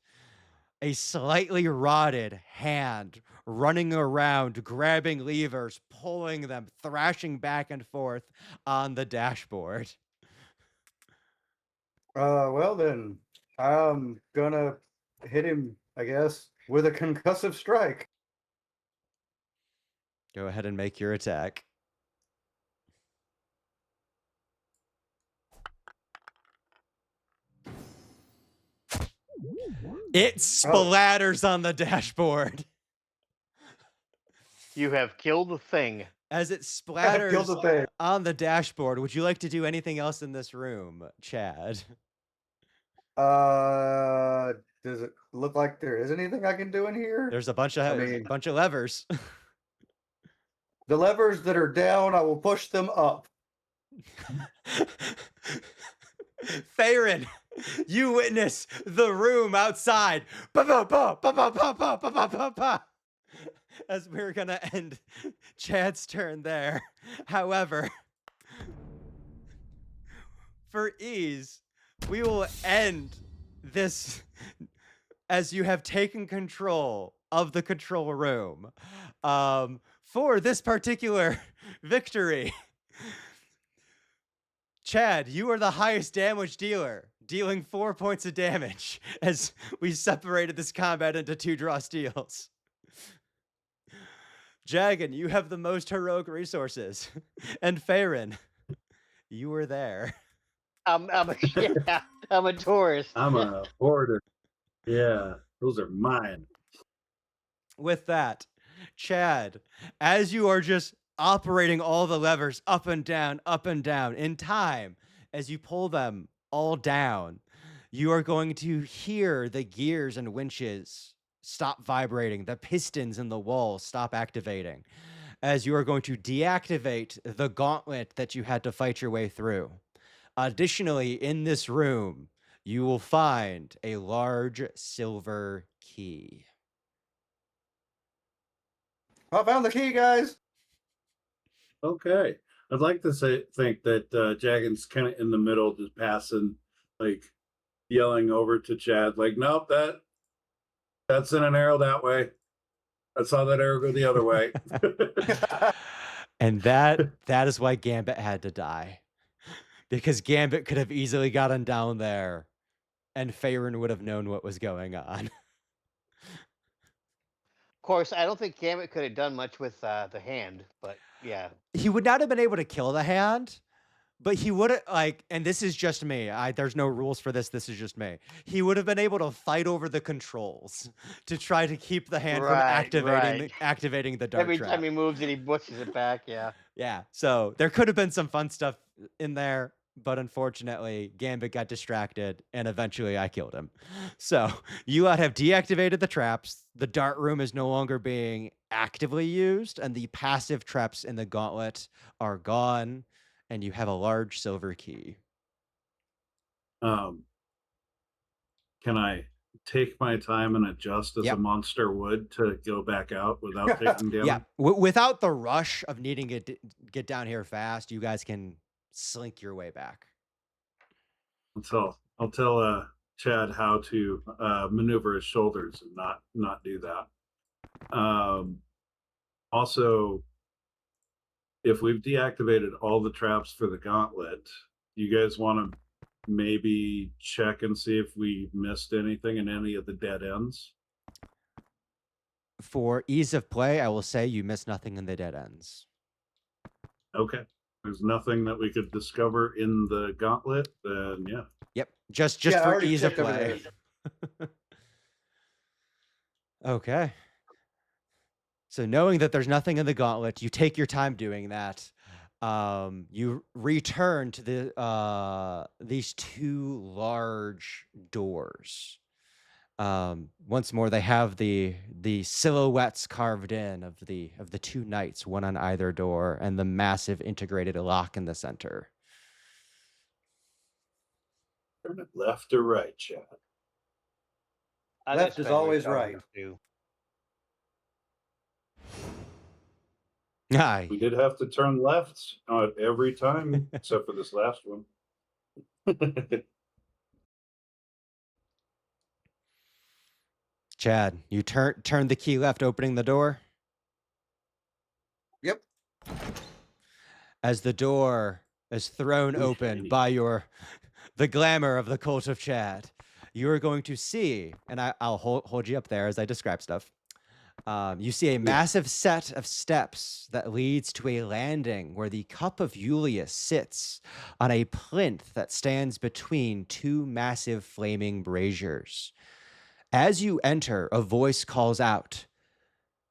a slightly rotted hand running around, grabbing levers, pulling them, thrashing back and forth on the dashboard. Well then, I'm gonna hit him, I guess, with a concussive strike. Go ahead and make your attack. It splatters on the dashboard. You have killed the thing. As it Kill the splatters thing. on the dashboard, would you like to do anything else in this room, Chad? Does it look like there is anything I can do in here? There's a bunch of mean- levers. The levers that are down, I will push them up. Farron, you witness the room outside. As we're gonna end Chad's turn there. However, for ease, we will end this as you have taken control of the control room. For this particular victory, Chad, you are the highest damage dealer, dealing 4 points of damage as we separated this combat into 2 draw steals. Jagan, you have the most heroic resources. And Farron, you were there. I'm a tourist. I'm a hoarder. Yeah, those are mine. With that, Chad, as you are just operating all the levers up and down in time, as you pull them all down, you are going to hear the gears and winches stop vibrating, the pistons in the wall stop activating, as you are going to deactivate the gauntlet that you had to fight your way through. Additionally, in this room, you will find a large silver key. I found the key, guys. Okay. I'd like to think that Jagan's kind of in the middle, just passing, like yelling over to Chad, like, nope, that's in an arrow that way. I saw that arrow go the other way. And that is why Gambit had to die. Because Gambit could have easily gotten down there and Farron would have known what was going on. Of course, I don't think Gambit could have done much with the hand, but yeah. He would not have been able to kill the hand, but he would have, like, and this is just me. There's no rules for this. This is just me. He would have been able to fight over the controls to try to keep the hand from activating the dark Every trap. time he moves it, he pushes it back. Yeah. Yeah. So there could have been some fun stuff in there, but unfortunately, Gambit got distracted, and eventually I killed him. So you have deactivated the traps. The dart room is no longer being actively used, and the passive traps in the gauntlet are gone, and you have a large silver key. Can I take my time and adjust as a monster would to go back out without taking damage? Yeah, without the rush of needing to get down here fast, you guys can slink your way back. So I'll tell Chad how to maneuver his shoulders and not do that. Also, if we've deactivated all the traps for the gauntlet, you guys want to maybe check and see if we missed anything in any of the dead ends? For ease of play, I will say you missed nothing in the dead ends. Okay. There's nothing that we could discover in the gauntlet, then yeah. Yep. Just for ease of play. Okay. So knowing that there's nothing in the gauntlet, you take your time doing that. You return to these 2 large doors. Once more, they have the silhouettes carved in of the 2 knights, one on either door, and the massive integrated lock in the center. Turn it left or right, Chad? Left is always right. Aye. We did have to turn left every time, except for this last one. Chad, you turn the key left, opening the door. Yep. As the door is thrown Ooh, open shiny. by the glamour of the cult of Chad, you are going to see, and I'll hold you up there as I describe stuff. You see a massive set of steps that leads to a landing where the Cup of Iulius sits on a plinth that stands between two massive flaming braziers. As you enter, a voice calls out,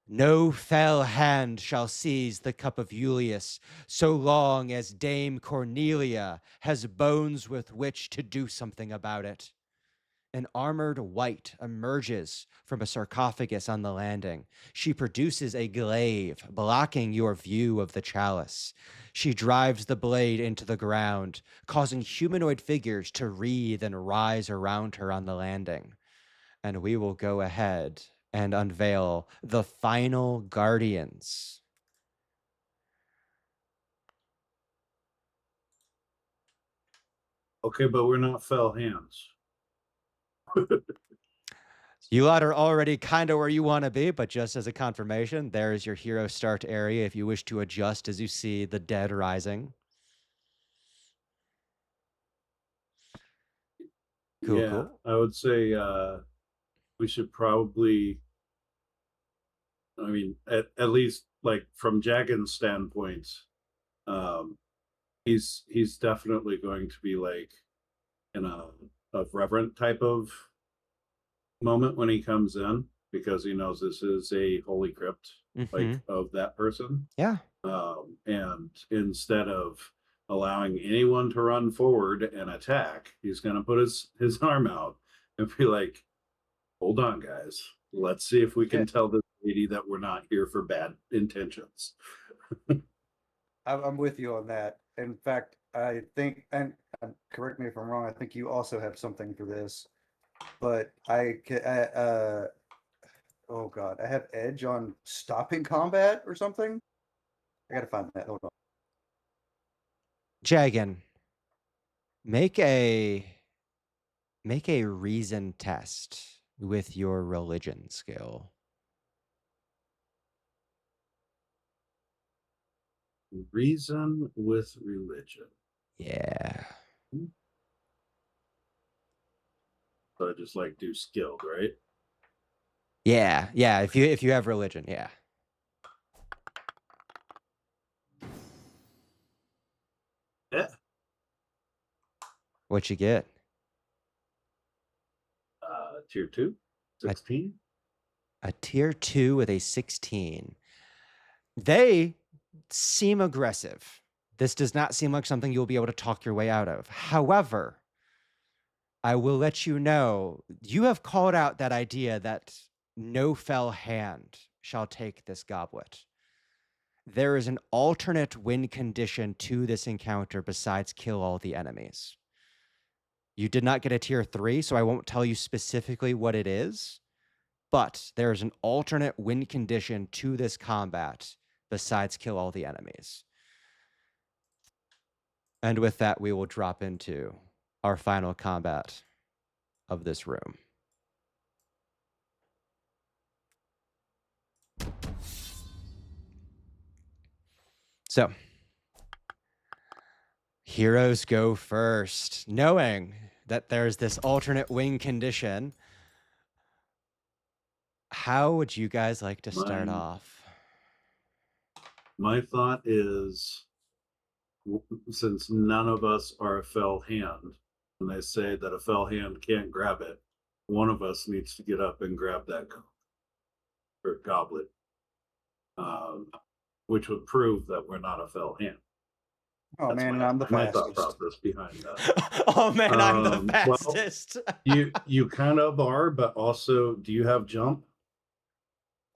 "No fell hand shall seize the Cup of Iulius so long as Dame Cornelia has bones with which to do something about it." An armored wight emerges from a sarcophagus on the landing. She produces a glaive, blocking your view of the chalice. She drives the blade into the ground, causing humanoid figures to wreathe and rise around her on the landing. And we will go ahead and unveil the final guardians. Okay, but we're not fell hands. You lot are already kind of where you want to be, but just as a confirmation, there is your hero start area if you wish to adjust as you see the dead rising. Cool, Yeah, cool. I would say we should probably, I mean, at least like from Jagan's standpoint, um, he's definitely going to be like in a reverent type of moment when he comes in because he knows this is a holy crypt like Mm-hmm. of that person. Yeah. And instead of allowing anyone to run forward and attack, he's going to put his arm out and be like, "Hold on, guys. Let's see if we Yeah. can tell this lady that we're not here for bad intentions." I'm with you on that. In fact, I think, and correct me if I'm wrong, I think you also have something for this, but oh God, I have edge on stopping combat or something. I gotta find that. Hold on. Jagan, make a reason test with your religion skill. Reason with religion. Yeah. So I just like do skilled, right? Yeah. Yeah. If you have religion, yeah. Yeah. What you get? Tier 2, 16. A tier 2 with a 16. They seem aggressive. This does not seem like something you'll be able to talk your way out of. However, I will let you know, you have called out that idea that no fell hand shall take this goblet. There is an alternate win condition to this encounter besides kill all the enemies. You did not get a tier 3, so I won't tell you specifically what it is, but there is an alternate win condition to this combat besides kill all the enemies. And with that, we will drop into our final combat of this room. So, heroes go first, knowing that there's this alternate wing condition. How would you guys like to start off? My thought is, since none of us are a fell hand, and they say that a fell hand can't grab it, one of us needs to get up and grab that or goblet, which would prove that we're not a fell hand. Oh That's man, and I'm the my thought fastest. process behind that. Oh man, I'm the Well, fastest. you kind of are, but also, do you have jump?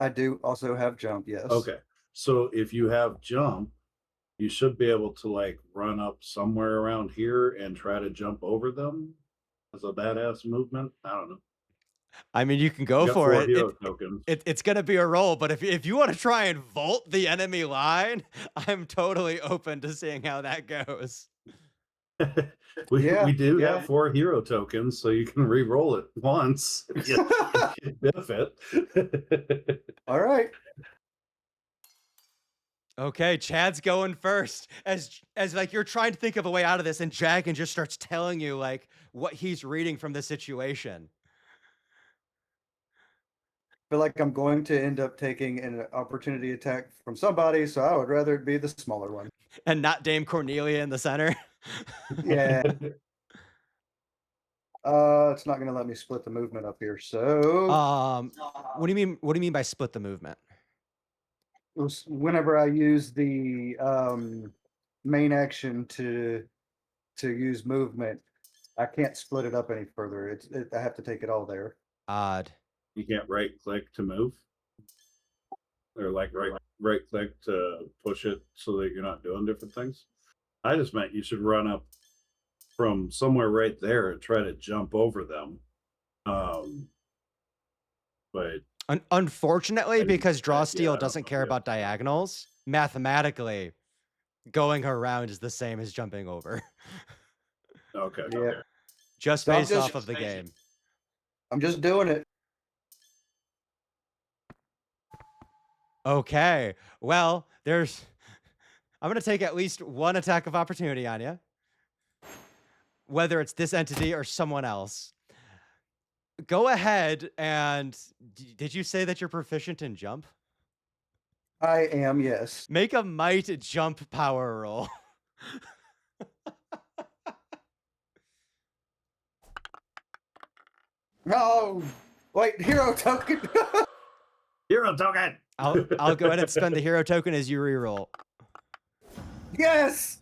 I do also have jump, yes. Okay, so if you have jump, you should be able to like run up somewhere around here and try to jump over them as a badass movement. I don't know. I mean, you can You go got for 4 it. hero tokens. It's gonna be a roll, but if you want to try and vault the enemy line, I'm totally open to seeing how that goes. We do Yeah. have 4 hero tokens, so you can re-roll it once if you benefit. All right. Okay, Chad's going first. As like you're trying to think of a way out of this, and Dragon just starts telling you like what he's reading from the situation. Feel like I'm going to end up taking an opportunity attack from somebody, so I would rather it be the smaller one. And not Dame Cornelia in the center. Yeah. It's not gonna let me split the movement up here. So What do you mean? What do you mean by split the movement? whenever I use the main action to use movement, I can't split it up any further. I have to take it all there. Odd. You can't right click to move, or like right click to push it so that you're not doing different things. I just meant you should run up from somewhere right there and try to jump over them. But Unfortunately, didn't because draw yeah, I steel don't doesn't know, care yeah. about diagonals, mathematically, going around is the same as jumping over, Okay. Yeah. just So I'm based off of the game. I'm just doing it. Okay. Well, I'm going to take at least one attack of opportunity on you, whether it's this entity or someone else. Go ahead and did you say that you're proficient in jump? I am, yes. Make a might jump power roll. No, wait, hero token. Hero token. I'll go ahead and spend the hero token as you reroll. Yes,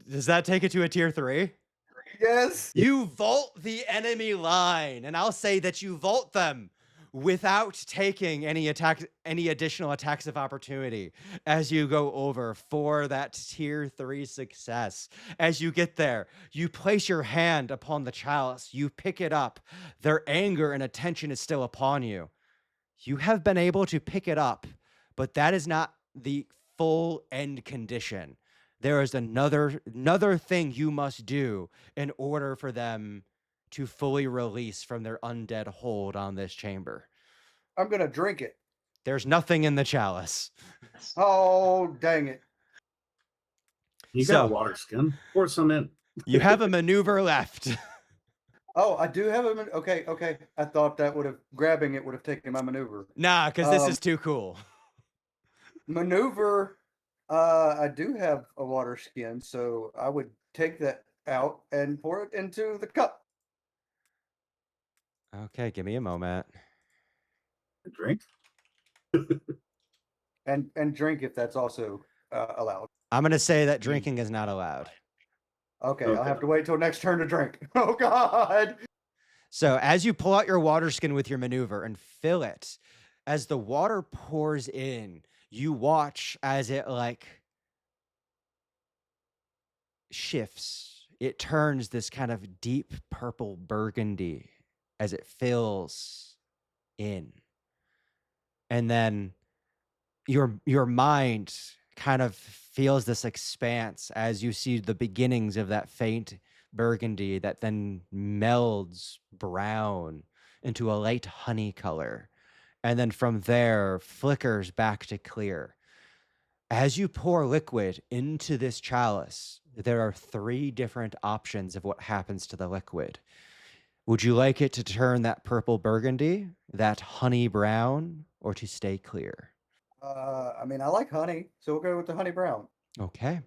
Does that take it to a tier 3? yes. You vault the enemy line, and I'll say that you vault them without taking any additional attacks of opportunity as you go over for that tier 3 success. As you get there, you place your hand upon the chalice, you pick it up. Their anger and attention is still upon you. You have been able to pick it up, but that is not the full end condition. There is another thing you must do in order for them to fully release from their undead hold on this chamber. I'm gonna drink it. There's nothing in the chalice. Oh, dang it. You So- got a water skin. Pour some in. You have a maneuver left. Oh, I do have a okay. I thought that grabbing it would have taken my maneuver. Nah, because this is too cool. Maneuver. I do have a water skin, so I would take that out and pour it into the cup. Okay, give me a moment. Drink. And drink if that's also allowed. I'm going to say that drinking is not allowed. Okay, Okay. I'll have to wait till next turn to drink. Oh God. So as you pull out your water skin with your maneuver and fill it, as the water pours in, you watch as it like shifts. It turns this kind of deep purple burgundy as it fills in. And then your mind kind of feels this expanse as you see the beginnings of that faint burgundy that then melds brown into a light honey color. And then from there flickers back to clear. As you pour liquid into this chalice, there are 3 different options of what happens to the liquid. Would you like it to turn that purple burgundy, that honey brown, or to stay clear? I mean, I like honey, so we'll go with the honey brown. Okay.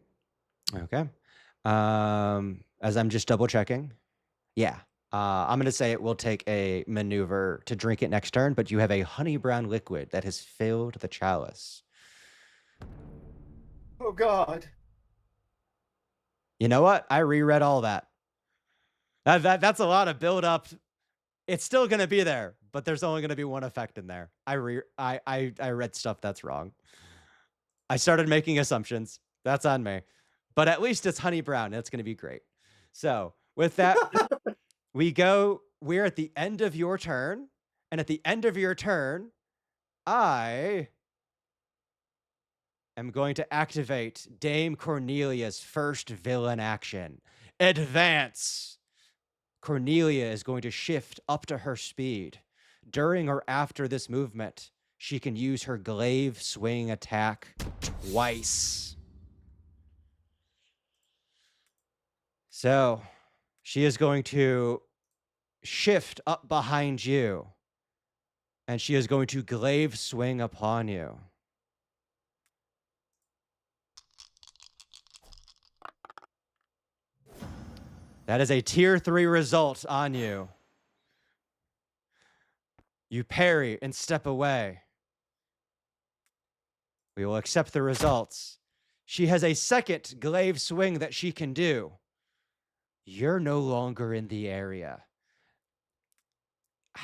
As I'm just double checking. Yeah. I'm going to say it will take a maneuver to drink it next turn, but you have a honey brown liquid that has filled the chalice. Oh God. You know what? I reread all that. That's a lot of build up. It's still going to be there, but there's only going to be one effect in there. I read stuff that's wrong. I started making assumptions. That's on me. But at least it's honey brown. And it's going to be great. So with that, we go we're at the end of your turn, and at the end of your turn, I am going to activate Dame Cornelia's first villain action. Advance! Cornelia is going to shift up to her speed. During or after this movement, she can use her glaive swing attack twice. So she is going to shift up behind you, and she is going to glaive swing upon you. That is a tier 3 result on you. You parry and step away. We will accept the results. She has a second glaive swing that she can do. You're no longer in the area.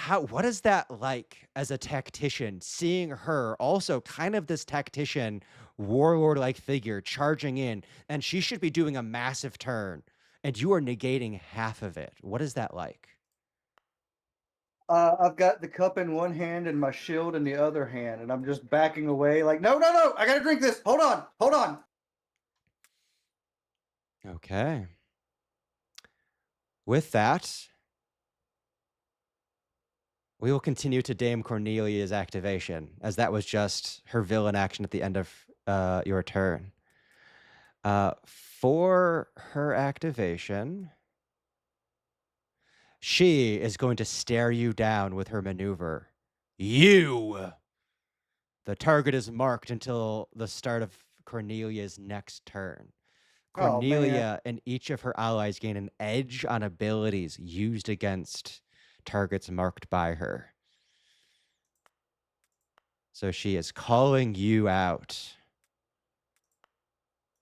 What is that like as a tactician, seeing her also kind of this tactician warlord-like figure charging in, and she should be doing a massive turn, and you are negating half of it. What is that like? I've got the cup in one hand and my shield in the other hand, and I'm just backing away like, no, no, no, I gotta drink this. Hold on, hold on. Okay. With that, we will continue to Dame Cornelia's activation, as that was just her villain action at the end of your turn. For her activation, she is going to stare you down with her maneuver. You! The target is marked until the start of Cornelia's next turn. Oh, man. Cornelia and each of her allies gain an edge on abilities used against targets marked by her. So she is calling you out.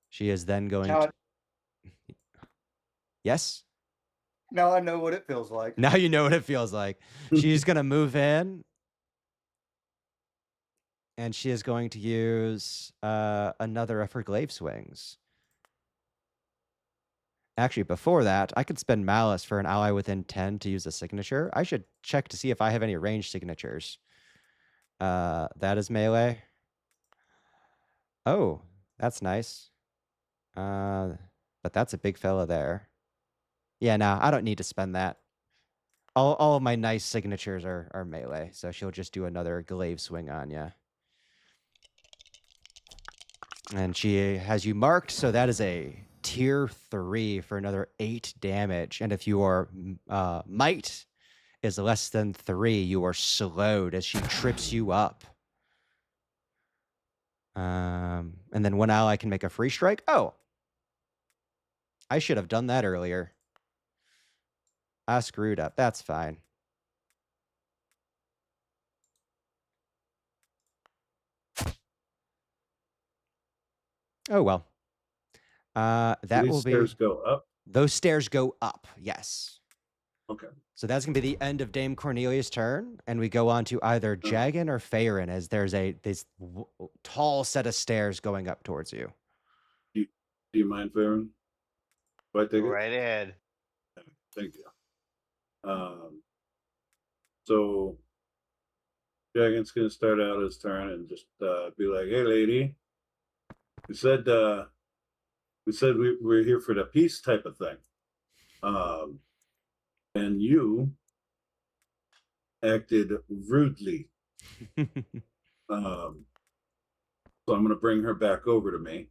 She is then going Now, to... Yes? now I know what it feels like. Now you know what it feels like. She's going to move in, and she is going to use another of her glaive swings. Actually, before that, I could spend Malice for an ally within 10 to use a signature. I should check to see if I have any ranged signatures. That is melee. Oh, that's nice. But that's a big fella there. Yeah, no, I don't need to spend that. All of my nice signatures are melee, so she'll just do another glaive swing on you. And she has you marked, so that is a tier 3 for another 8 damage. And if your might is less than 3, you are slowed as she trips you up. And then one ally can make a free strike. Oh, I should have done that earlier. I screwed up. That's fine. Oh, well. That These will be... stairs go up? Those stairs go up, yes. Okay. So that's going to be the end of Dame Cornelia's turn, and we go on to either Jagan or Faerun, as there's this tall set of stairs going up towards you. Do you mind, Farron? If I take it? Right ahead. Thank you. So Jagan's gonna start out his turn and just be like, "Hey, lady, we said we're here for the peace type of thing, and you acted rudely. So I'm gonna bring her back over to me,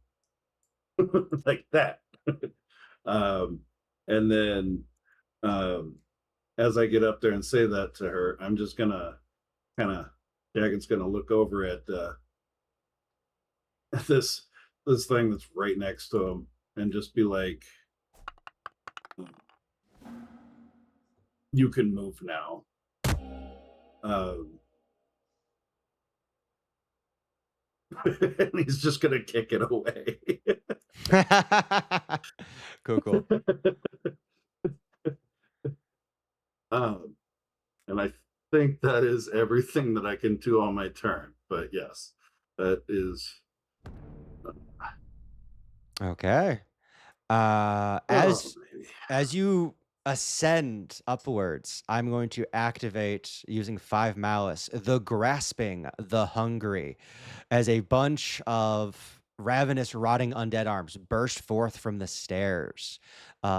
like that, and then." As I get up there and say that to her, I'm just gonna Jagan's gonna look over at this thing that's right next to him and just be like, "You can move now." And he's just gonna kick it away. Cool. And I think that is everything that I can do on my turn. But yes, that is. Okay. As you ascend upwards, I'm going to activate using 5 malice, the grasping, the hungry, as a bunch of ravenous, rotting undead arms burst forth from the stairs.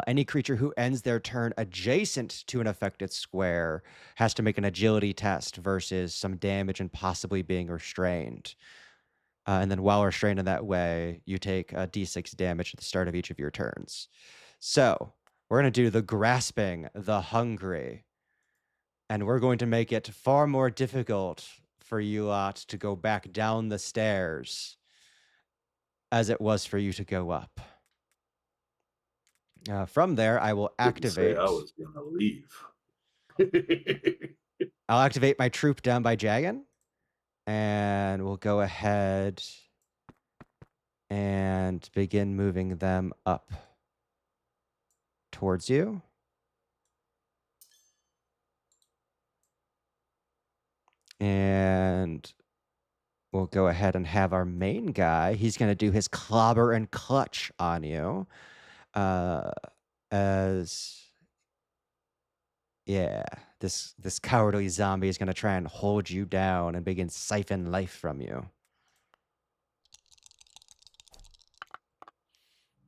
Any creature who ends their turn adjacent to an affected square has to make an agility test versus some damage and possibly being restrained. And then while restrained in that way, you take a d6 damage at the start of each of your turns. So we're going to do the grasping, the hungry, and we're going to make it far more difficult for you lot to go back down the stairs as it was for you to go up. From there, I will Didn't say activate. I was gonna leave. I'll activate my troop down by Jagan, and we'll go ahead and begin moving them up towards you. And we'll go ahead and have our main guy. He's going to do his clobber and clutch on you. This cowardly zombie is going to try and hold you down and begin siphon life from you.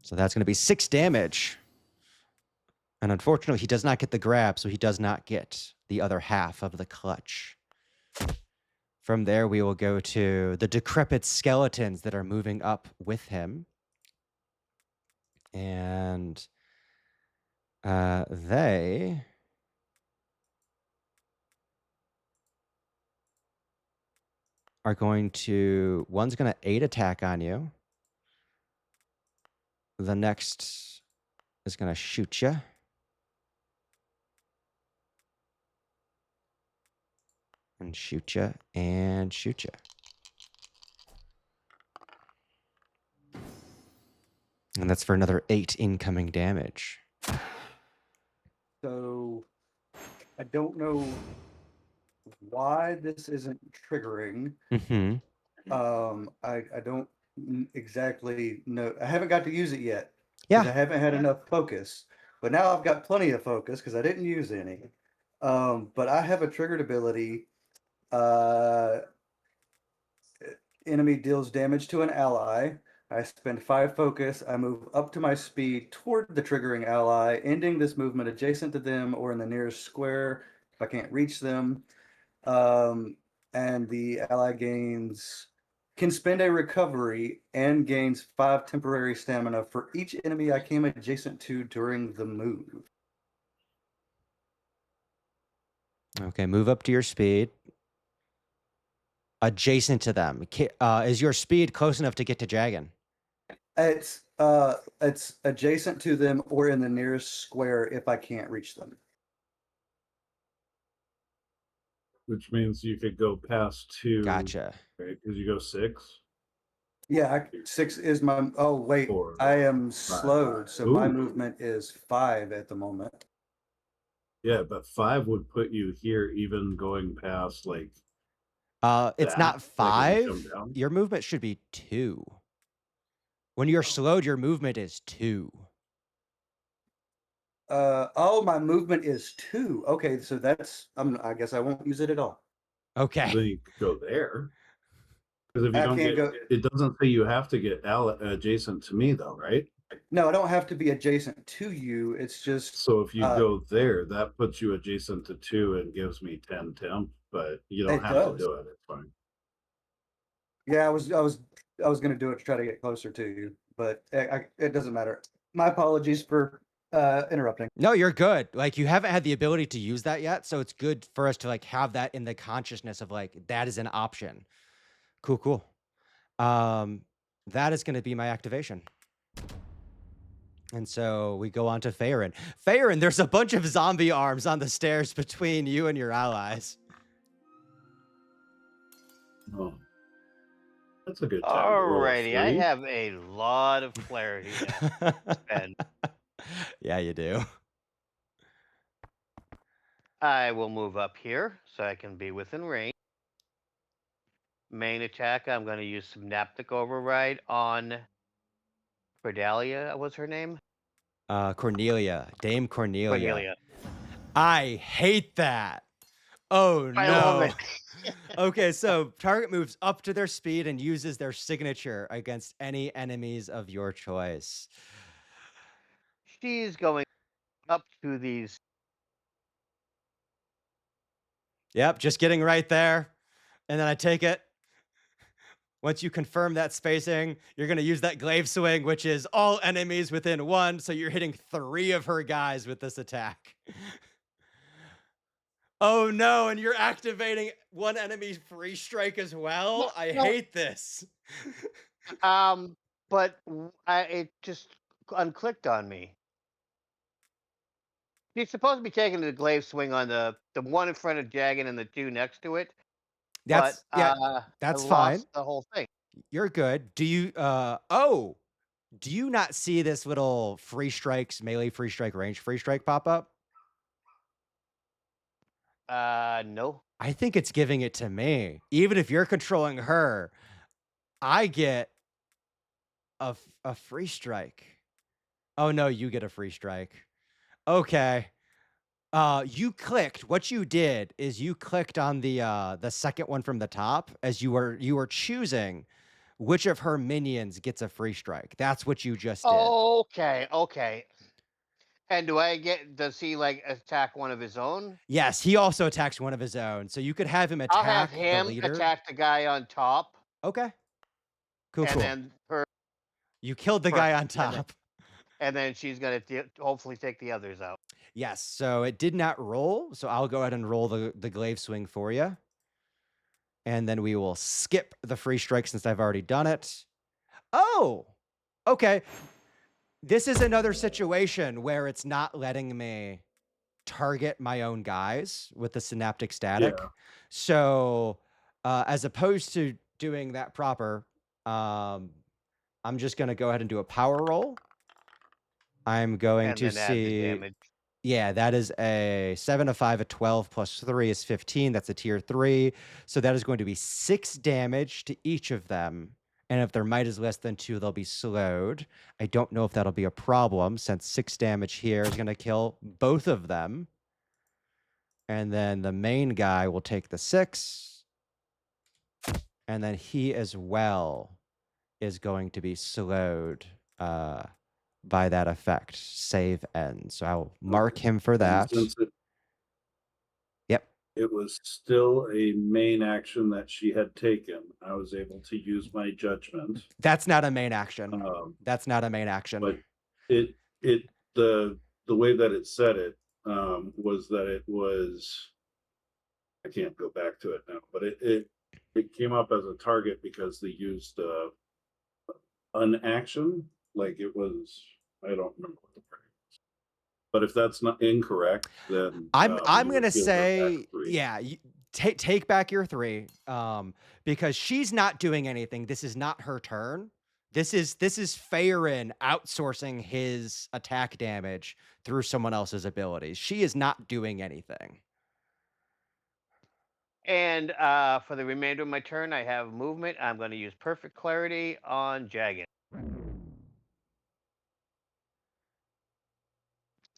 So that's going to be 6 damage. And unfortunately, he does not get the grab, so he does not get the other half of the clutch. From there, we will go to the decrepit skeletons that are moving up with him. And they are going to... One's going to 8 attack on you. The next is going to shoot you. And shoot you, and shoot you. And that's for another 8 incoming damage. So I don't know why this isn't triggering. Mm-hmm. I don't exactly know. I haven't got to use it yet Yeah. because I haven't had enough focus. But now I've got plenty of focus because I didn't use any. But I have a triggered ability. Enemy deals damage to an ally. I spend 5 focus. I move up to my speed toward the triggering ally, ending this movement adjacent to them or in the nearest square if I can't reach them. And the ally can spend a recovery and gains 5 temporary stamina for each enemy I came adjacent to during the move. Okay, move up to your speed. Adjacent to them. Is your speed close enough to get to Jagan? It's adjacent to them or in the nearest square if I can't reach them. Which means you could go past 2. Gotcha. Right? Because you go 6. Yeah, 6 is my. Oh wait, 4, I am 5. slowed, so my Ooh. movement is 5 at the moment. Yeah, but 5 would put you here, even going past like. It's that, not like if you 5. come down. Your movement should be 2. When you're slowed, your movement is 2. My movement is 2. Okay, so that's. I guess I won't use it at all. Okay. Then you could go there. Because if you I don't can't get, go. it doesn't say you have to get adjacent to me, though, right? No, I don't have to be adjacent to you. It's just. So if you go there, that puts you adjacent to 2 and gives me 10 temp, but you don't It have does. to do it. It's fine. Yeah, I was going to do it to try to get closer to you, but it doesn't matter. My apologies for interrupting. No, you're good. Like, you haven't had the ability to use that yet, so it's good for us to like have that in the consciousness of like that is an option. Cool. That is going to be my activation. And so we go on to Faerun. Faerun, there's a bunch of zombie arms on the stairs between you and your allies. Oh, that's a good time. Alrighty, I have a lot of clarity to spend. Yeah, you do. I will move up here so I can be within range. Main attack, I'm going to use Synaptic Override on Cordelia, was her name? Dame Cornelia. Cornelia. I hate that. Oh I love no. it. Okay, so target moves up to their speed and uses their signature against any enemies of your choice. She's going up to these. Yep, just getting right there. And then I take it. Once you confirm that spacing, you're going to use that glaive swing, which is all enemies within 1. So you're hitting 3 of her guys with this attack. Oh no, and you're activating one enemy's free strike as well? I No, hate this. but it just unclicked on me. She's supposed to be taking the glaive swing on the one in front of Jagan and the 2 next to it, but Yeah, I that's fine. lost the whole thing. You're good. Do you do you not see this little free strikes, melee free strike, range free strike pop up? No. I think it's giving it to me. Even if you're controlling her, I get a free strike. Oh no, you get a free strike. Okay. You clicked. What you did is you clicked on the second one from the top as you were choosing which of her minions gets a free strike. That's what you just did. Okay, okay. And does he like attack one of his own? Yes, he also attacks one of his own. So you could have him I'll have attack the him leader. attack the guy on top, Okay. Cool, and cool. then her. You killed the guy on top. And then she's gonna hopefully take the others out. Yes, so it did not roll, so I'll go ahead and roll the glaive swing for you. And then we will skip the free strike since I've already done it. Oh, okay. This is another situation where it's not letting me target my own guys with the synaptic static. Yeah. So as opposed to doing that proper, I'm just going to go ahead and do a power roll. I'm going And to then add the see. damage. Yeah, that is a 7, a 5, a 12 plus 3 is 15. That's a tier 3. So that is going to be 6 damage to each of them. And if their might is less than 2, they'll be slowed. I don't know if that'll be a problem since 6 damage here is going to kill both of them. And then the main guy will take the 6. And then he as well is going to be slowed by that effect. Save ends. So I'll mark him for that. Since Yep. it was still a main action that she had taken, I was able to use my judgment. That's not a main action. That's not a main action. But the way that it said it was that it was. I can't go back to it now, but it came up as a target because they used an action, like it was. I don't remember what the word is. But if that's not incorrect, then I'm you gonna would give her say, back 3. yeah, take back your 3, because she's not doing anything. This is not her turn. This is Farron outsourcing his attack damage through someone else's abilities. She is not doing anything. And for the remainder of my turn, I have movement. I'm going to use perfect clarity on Jagan.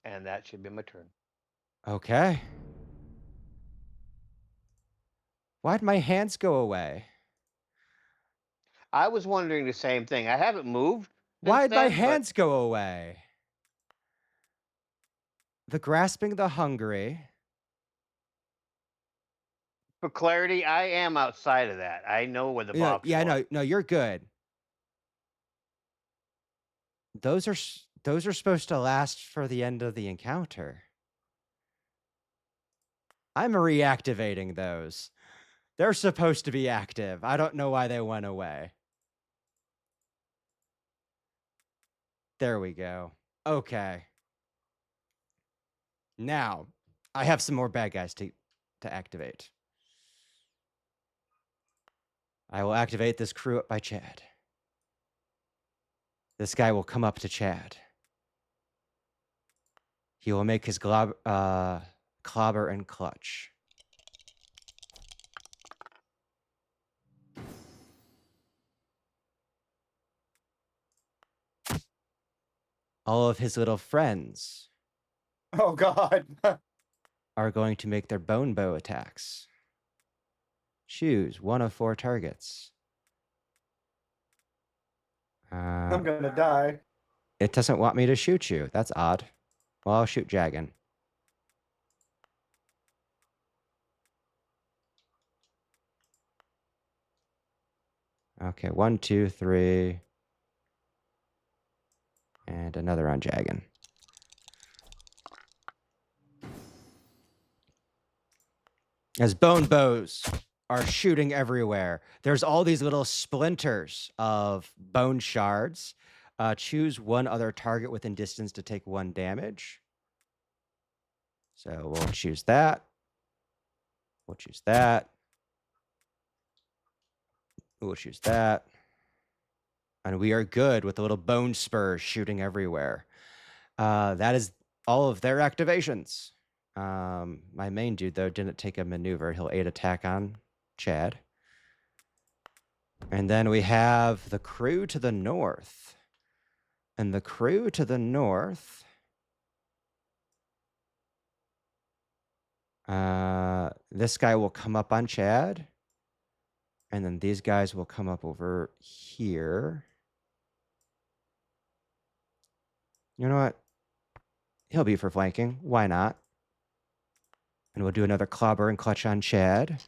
And that should be my turn. Okay. Why'd my hands go away? I was wondering the same thing. I haven't moved. Why'd my then, hands go away? The grasping the hungry. For clarity, I am outside of that. I know where the box was. No, you're good. Those are supposed to last for the end of the encounter. I'm reactivating those. They're supposed to be active. I don't know why they went away. There we go. Okay. Now, I have some more bad guys to activate. I will activate this crew up by Chad. This guy will come up to Chad. He will make his clobber and clutch. all of his little friends Oh God. are going to make their bone bow attacks. Choose one of 4 targets. I'm gonna die. It doesn't want me to shoot you. That's odd. Well, I'll shoot Jagan. Okay, 1, 2, 3. And another on Jagan. As bone bows are shooting everywhere, there's all these little splinters of bone shards. Choose one other target within distance to take 1 damage. So we'll choose that. We'll choose that. We'll choose that. And we are good with the little bone spurs shooting everywhere. That is all of their activations. My main dude, though, didn't take a maneuver. He'll 8 attack on Chad. And then we have the crew to the north. And the crew to the north... this guy will come up on Chad. And then these guys will come up over here. You know what? He'll be for flanking. Why not? And we'll do another clobber and clutch on Chad.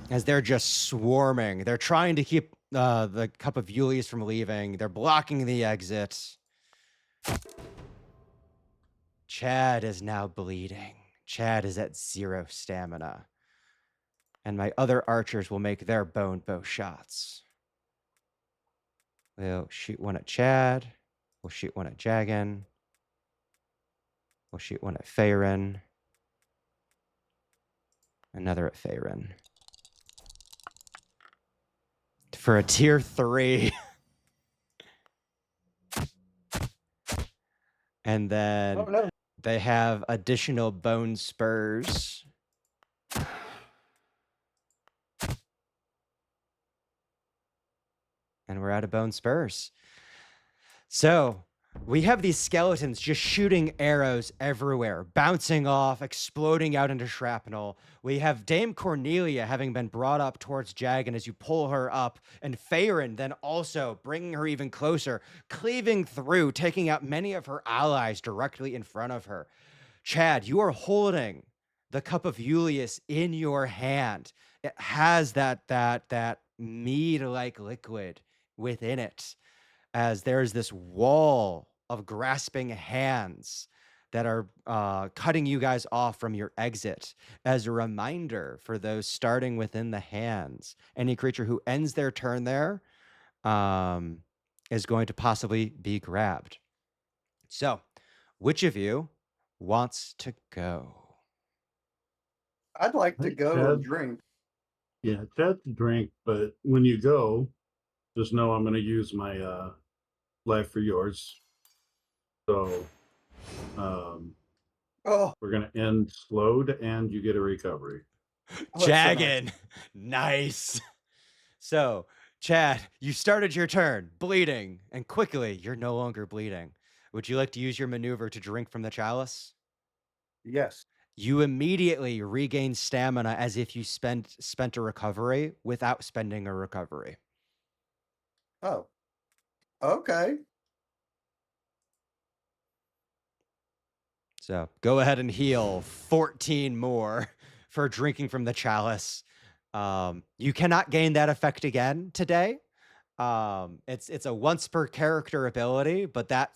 As they're just swarming. They're trying to keep the Cup of Iulius from leaving. They're blocking the exit. Chad is now bleeding. Chad is at 0 stamina. And my other archers will make their bone bow shots. We'll shoot one at Chad. We'll shoot one at Jagan. We'll shoot one at Faerun. Another at Faerun. For a tier 3. And then Oh no. they have additional bone spurs. And we're out of bone spurs. So we have these skeletons just shooting arrows everywhere, bouncing off, exploding out into shrapnel. We have Dame Cornelia having been brought up towards Jagan as you pull her up, and Faerun then also bringing her even closer, cleaving through, taking out many of her allies directly in front of her. Chad, you are holding the Cup of Iulius in your hand. It has that mead-like liquid within it, as there's this wall of grasping hands that are cutting you guys off from your exit. As a reminder for those starting within the hands, any creature who ends their turn there is going to possibly be grabbed. So, which of you wants to go? I'd like to Hey, go and Chad. drink. Yeah, Chad's a drink, but when you go, just know I'm going to use my life for yours. So Oh, we're going to end slowed and you get a recovery. that's so nice. Jagan. Nice. So, Chad, you started your turn bleeding, and quickly you're no longer bleeding. Would you like to use your maneuver to drink from the chalice? Yes. You immediately regain stamina as if you spent a recovery without spending a recovery. Oh. Okay. So go ahead and heal 14 more for drinking from the chalice. You cannot gain that effect again today. It's a once per character ability, but that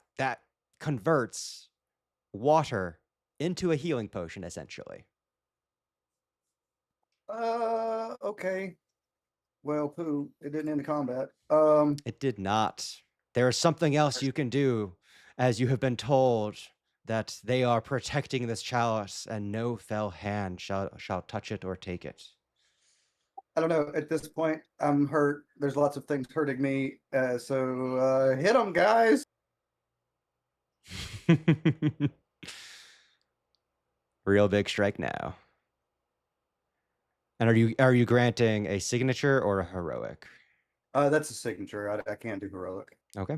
converts water into a healing potion, essentially. Okay. Well, poo. It didn't end the combat. It did not. There is something else you can do, as you have been told that they are protecting this chalice, and no fell hand shall touch it or take it. I don't know. At this point, I'm hurt. There's lots of things hurting me. So hit them, guys. Real big strike now. And are you granting a signature or a heroic? That's a signature. I can't do heroic. Okay.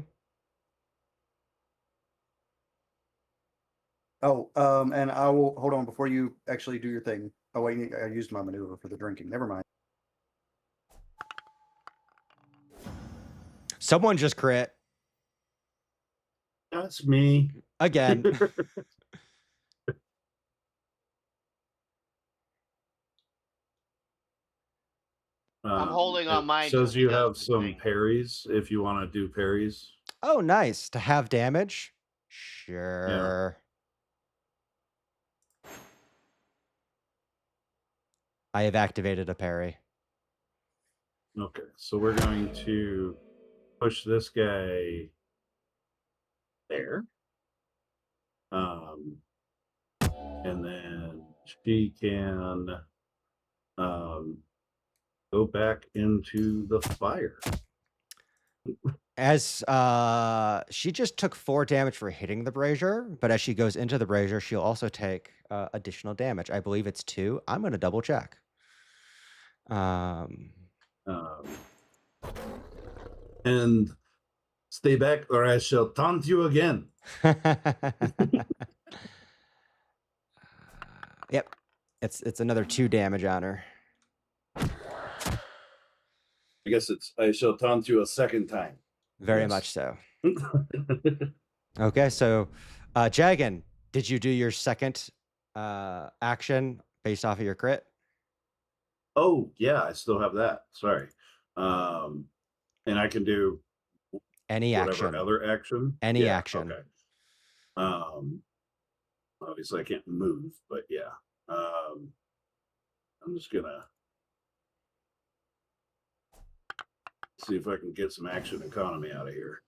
Oh, and I will hold on before you actually do your thing. Oh wait, I used my maneuver for the drinking. Never mind. Someone just crit That's me. again. I'm holding on It mine till says he you does have the some thing. parries if you want to do parries. Oh, nice to have damage. Yeah. Sure. I have activated a parry. Okay. So we're going to push this guy there. And then she can go back into the fire. As she just took 4 damage for hitting the brazier, but as she goes into the brazier, she'll also take additional damage. I believe it's 2. I'm going to double check. And stay back or I shall taunt you again. Yep. It's another 2 damage on her. I guess it's I shall taunt you a second time. Very Yes. much so. Okay, so Jagan, did you do your second action based off of your crit? Oh yeah, I still have that. Sorry. And I can do Any whatever action. other action. Any Yeah, action. Okay. Obviously I can't move, but yeah. I'm just gonna see if I can get some action economy out of here.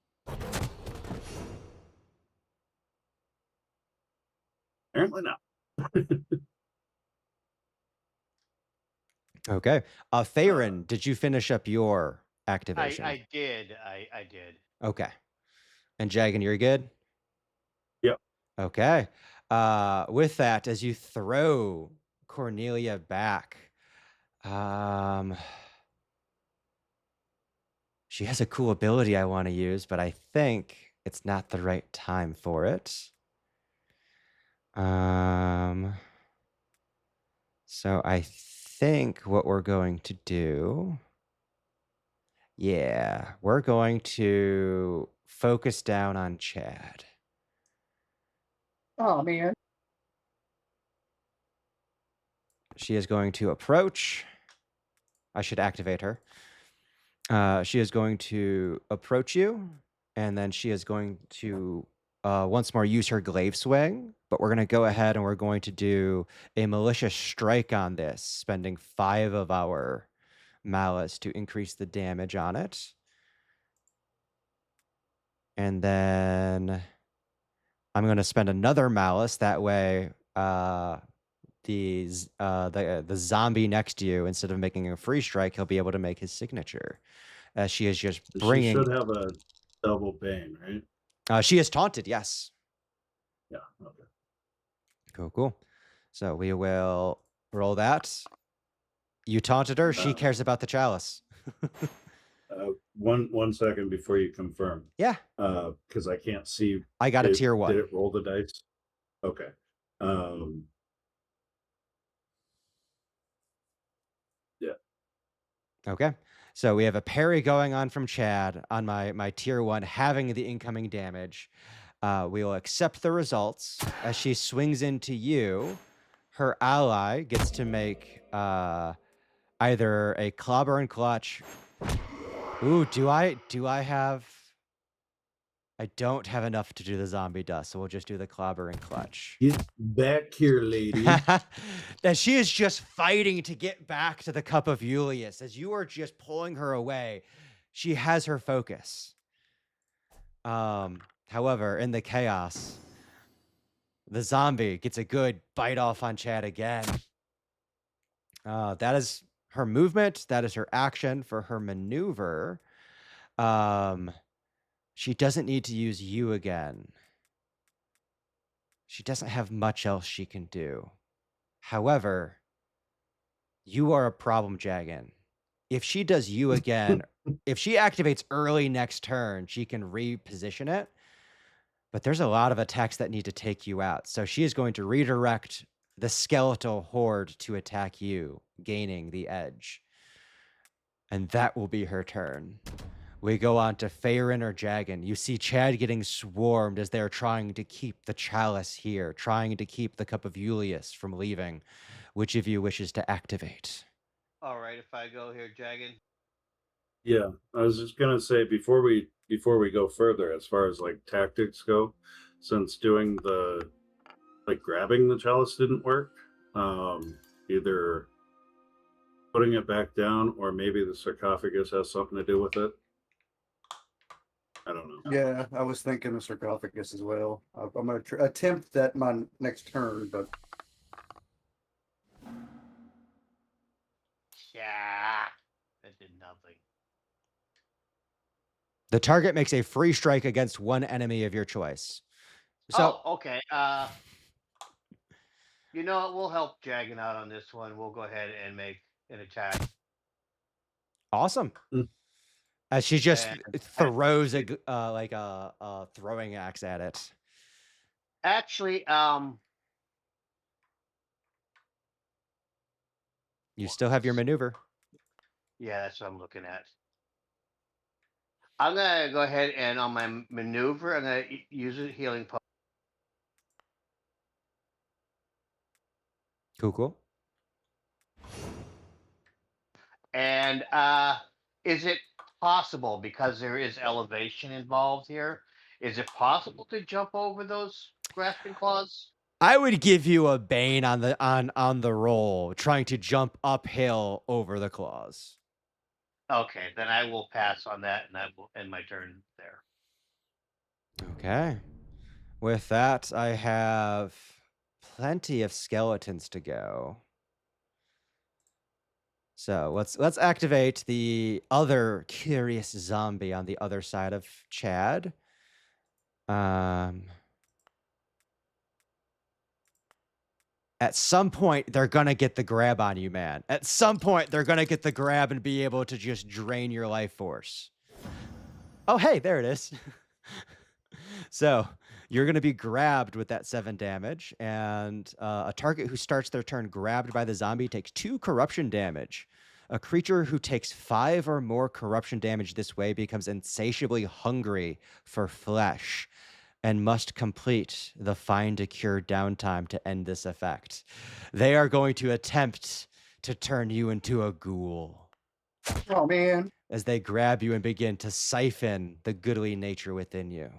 Apparently not. Okay. Farron, did you finish up your activation? I did. I did. Okay. And Jagan, you're good? Yep. Okay. With that, as you throw Cornelia back, she has a cool ability I want to use, but I think it's not the right time for it. So I think what we're going to do, yeah, we're going to focus down on Chad. Oh man. She is going to approach. I should activate her. She is going to approach you, and then she is going to once more use her glaive swing. But we're going to go ahead and we're going to do a malicious strike on this, spending 5 of our malice to increase the damage on it. And then I'm going to spend another malice. That way, the zombie next to you, instead of making a free strike, he'll be able to make his signature. As she is just She bringing. should have a double bane, right? She is taunted. Yes. Yeah. Okay. Cool. So we will roll that. You taunted her. She cares about the chalice. One second before you confirm. Yeah. Because I can't see. I got a tier 1. Did it roll the dice? Okay. Yeah. Okay. So we have a parry going on from Chad on my tier 1, having the incoming damage. We will accept the results. As she swings into you, her ally gets to make either a clobber and clutch. Ooh, do I have? I don't have enough to do the zombie dust, so we'll just do the clobber and clutch. Get back here, lady. That she is just fighting to get back to the Cup of Iulius. As you are just pulling her away, she has her focus. However, in the chaos, the zombie gets a good bite off on Chad again. That is her movement. That is her action. For her maneuver, she doesn't need to use you again. She doesn't have much else she can do. However, you are a problem, Jagan. If she does you again, if she activates early next turn, she can reposition it. But there's a lot of attacks that need to take you out. So she is going to redirect the skeletal horde to attack you, gaining the edge. And that will be her turn. We go on to Farin or Jagan. You see Chad getting swarmed as they're trying to keep the chalice here, trying to keep the Cup of Iulius from leaving. Which of you wishes to activate? All right, if I go here, Jagan. Yeah, I was just gonna say before we go further, as far as like tactics go, since doing the like grabbing the chalice didn't work, either putting it back down or maybe the sarcophagus has something to do with it. I don't know. Yeah, I was thinking the sarcophagus as well. I'm going to attempt that my next turn, but Yeah, that did nothing. The target makes a free strike against one enemy of your choice. So, Oh, okay. You know what? We'll help Jagan out on this one. We'll go ahead and make an attack. awesome. Mm. As she just And throws like a throwing axe at it. actually, You still have your maneuver. yeah, that's what I'm looking at. I'm gonna go ahead and on my maneuver, I'm gonna use a healing potion. Cool. And is it possible, because there is elevation involved here, is it possible to jump over those grasping claws? I would give you a bane on the roll, trying to jump uphill over the claws. Okay, then I will pass on that, and I will end my turn there. Okay. With that, I have plenty of skeletons to go. So let's activate the other curious zombie on the other side of Chad. At some point, they're gonna get the grab on you, man. At some point, they're gonna get the grab and be able to just drain your life force. Oh, hey, there it is. So you're going to be grabbed with that 7 damage, and a target who starts their turn grabbed by the zombie takes 2 corruption damage. A creature who takes 5 or more corruption damage this way becomes insatiably hungry for flesh and must complete the find a cure downtime to end this effect. They are going to attempt to turn you into a ghoul oh man, as they grab you and begin to siphon the goodly nature within you.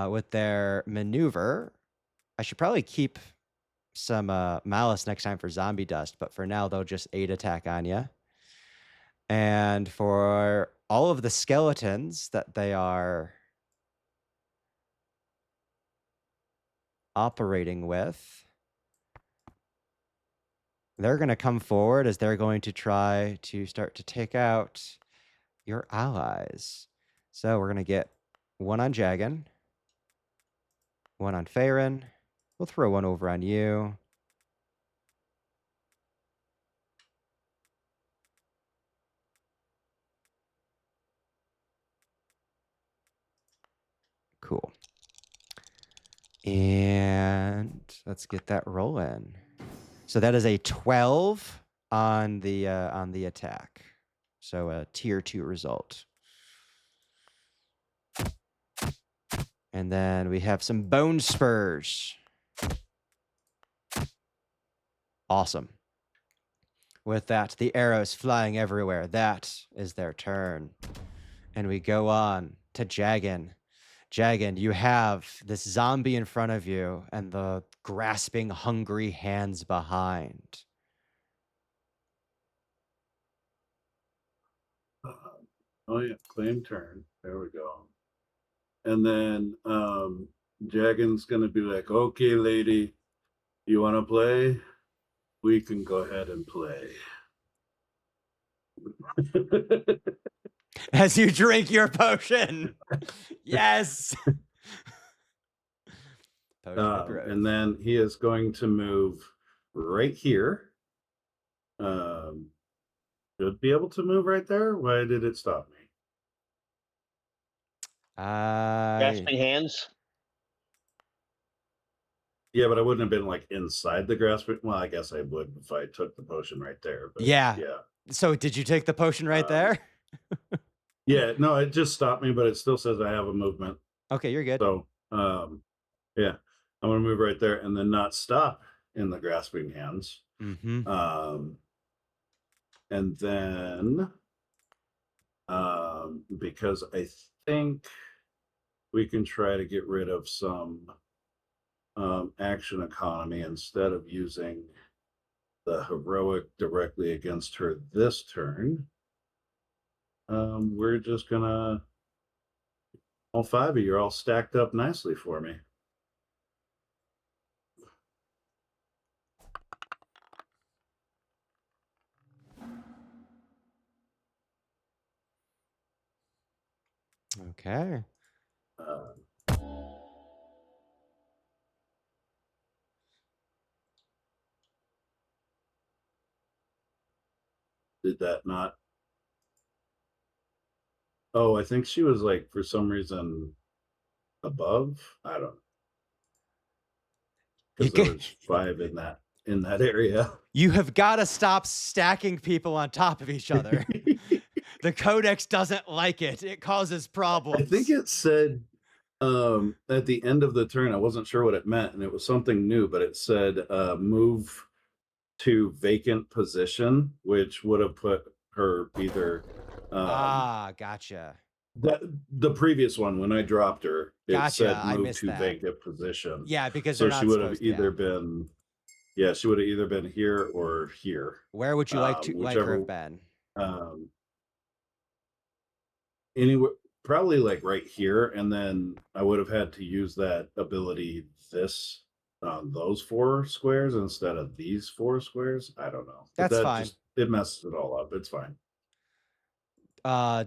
With their maneuver, I should probably keep some malice next time for zombie dust, but for now they'll just 8 attack on you. And for all of the skeletons that they are operating with, they're going to come forward as they're going to try to start to take out your allies. So we're going to get 1 on Jagan, 1 on Farin. We'll throw 1 over on you. Cool. And let's get that rolling. So that is a 12 on the attack. So a tier 2 result. And then we have some bone spurs. Awesome. With that, the arrows flying everywhere. That is their turn. And we go on to Jagan. Jagan, you have this zombie in front of you and the grasping, hungry hands behind. Oh yeah, claim turn. There we go. And then Jagan's gonna be like, okay, lady, you wanna play? We can go ahead and play. As you drink your potion. Yes. Potion of growth. And then he is going to move right here. Should be able to move right there. Why did it stop me? Grasping hands. Yeah, but I wouldn't have been like inside the grasping. Well, I guess I would if I took the potion right there. But Yeah. yeah, So did you take the potion right um, there? yeah. No, it just stopped me, but it still says I have a movement. Okay, you're good. So yeah, I'm gonna move right there and then not stop in the grasping hands. Mm-hmm. And then because I think we can try to get rid of some action economy instead of using the heroic directly against her this turn. We're just gonna all 5 of you are all stacked up nicely for me. Okay. Uh, did that not? Oh, I think she was like for some reason above. I don't know You because there ca- was 5 in that area. you have got to stop stacking people on top of each other. The Codex doesn't like it. It causes I problems. think it said at the end of the turn, I wasn't sure what it meant, and it was something new, but it said move to vacant position, which would have put her either Gotcha. that the previous one when I dropped her, it Gotcha. said I move missed to that. vacant position. Yeah, because they're So she not would have supposed. either Yeah. been she would have either been here or here. Where would you like her Whichever have been? um anywhere, probably like right here, and then I would have had to use that ability this on those 4 squares instead of these 4 squares. I don't know, but That's that fine. just it messes it all up. It's fine. Uh,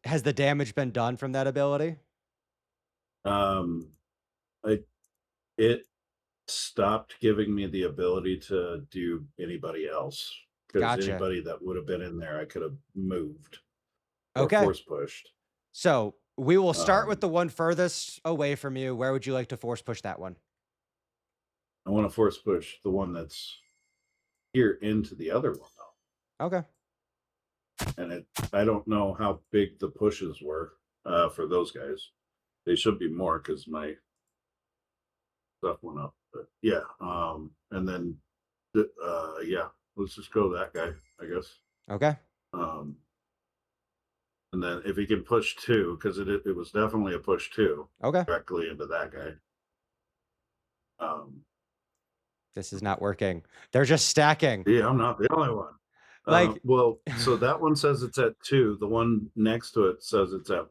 has the damage been done from that ability? um I it stopped giving me the ability to do anybody else because Gotcha. anybody that would have been in there I could have moved or Okay. force pushed. So we will start with um the one furthest away from you. Where would you like to force push that one? I want to force push the one that's here into the other one though. Okay. And I don't know how big the pushes were for those guys. They should be more because my stuff went up. But yeah, and then yeah, let's just go that guy, I guess. Okay. Um, and then if he can push 2, because it was definitely a push 2 Okay. directly into that guy. This is not working. They're just stacking. Yeah, I'm not the only one. Like, Well, so that one says it's at 2. The one next to it says it's at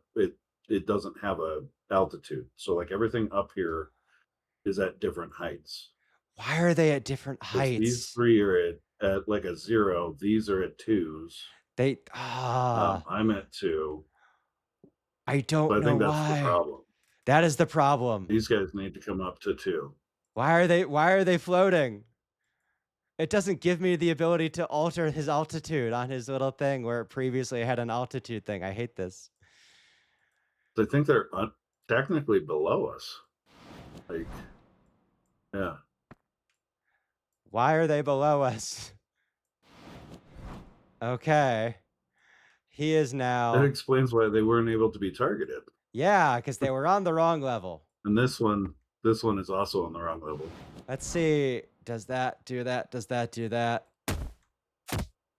it doesn't have a altitude. So like everything up here is at different heights. why are they at different Because these heights? 3 are at like a 0. These are at 2s. They I'm at 2. I don't So I know think that's the why. problem. That is the problem. These guys need to come up to 2. Why are they floating? It doesn't give me the ability to alter his altitude on his little thing where it previously had an altitude thing. I hate this. So I think they're technically below us. Like, yeah. Why are they below us? Okay. He is That now. explains why they weren't able to be targeted. Yeah, because they were on the wrong level. And this one is also on the wrong level. Let's see. Does that do that? Does that do that?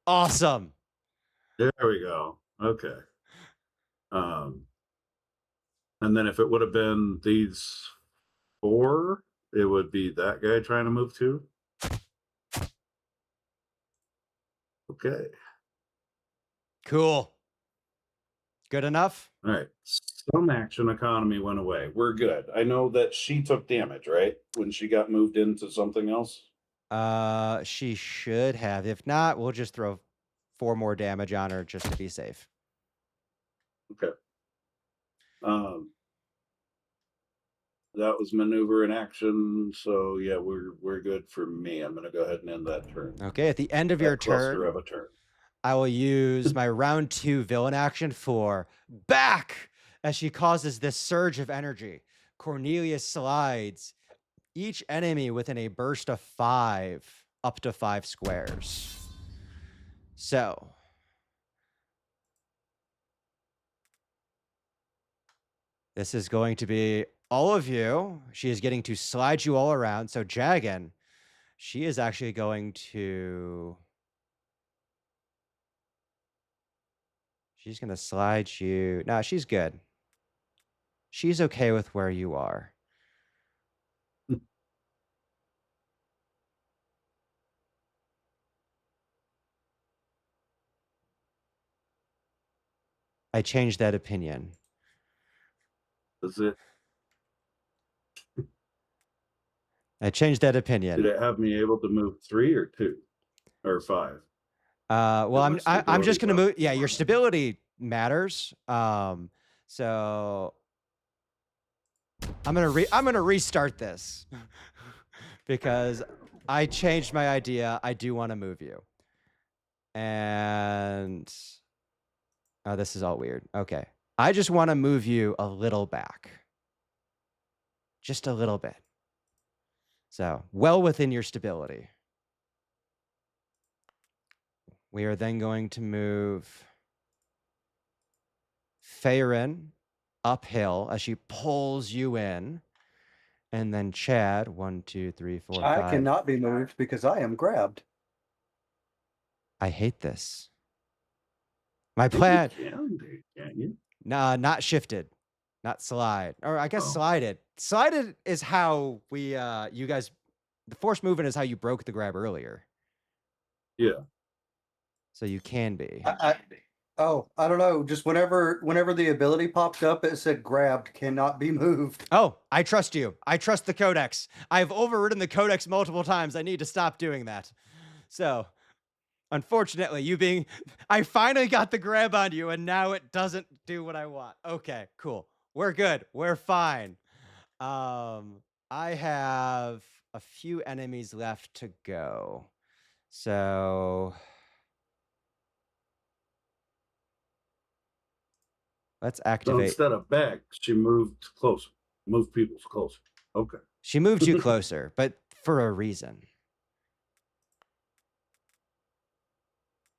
Awesome. There we go. Okay. And then if it would have been these 4, it would be that guy trying to move 2. Okay. Cool. Good enough? All right. Some action economy went away. We're good. I know that she took damage, right? When she got moved into something else. She should have. If not, we'll just throw 4 more damage on her just to be safe. Okay. That was maneuver in action. So yeah, we're good for me. I'm gonna go ahead and end that turn. Okay, at the end of your Cluster turn, of a turn. I will use my round 2 villain action for back as she causes this surge of energy. Cornelius slides each enemy within a burst of 5, up to 5 squares. So this is going to be all of you. She is getting to slide you all around. So Jagan, she is actually going to... She's going to slide you. No, she's good. She's okay with where you are. I changed that opinion. Is it? I changed that Did opinion. it have me able to move 3 or 2 or 5? Well, my I'm just stability gonna move. Yeah, your matters. stability matters. So I'm gonna restart this because I changed my idea. I do want to move you, and oh, this is all weird. Okay, I just want to move you a little back, just a little bit. So well within your stability. We are then going to move Farron uphill as she pulls you in. And then Chad, 1, 2, 3, 4, I 5. cannot be moved because I am grabbed. I hate this. My I think plan. you can you? Nah, not shifted. Not slide. Or I guess Oh. slided. Slided is how we you guys, the force movement is how you broke the grab earlier. Yeah. So you can be. I don't know. Just whenever the ability popped up, it said grabbed, cannot be moved. Oh, I trust you. I trust the Codex. I've overridden the Codex multiple times. I need to stop doing that. So, unfortunately, I finally got the grab on you, and now it doesn't do what I want. Okay, cool. We're good. We're fine. I have a few enemies left to go. So let's So activate. instead of back, she moved closer. Moved people's closer. Okay. She moved you closer, but for a reason.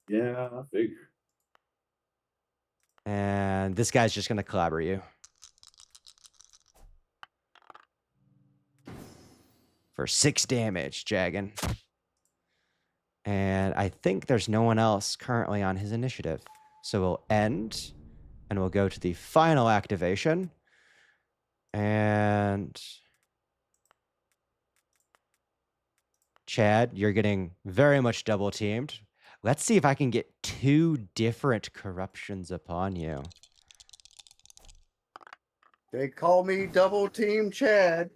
Yeah, I figure. And this guy's just going to clobber you. For 6 damage, Jagan. And I think there's no one else currently on his initiative. So we'll end, and we'll go to the final activation. And Chad, you're getting very much double teamed. Let's see if I can get 2 different corruptions upon you. They call me Double Team Chad.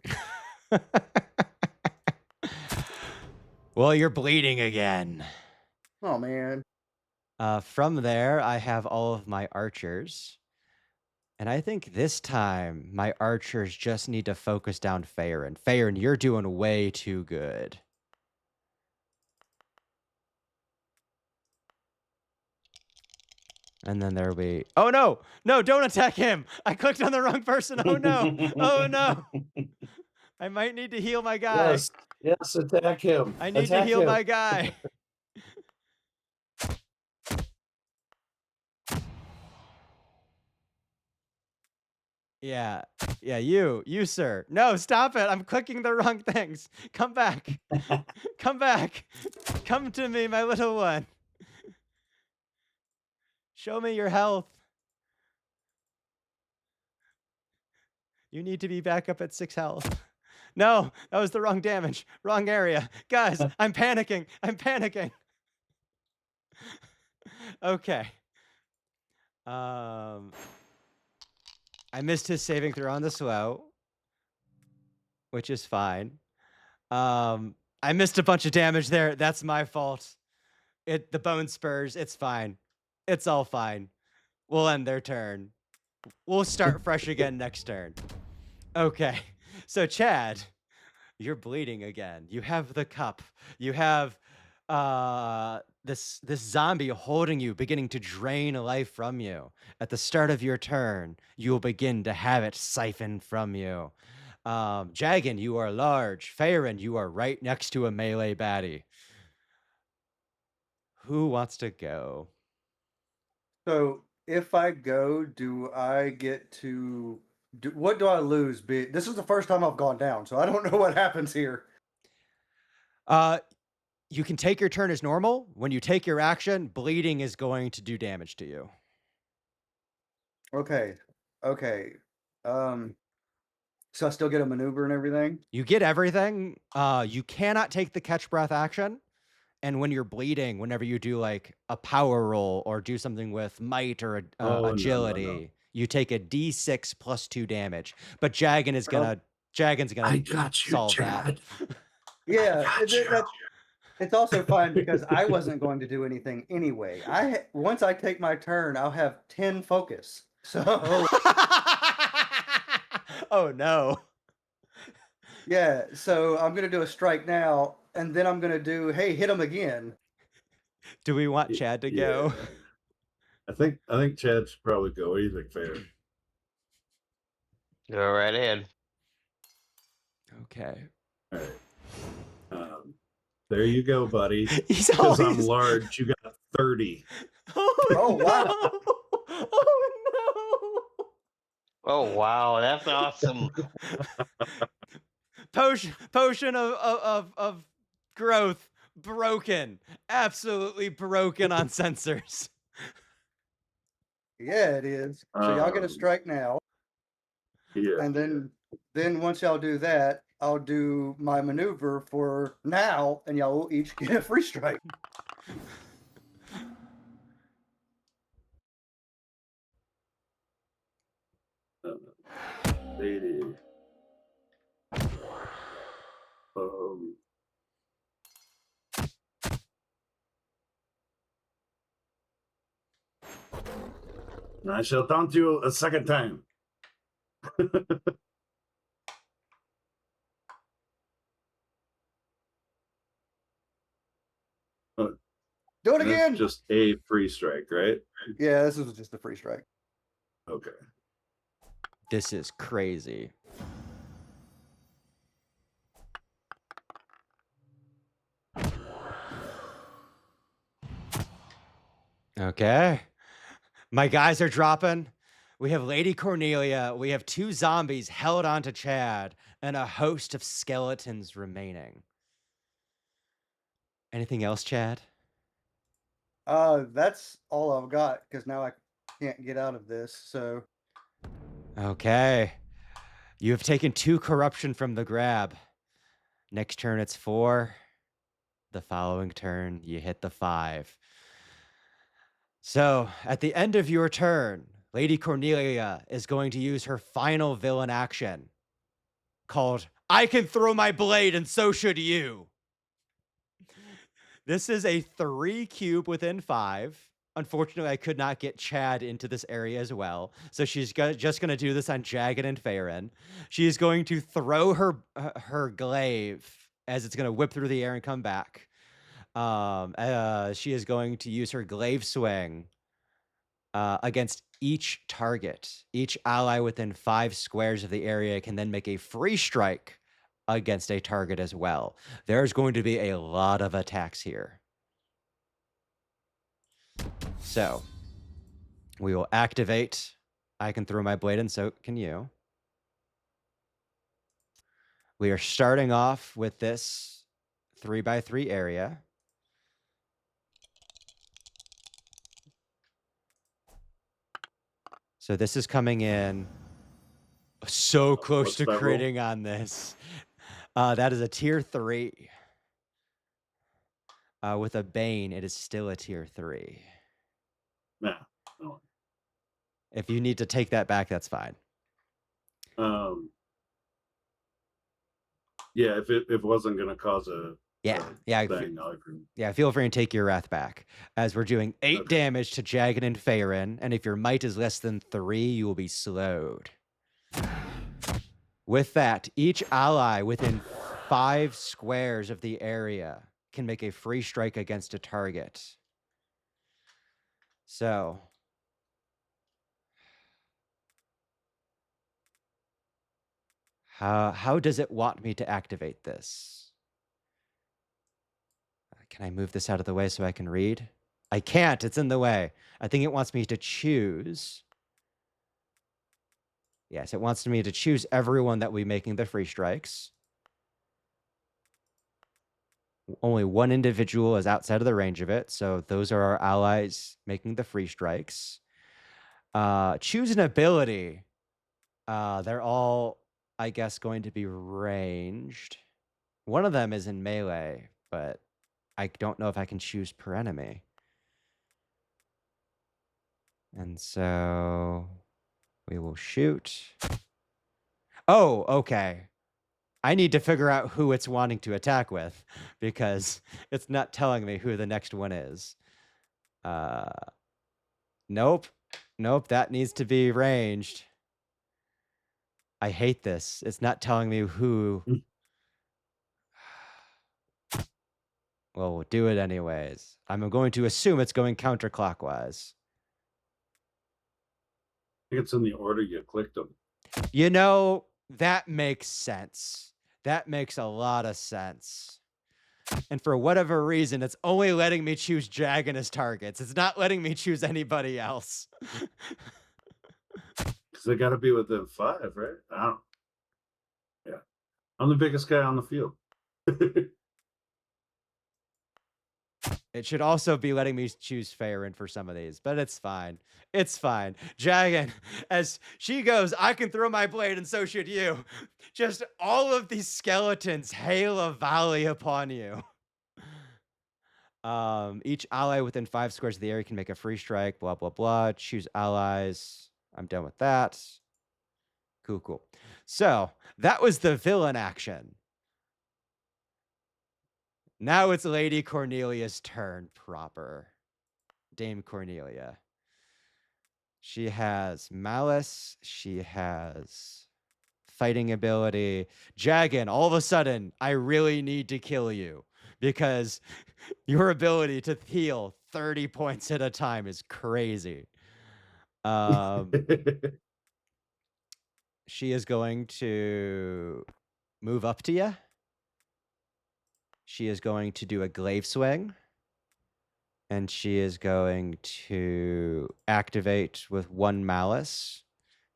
Well, you're bleeding again. Oh man. From there, I have all of my archers. And I think this time, my archers just need to focus down Farron. Farron, you're doing way too good. And then there'll be... Oh, no! No, don't attack him! I clicked on the wrong person! Oh, no! Oh, no! I might need to heal my guy. Yes, attack him. I need to heal my guy. Yeah, you, sir. No, stop it. I'm clicking the wrong things. Come back. Come back. Come to me, my little one. Show me your health. You need to be back up at 6 health. No, that was the wrong damage. Wrong area. Guys, I'm panicking. I'm panicking. Okay. I missed his saving throw on the slow, which is fine. I missed a bunch of damage there. That's my fault. The bone spurs. It's fine. It's all fine. We'll end their turn. We'll start fresh again next turn. Okay. So Chad, you're bleeding again. You have the cup. You have this zombie holding you, beginning to drain life from you. At the start of your turn, you will begin to have it siphon from you. Jagan, you are large. Farron, you are right next to a melee baddie. Who wants to go? So if I go, do I get to what do I lose? This is the first time I've gone down, so I don't know what happens here. You can take your turn as normal. When you take your action, bleeding is going to do damage to you. Okay. Okay. So I still get a maneuver and everything? You get everything. You cannot take the catch breath action. And when you're bleeding, whenever you do like a power roll or do something with might or Oh, no. agility, you take a D6 plus 2 damage. But Jagan's I gonna got you, solve that. Chad. Yeah, got you. it's also fine because I wasn't going to do anything anyway. Once I take my turn, I'll have 10 focus. So Oh no. yeah, so I'm gonna do a strike now, and then I'm gonna do, hey, hit him again. Do we want Chad to go? I think Chad should probably go. What do you think, Fair? Go right ahead. Okay. All right. There you go, buddy. He's Because I'm always... large, you got 30. Oh, wow. No. Oh no. Oh wow, that's awesome. Potion of growth broken. Absolutely broken on sensors. Yeah, it is. So y'all get a strike now. Yeah. And then once y'all do that, I'll do my maneuver for now, and y'all will each get a free strike. Lady. I shall taunt you a second time. Do it again. Just a free strike, right? Yeah, this was just a free strike. Okay. This is crazy. Okay. My guys are dropping. We have Lady Cornelia. We have 2 zombies held onto Chad and a host of skeletons remaining. Anything else, Chad? That's all I've got because now I can't get out of this. So Okay. You have taken 2 corruption from the grab. Next turn, it's 4. The following turn, you hit the 5. So, at the end of your turn, Lady Cornelia is going to use her final villain action called I Can Throw My Blade and So Should You. This is a 3 cube within 5. Unfortunately, I could not get Chad into this area as well. So she's just going to do this on Jagged and Farron. She is going to throw her glaive as it's going to whip through the air and come back. She is going to use her glaive swing against each target. Each ally within 5 squares of the area can then make a free strike against a target as well. There's going to be a lot of attacks here. So we will activate. I can throw my blade, and so can you. We are starting off with this 3x3 area. So this is coming in so close to critting on this. That is a tier 3. With a Bane, it is still a tier 3. Nah. No. If you need to take that back, that's fine. Yeah, if it wasn't gonna cause a thing, feel free and take your wrath back. As we're doing 8 damage to Jagged and Farron, and if your might is less than 3, you will be slowed. With that, each ally within 5 squares of the area can make a free strike against a target. So How does it want me to activate this? Can I move this out of the way so I can read? I can't. It's in the way. I think it wants me to choose. Yes, it wants me to choose everyone that will be making the free strikes. Only one individual is outside of the range of it, so those are our allies making the free strikes. Choose an ability. They're all, I guess, going to be ranged. One of them is in melee, but I don't know if I can choose per enemy. And so we will shoot. Oh, okay. I need to figure out who it's wanting to attack with because it's not telling me who the next one is. Nope. Nope, that needs to be ranged. I hate this. It's not telling me who. Well, we'll do it anyways. I'm going to assume it's going counterclockwise. I think it's in the order you clicked them. You know, that makes sense. That makes a lot of sense. And for whatever reason, it's only letting me choose Dragon as targets. It's not letting me choose anybody else. Because they got to be within 5, right? I don't. Yeah. I'm the biggest guy on the field. It should also be letting me choose Farron for some of these, but it's fine. It's fine. Dragon, as she goes, I can throw my blade and so should you. Just all of these skeletons hail a volley upon you. Each ally within 5 squares of the area can make a free strike, blah, blah, blah. Choose allies. I'm done with that. Cool, cool. So that was the villain action. Now it's Lady Cornelia's turn proper. Dame Cornelia. She has malice. She has fighting ability. Dragon, all of a sudden, I really need to kill you because your ability to heal 30 points at a time is crazy. She is going to move up to you. She is going to do a glaive swing. And she is going to activate with 1 malice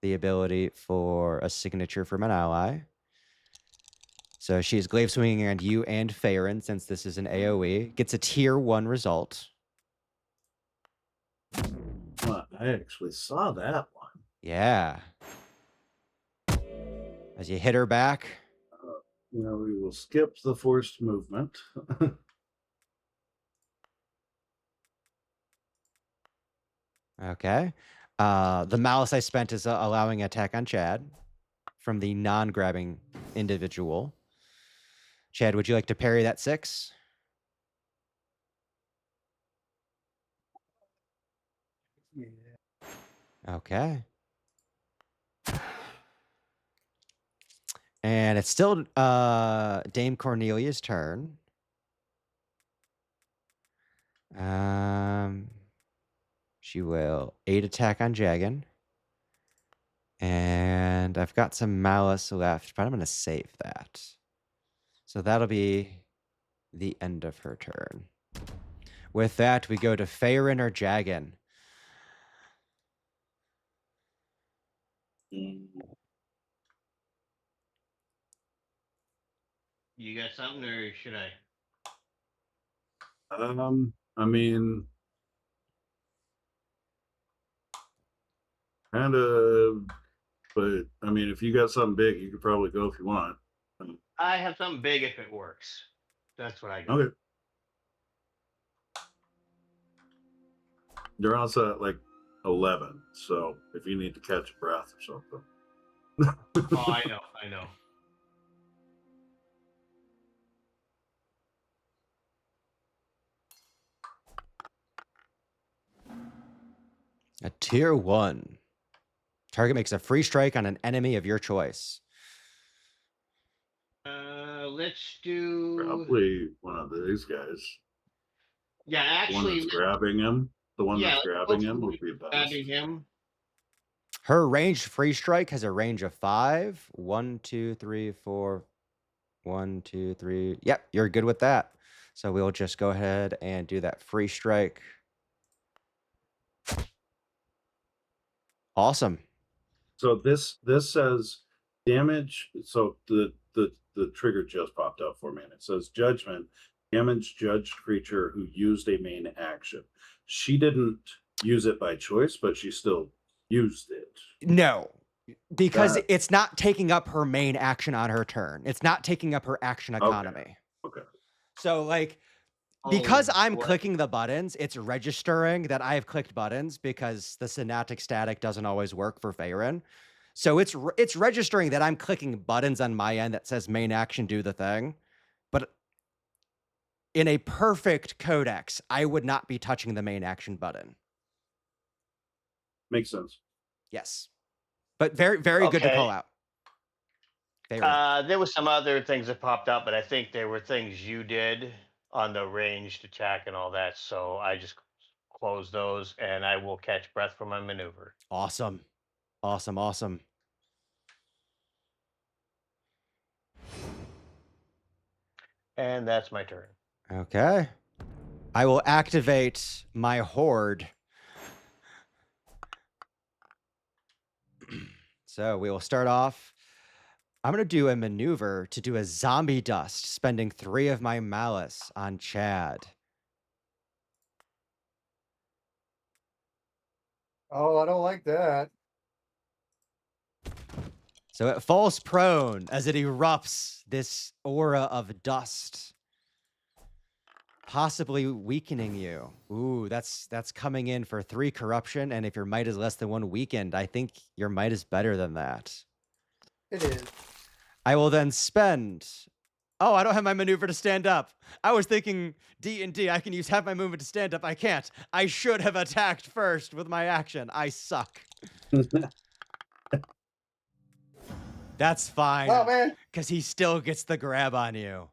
the ability for a signature from an ally. So she's glaive swinging on you and Farron, since this is an AoE. Gets a tier 1 result. Well, I actually saw that one. Yeah. As you hit her back. We will skip the forced movement. Okay. The malice I spent is allowing attack on Chad from the non-grabbing individual. Chad, would you like to parry that 6? Yeah. Okay. And it's still Dame Cornelia's turn. She will 8 attack on Jagan. And I've got some malice left, but I'm going to save that. So that'll be the end of her turn. With that, we go to Farron or Jagan. You got something, or should I? I mean, kind of, but I mean, if you got something big, you could probably go if you want. I have something big if it works. That's what I got. Okay. You're also at like 11, so if you need to catch a breath or something. Oh, I know. A tier 1. Target makes a free strike on an enemy of your choice. Let's do. Probably one of these guys. Yeah, The one actually. that's grabbing him. The one Yeah, that's let's grabbing go him for would be best. grabbing him. Her ranged free strike has a range of 5. 1, 2, 3, 4. 1, 2, 3. Yep, you're good with that. So we'll just go ahead and do that free strike. Awesome. So this says damage. So the trigger just popped up for me, and it says judgment, damage judged creature who used a main action. She didn't use it by choice, but she still used it. No, because That- it's not taking up her main action on her turn. It's not taking up her action economy. Okay. So like, because I'm what? clicking the buttons, it's registering that I've clicked buttons because the synaptic static doesn't always work for Faerun. So it's registering that I'm clicking buttons on my end that says main action, do the thing. But in a perfect codex, I would not be touching the main action button. Makes sense. Yes. But very, very good to Okay. call out. Faerun. There was some other things that popped up, but I think they were things you did on the ranged attack and all that. So I just closed those, and I will catch breath for my maneuver. Awesome. Awesome, awesome. And that's my turn. Okay. I will activate my horde. So we will start off. I'm going to do a maneuver to do a zombie dust, spending 3 of my malice on Chad. Oh, I don't like that. So it falls prone as it erupts this aura of dust, possibly weakening you. Ooh, that's coming in for 3 corruption, and if your might is less than 1 weakened, I think your might is better than that. It is. I will then spend. Oh, I don't have my maneuver to stand up. I was thinking D&D, I can use half my movement to stand up. I can't. I should have attacked first with my action. I suck. That's fine. Oh man, Because he still gets the grab on you.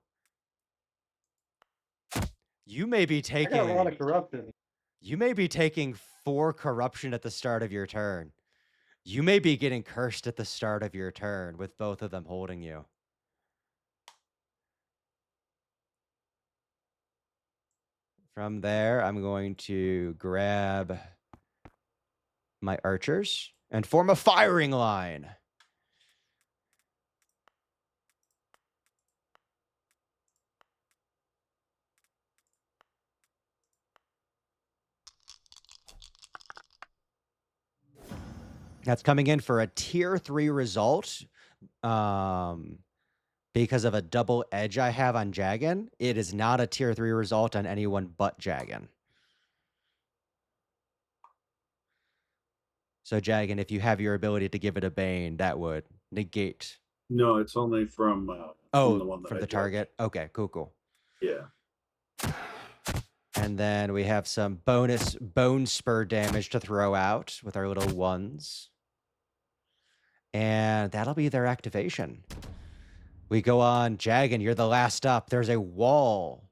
You may be I got a lot of taking. corruption. You may be taking 4 corruption at the start of your turn. You may be getting cursed at the start of your turn with both of them holding you. From there, I'm going to grab my archers and form a firing line. That's coming in for a tier 3 result. Because of a double edge I have on Jagan, it is not a tier 3 result on anyone but Jagan. So Jagan, if you have your ability to give it a bane, that would negate. No, it's only from the one that from I the judged. target. Okay, cool. Yeah. And then we have some bonus bone spur damage to throw out with our little ones. And that'll be their activation. We go on, Jagan, you're the last up. There's a wall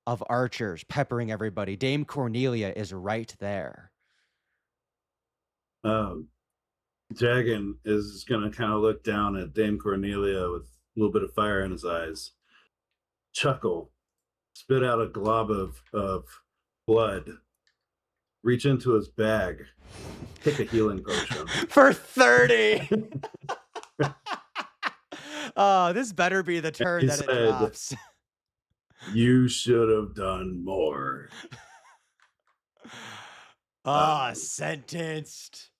of archers peppering everybody. Dame Cornelia is right there. Jagan is going to kind of look down at Dame Cornelia with a little bit of fire in his eyes, chuckle, spit out a glob of blood, reach into his bag, take a healing potion. For 30! Oh, this better be the turn He that it said, drops. You should have done more. Sentenced.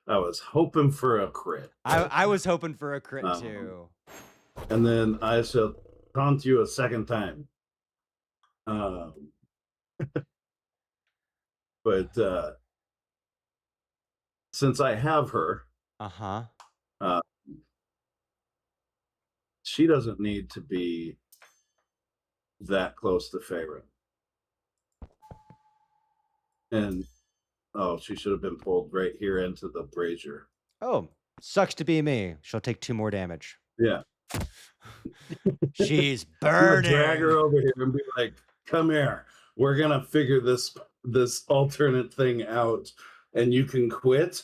I was hoping for a crit. I was hoping for a crit Um, too. And then I shall taunt you a second time. But since I have her, Uh-huh. she doesn't need to be that close to Faerun. And she should have been pulled right here into the brazier. Oh, sucks to be me. She'll take 2 more damage. Yeah. She's I'm gonna burning. drag her over here and be like, come here. we're gonna figure this alternate thing out, and you can quit,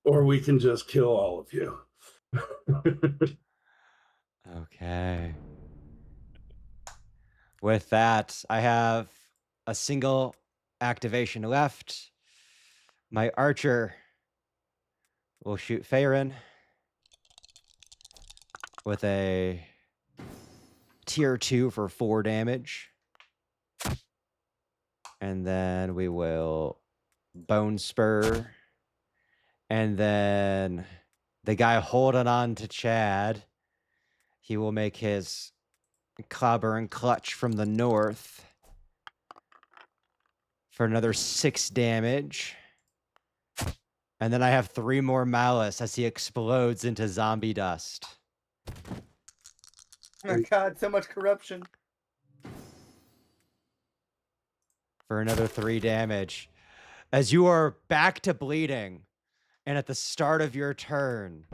or we can just kill all of you. Okay. With that, I have a single activation left. My archer will shoot Farron with a tier 2 for 4 damage. And then we will bone spur. And then the guy holding on to Chad, he will make his clobber and clutch from the north for another 6 damage. And then I have 3 more malice as he explodes into zombie dust. Oh my God, so much corruption. For another 3 damage. As you are back to bleeding, and at the start of your turn,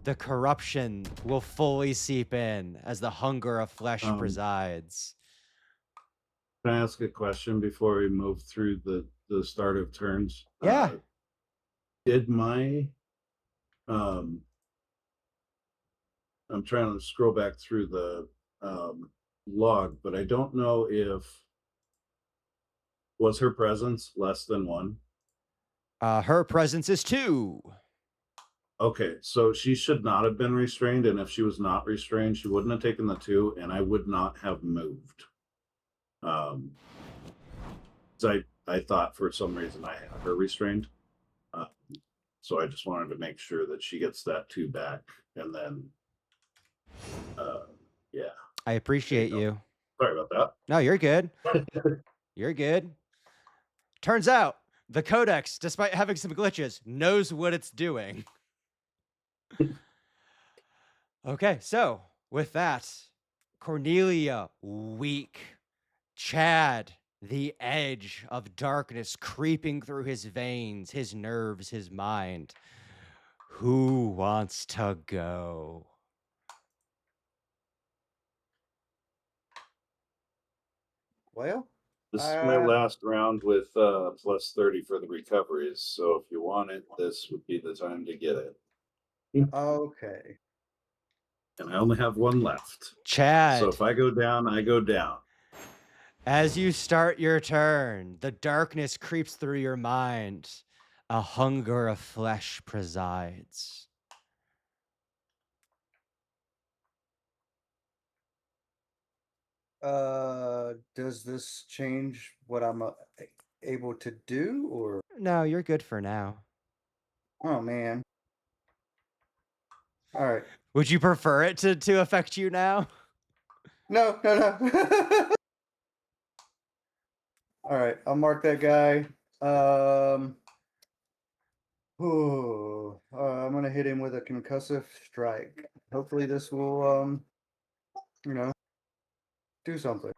the corruption will fully seep in as the hunger of flesh presides. Can I ask a question before we move through the start of turns? Yeah. Did my I'm trying to scroll back through the log, but I don't know if was her presence less than 1. Her presence is 2. Okay, so she should not have been restrained, and if she was not restrained, she wouldn't have taken the 2, and I would not have moved. I thought for some reason I had her restrained, so I just wanted to make sure that she gets that 2 back, and then, yeah. I appreciate you. Sorry about that. No, you're good. You're good. Turns out the Codex, despite having some glitches, knows what it's doing. Okay, so with that, Cornelia, weak. Chad, the edge of darkness creeping through his veins, his nerves, his mind. Who wants to go? Well, This is my last round with plus 30 for the recoveries, so if you want it, this would be the time to get it. okay. And I only have 1 left. Chad. So if I go down, I go down. As you start your turn, the darkness creeps through your mind. A hunger of flesh presides. Does this change what I'm able to do, or? No, you're good for now. Oh man. All right. Would you prefer it to affect you now? No. All right, I'll mark that guy. I'm gonna hit him with a concussive strike. Hopefully this will do something.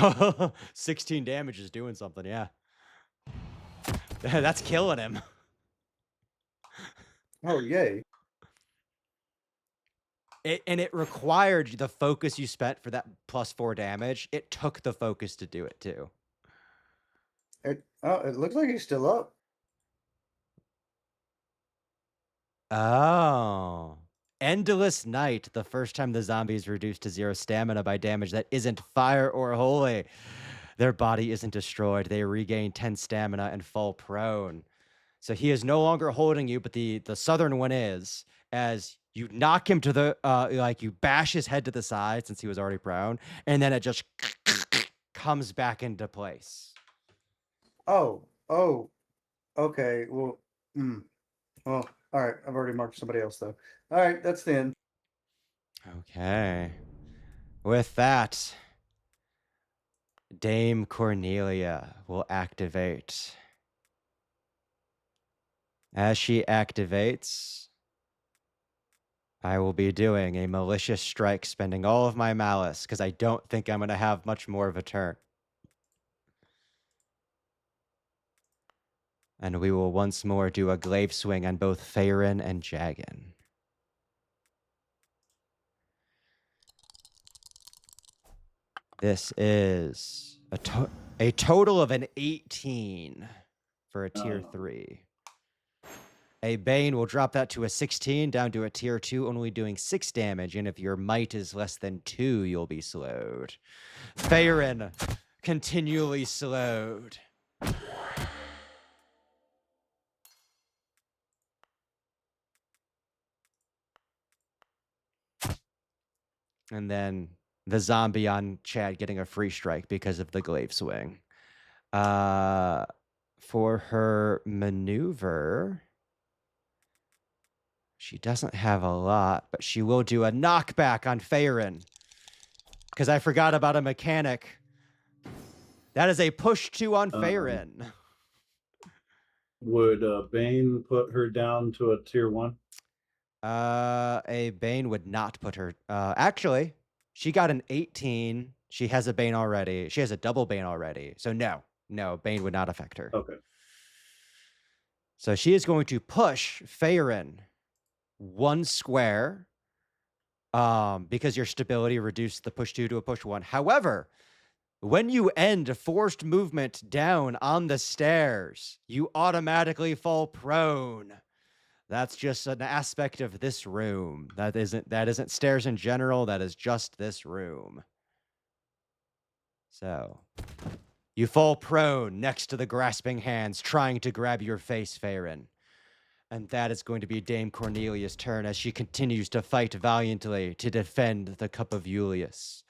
Oh, 16 damage is doing something, yeah. That's killing him. Oh yay. It required the focus you spent for that plus 4 damage. It took the focus to do it too. It looks like he's still up. Oh. Endless Night, the first time the zombie is reduced to 0 stamina by damage that isn't fire or holy. Their body isn't destroyed. They regain 10 stamina and fall prone. So he is no longer holding you, but the southern one is, as you knock him to the, like you bash his head to the side since he was already prone, and then it just comes back into place. Oh, okay. Well, all right. I've already marked somebody else though. All right, that's the end. Okay. With that, Dame Cornelia will activate. As she activates, I will be doing a malicious strike, spending all of my malice, because I don't think I'm going to have much more of a turn. And we will once more do a glaive swing on both Farron and Jagan. This is a total of an 18 for a tier 3. A Bane will drop that to a 16, down to a tier 2, only doing 6 damage, and if your might is less than 2, you'll be slowed. Faerun, continually slowed. And then the zombie on Chad getting a free strike because of the glaive swing. For her maneuver, she doesn't have a lot, but she will do a knockback on Faerun. Because I forgot about a mechanic. That is a push 2 on Faerun. Would Bane put her down to a tier 1? A Bane would not put her. Actually, she got an 18. She has a Bane already. She has a double Bane already. So no, Bane would not affect her. Okay. So she is going to push Faerun 1 square. Because your stability reduced the push 2 to a push 1. However, when you end forced movement down on the stairs, you automatically fall prone. That's just an aspect of this room. That isn't stairs in general. That is just this room. So you fall prone next to the grasping hands trying to grab your face, Faerun. And that is going to be Dame Cornelia's turn as she continues to fight valiantly to defend the Cup of Iulius.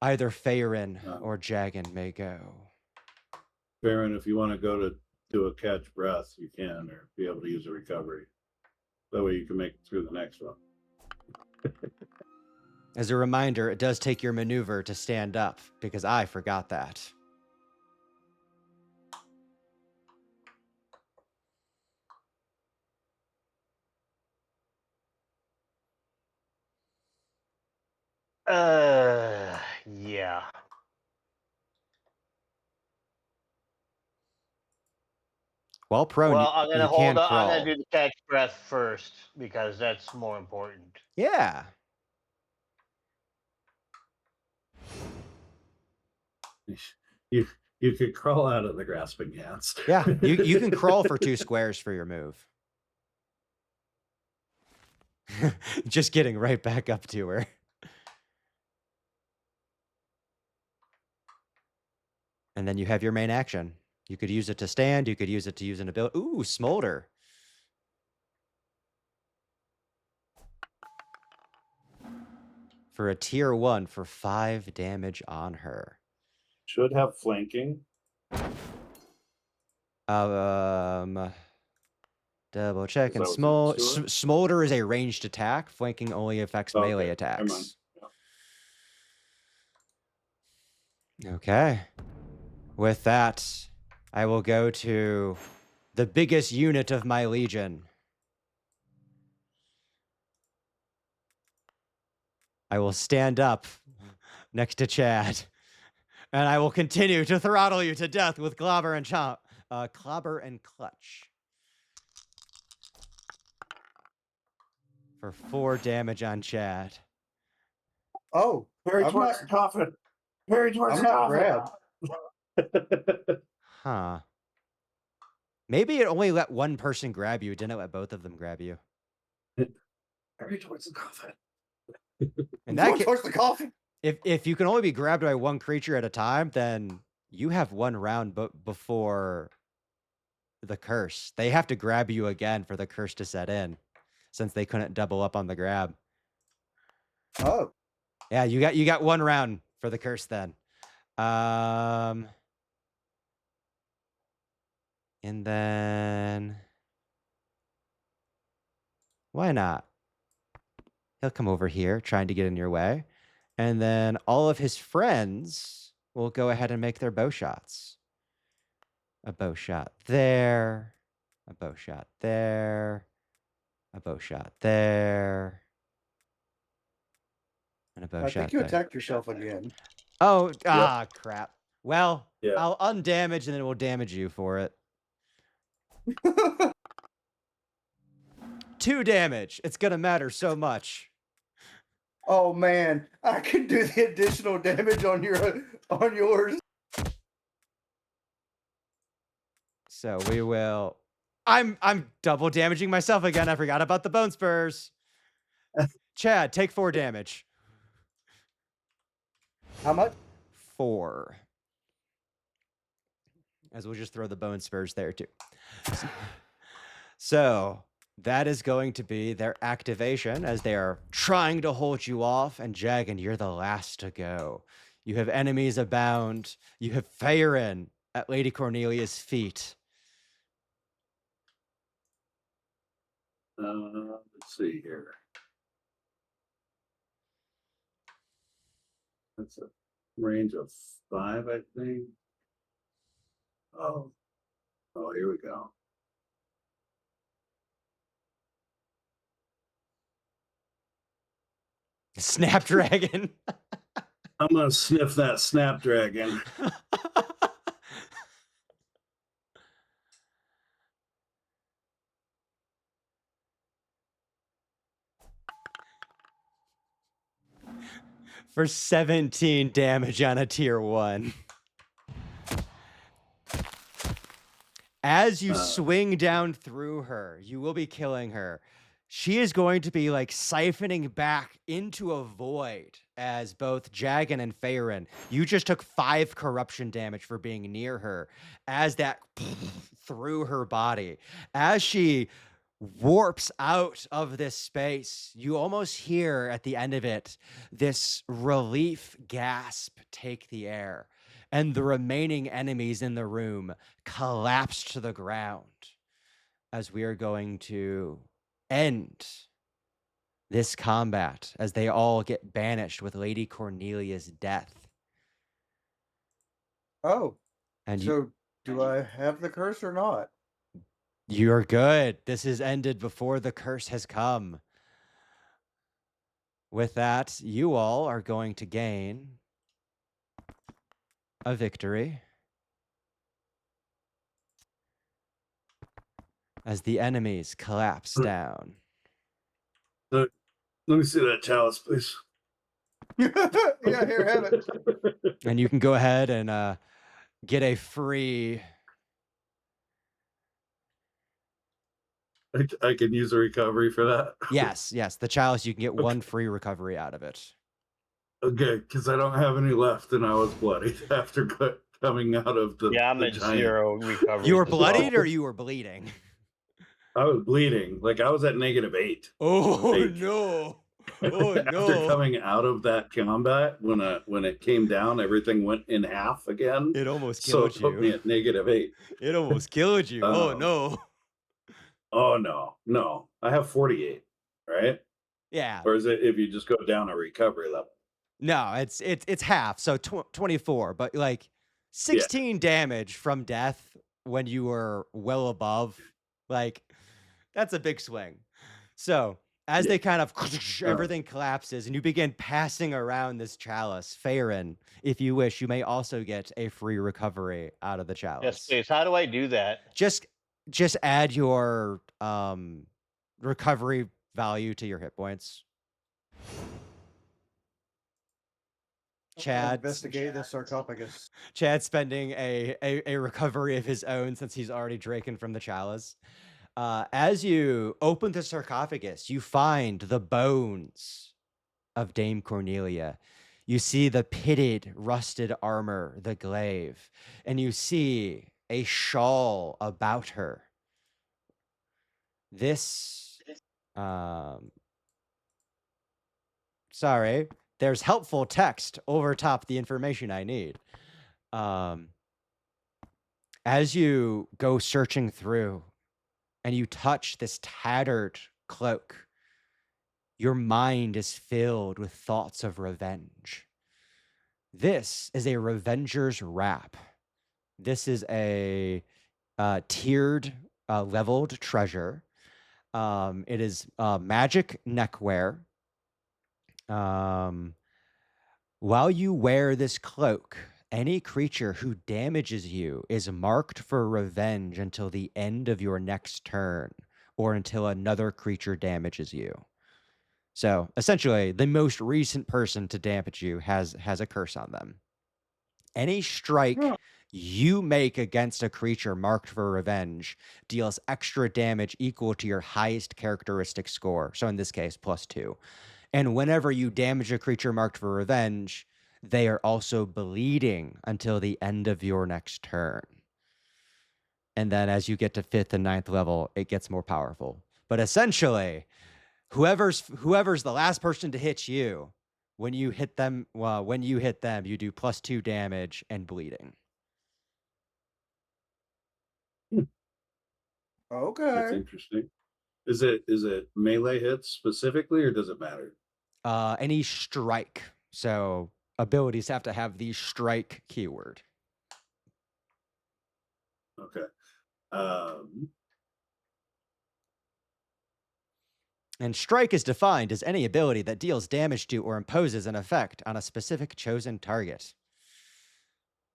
Either Faerun or Jagan may go. Baron, if you want to go to do a catch breath, you can, or be able to use a recovery. That way you can make it through the next one. As a reminder, it does take your maneuver to stand up, because I forgot that. Yeah. While prone, Well, I'm you gonna can hold on. crawl. I'm gonna do the catch breath first because that's more important. Yeah. You could crawl out of the grasping hands. Yeah, you can crawl for 2 squares for your move. Just getting right back up to her. And then you have your main action. You could use it to stand. You could use it to use an ability. Ooh, Smolder. For a tier 1 for 5 damage on her. Should have flanking. Double check. And Is that what's next to it? Smolder is a ranged attack. Flanking only affects Okay, melee never mind. attacks. Okay. With that, I will go to the biggest unit of my legion. I will stand up next to Chad, and I will continue to throttle you to death with Clobber and Clobber and Clutch. For 4 damage on Chad. Oh, Parry I'm towards not- the coffin. Parry towards I'm the not coffin. grabbed. Huh. Maybe it only let one person grab you. It didn't let both of them grab you. Parry towards the coffin. In that Towards the coffin. if you can only be grabbed by one creature at a time, then you have 1 round before the curse. They have to grab you again for the curse to set in, since they couldn't double up on the grab. Oh, Yeah, you got 1 round for the curse then. And then why not? He'll come over here trying to get in your way. And then all of his friends will go ahead and make their bow shots. A bow shot there. A bow shot there. A bow shot there. And a bow I shot think you there. attacked yourself again. Oh, crap. Well, Yeah. I'll undamage and then we'll damage you for it. 2 damage. It's going to matter so much. Oh man, I can do the additional damage on yours. So we will. I'm double damaging myself again. I forgot about the bone spurs. Chad, take 4 damage. How much? 4. As we'll just throw the bone spurs there too. So that is going to be their activation as they are trying to hold you off. And Jagan, you're the last to go. You have enemies abound. You have Feyrin at Lady Cornelia's feet. Let's see here. That's a range of 5, I think. Oh, here we go. Snapdragon. I'm gonna sniff that snapdragon. For 17 damage on a tier 1. As you swing down through her, you will be killing her. She is going to be like siphoning back into a void as both Jagan and Feyrin. You just took 5 corruption damage for being near her as that through her body. As she warps out of this space, you almost hear at the end of it this relief gasp take the air. And the remaining enemies in the room collapse to the ground as we are going to end this combat as they all get banished with Lady Cornelia's death. Oh, And so do I have the curse or not? you're good. This is ended before the curse has come. With that, you all are going to gain a victory as the enemies collapse down. Let me see that chalice, please. Yeah, here, have it. And you can go ahead and get a free... I can use a recovery for that. Yes, the chalice, you can get 1 free recovery out of it. Okay, because I don't have any left, and I was bloody after coming out of the. Yeah, I'm the at giant. 0 recovery. You were bloodied or you were bleeding? I was bleeding. Like I was at -8. Oh Like, no! Oh after no! coming out of that combat, when it came down, everything went in half again. It almost So killed it put me you. at -8. It almost killed you. Oh no! Oh no! I have 48, right? Yeah. Or is it if you just go down a recovery level? No, it's half. So 24, but like 16 damage from death when you were well above. Like that's a big swing. So as they kind of everything collapses and you begin passing around this chalice, Feyrin, if you wish, you may also get a free recovery out of the chalice. Yes, please. How do I do that? Just add your recovery value to your hit points. Chad Investigate the sarcophagus. Chad's spending a recovery of his own since he's already drinking from the chalice. As you open the sarcophagus, you find the bones of Dame Cornelia. You see the pitted, rusted armor, the glaive, and you see a shawl about her. This, sorry, there's helpful text over top the information I need. As you go searching through and you touch this tattered cloak, your mind is filled with thoughts of revenge. This is a Revenger's Wrap. This is a tiered, leveled treasure. It is magic neckwear. While you wear this cloak, any creature who damages you is marked for revenge until the end of your next turn or until another creature damages you. So essentially, the most recent person to damage you has a curse on them. Any strike Huh. you make against a creature marked for revenge deals extra damage equal to your highest characteristic score. So in this case, +2. And whenever you damage a creature marked for revenge, they are also bleeding until the end of your next turn. And then as you get to 5th and 9th level, it gets more powerful. But essentially, whoever's the last person to hit you, when you hit them, you do +2 damage and bleeding. That's Okay. interesting. Is it melee hits specifically, or does it matter? Any strike. So abilities have to have the strike keyword. Okay. And strike is defined as any ability that deals damage to or imposes an effect on a specific chosen target.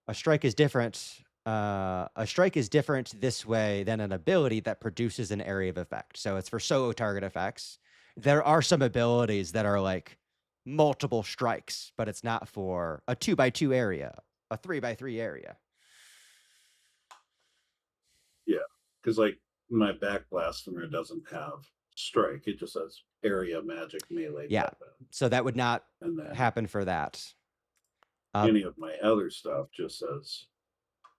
A strike is different. A strike is different this way than an ability that produces an area of effect. So it's for solo target effects. There are some abilities that are like multiple strikes, but it's not for a 2x2 area, a 3x3 area. Yeah, because like my back blasphemer doesn't have strike; it just has area magic melee Yeah. weapon. So that would not And then happen for that. any of my other stuff just says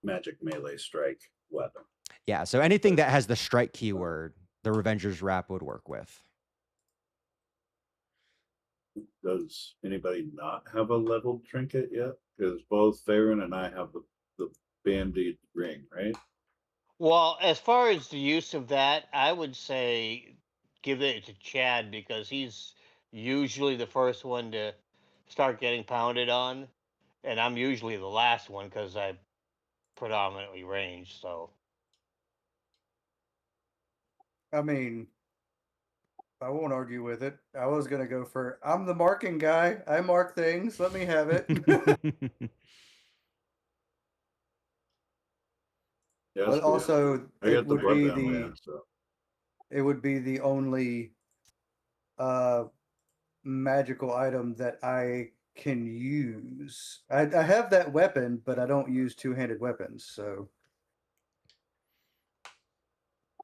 magic melee strike weapon. Yeah. So anything that has the strike keyword, the Revenger's Wrap would work with. Does anybody not have a leveled trinket yet? Because both Farron and I have the bandied ring, right? Well, as far as the use of that, I would say give it to Chad because he's usually the first one to start getting pounded on, and I'm usually the last one because I predominantly range. So I mean, I won't argue with it. I was gonna go for I'm the marking guy. I mark things. Let me have it. Yes, But also, I got the bloodbound land, so it would be the only uh magical item that I can use. I have that weapon, but I don't use two-handed weapons, so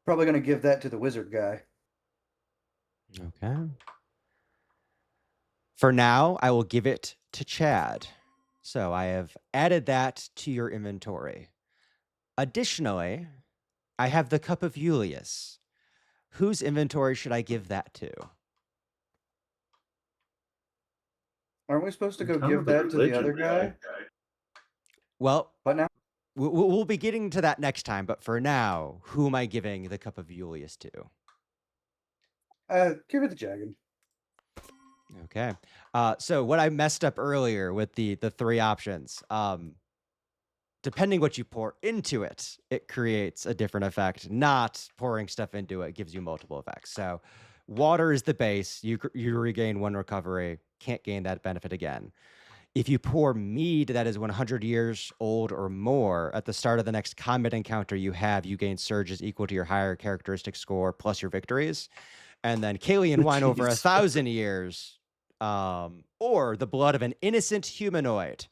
probably gonna give that to the wizard guy. Okay. For now, I will give it to Chad. So I have added that to your inventory. Additionally, I have the Cup of Iulius. Whose inventory should I give that to? Aren't we supposed to go I'm kind give of the that to the other religion guy? Well, What now? we'll be getting to that next time, but for now, who am I giving the Cup of Iulius to? Give it to Jagged. Okay. So what I messed up earlier with the 3 options, depending what you pour into it, it creates a different effect. Not pouring stuff into it gives you multiple effects. So water is the base. You regain 1 recovery. Can't gain that benefit again. If you pour mead that is 100 years old or more, at the start of the next combat encounter you gain surges equal to your higher characteristic score plus your victories. And then Kalian wine over Jeez. 1,000 years, or the blood of an innocent humanoid.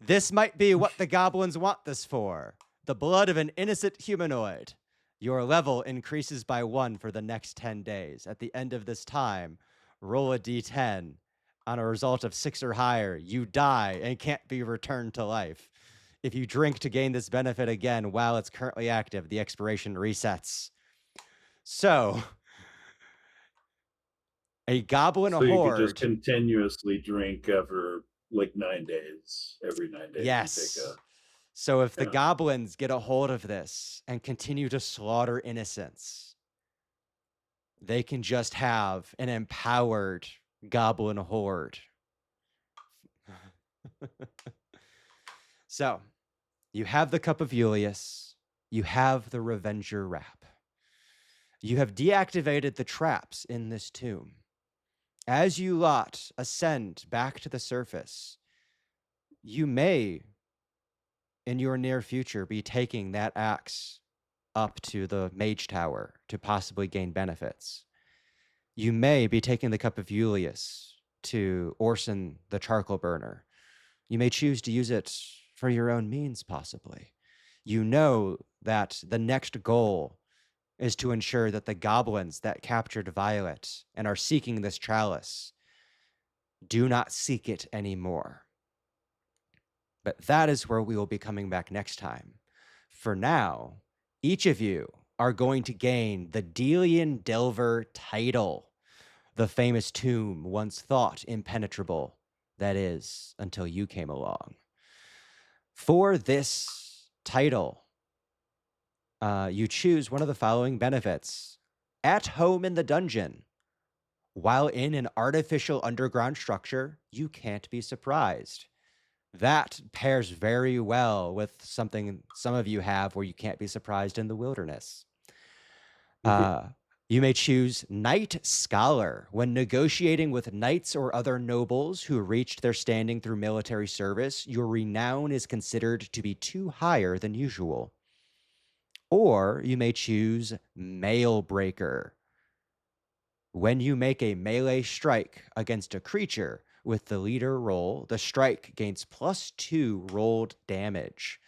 This might be what the goblins want this for. The blood of an innocent humanoid. Your level increases by 1 for the next 10 days. At the end of this time, roll a d10. On a result of 6 or higher, you die and can't be returned to life. If you drink to gain this benefit again while it's currently active, the expiration resets. So, a goblin So you could just horde. continuously drink every 9 days. Every 9 days, Yes. you take a. So if the Yeah. goblins get a hold of this and continue to slaughter innocents, they can just have an empowered goblin horde. So you have the Cup of Iulius. You have the Revenger Wrap. You have deactivated the traps in this tomb. As you lot ascend back to the surface, you may, in your near future, be taking that axe up to the Mage Tower to possibly gain benefits. You may be taking the Cup of Iulius to Orson the charcoal burner. You may choose to use it for your own means, possibly. You know that the next goal is to ensure that the goblins that captured Violet and are seeking this chalice do not seek it anymore. But that is where we will be coming back next time. For now, each of you are going to gain the Delian Delver title, the famous tomb once thought impenetrable. That is, until you came along. For this title, you choose one of the following benefits. At home in the dungeon, while in an artificial underground structure, you can't be surprised. That pairs very well with something some of you have where you can't be surprised in the wilderness. You may choose Knight Scholar. When negotiating with knights or other nobles who reached their standing through military service, your renown is considered to be too higher than usual. Or you may choose Mail Breaker. When you make a melee strike against a creature with the leader roll, the strike gains +2 rolled damage.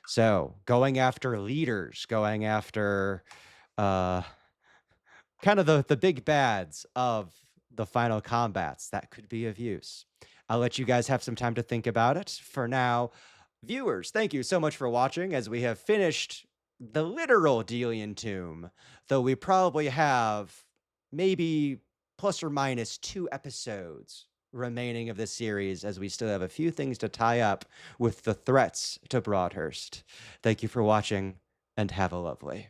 So going after leaders, going after kind of the big bads of the final combats, that could be of use. I'll let you guys have some time to think about it. For now, viewers, thank you so much for watching as we have finished the literal Delian tomb, though we probably have maybe plus or minus 2 episodes remaining of this series, as we still have a few things to tie up with the threats to Broadhurst. Thank you for watching, and have a lovely.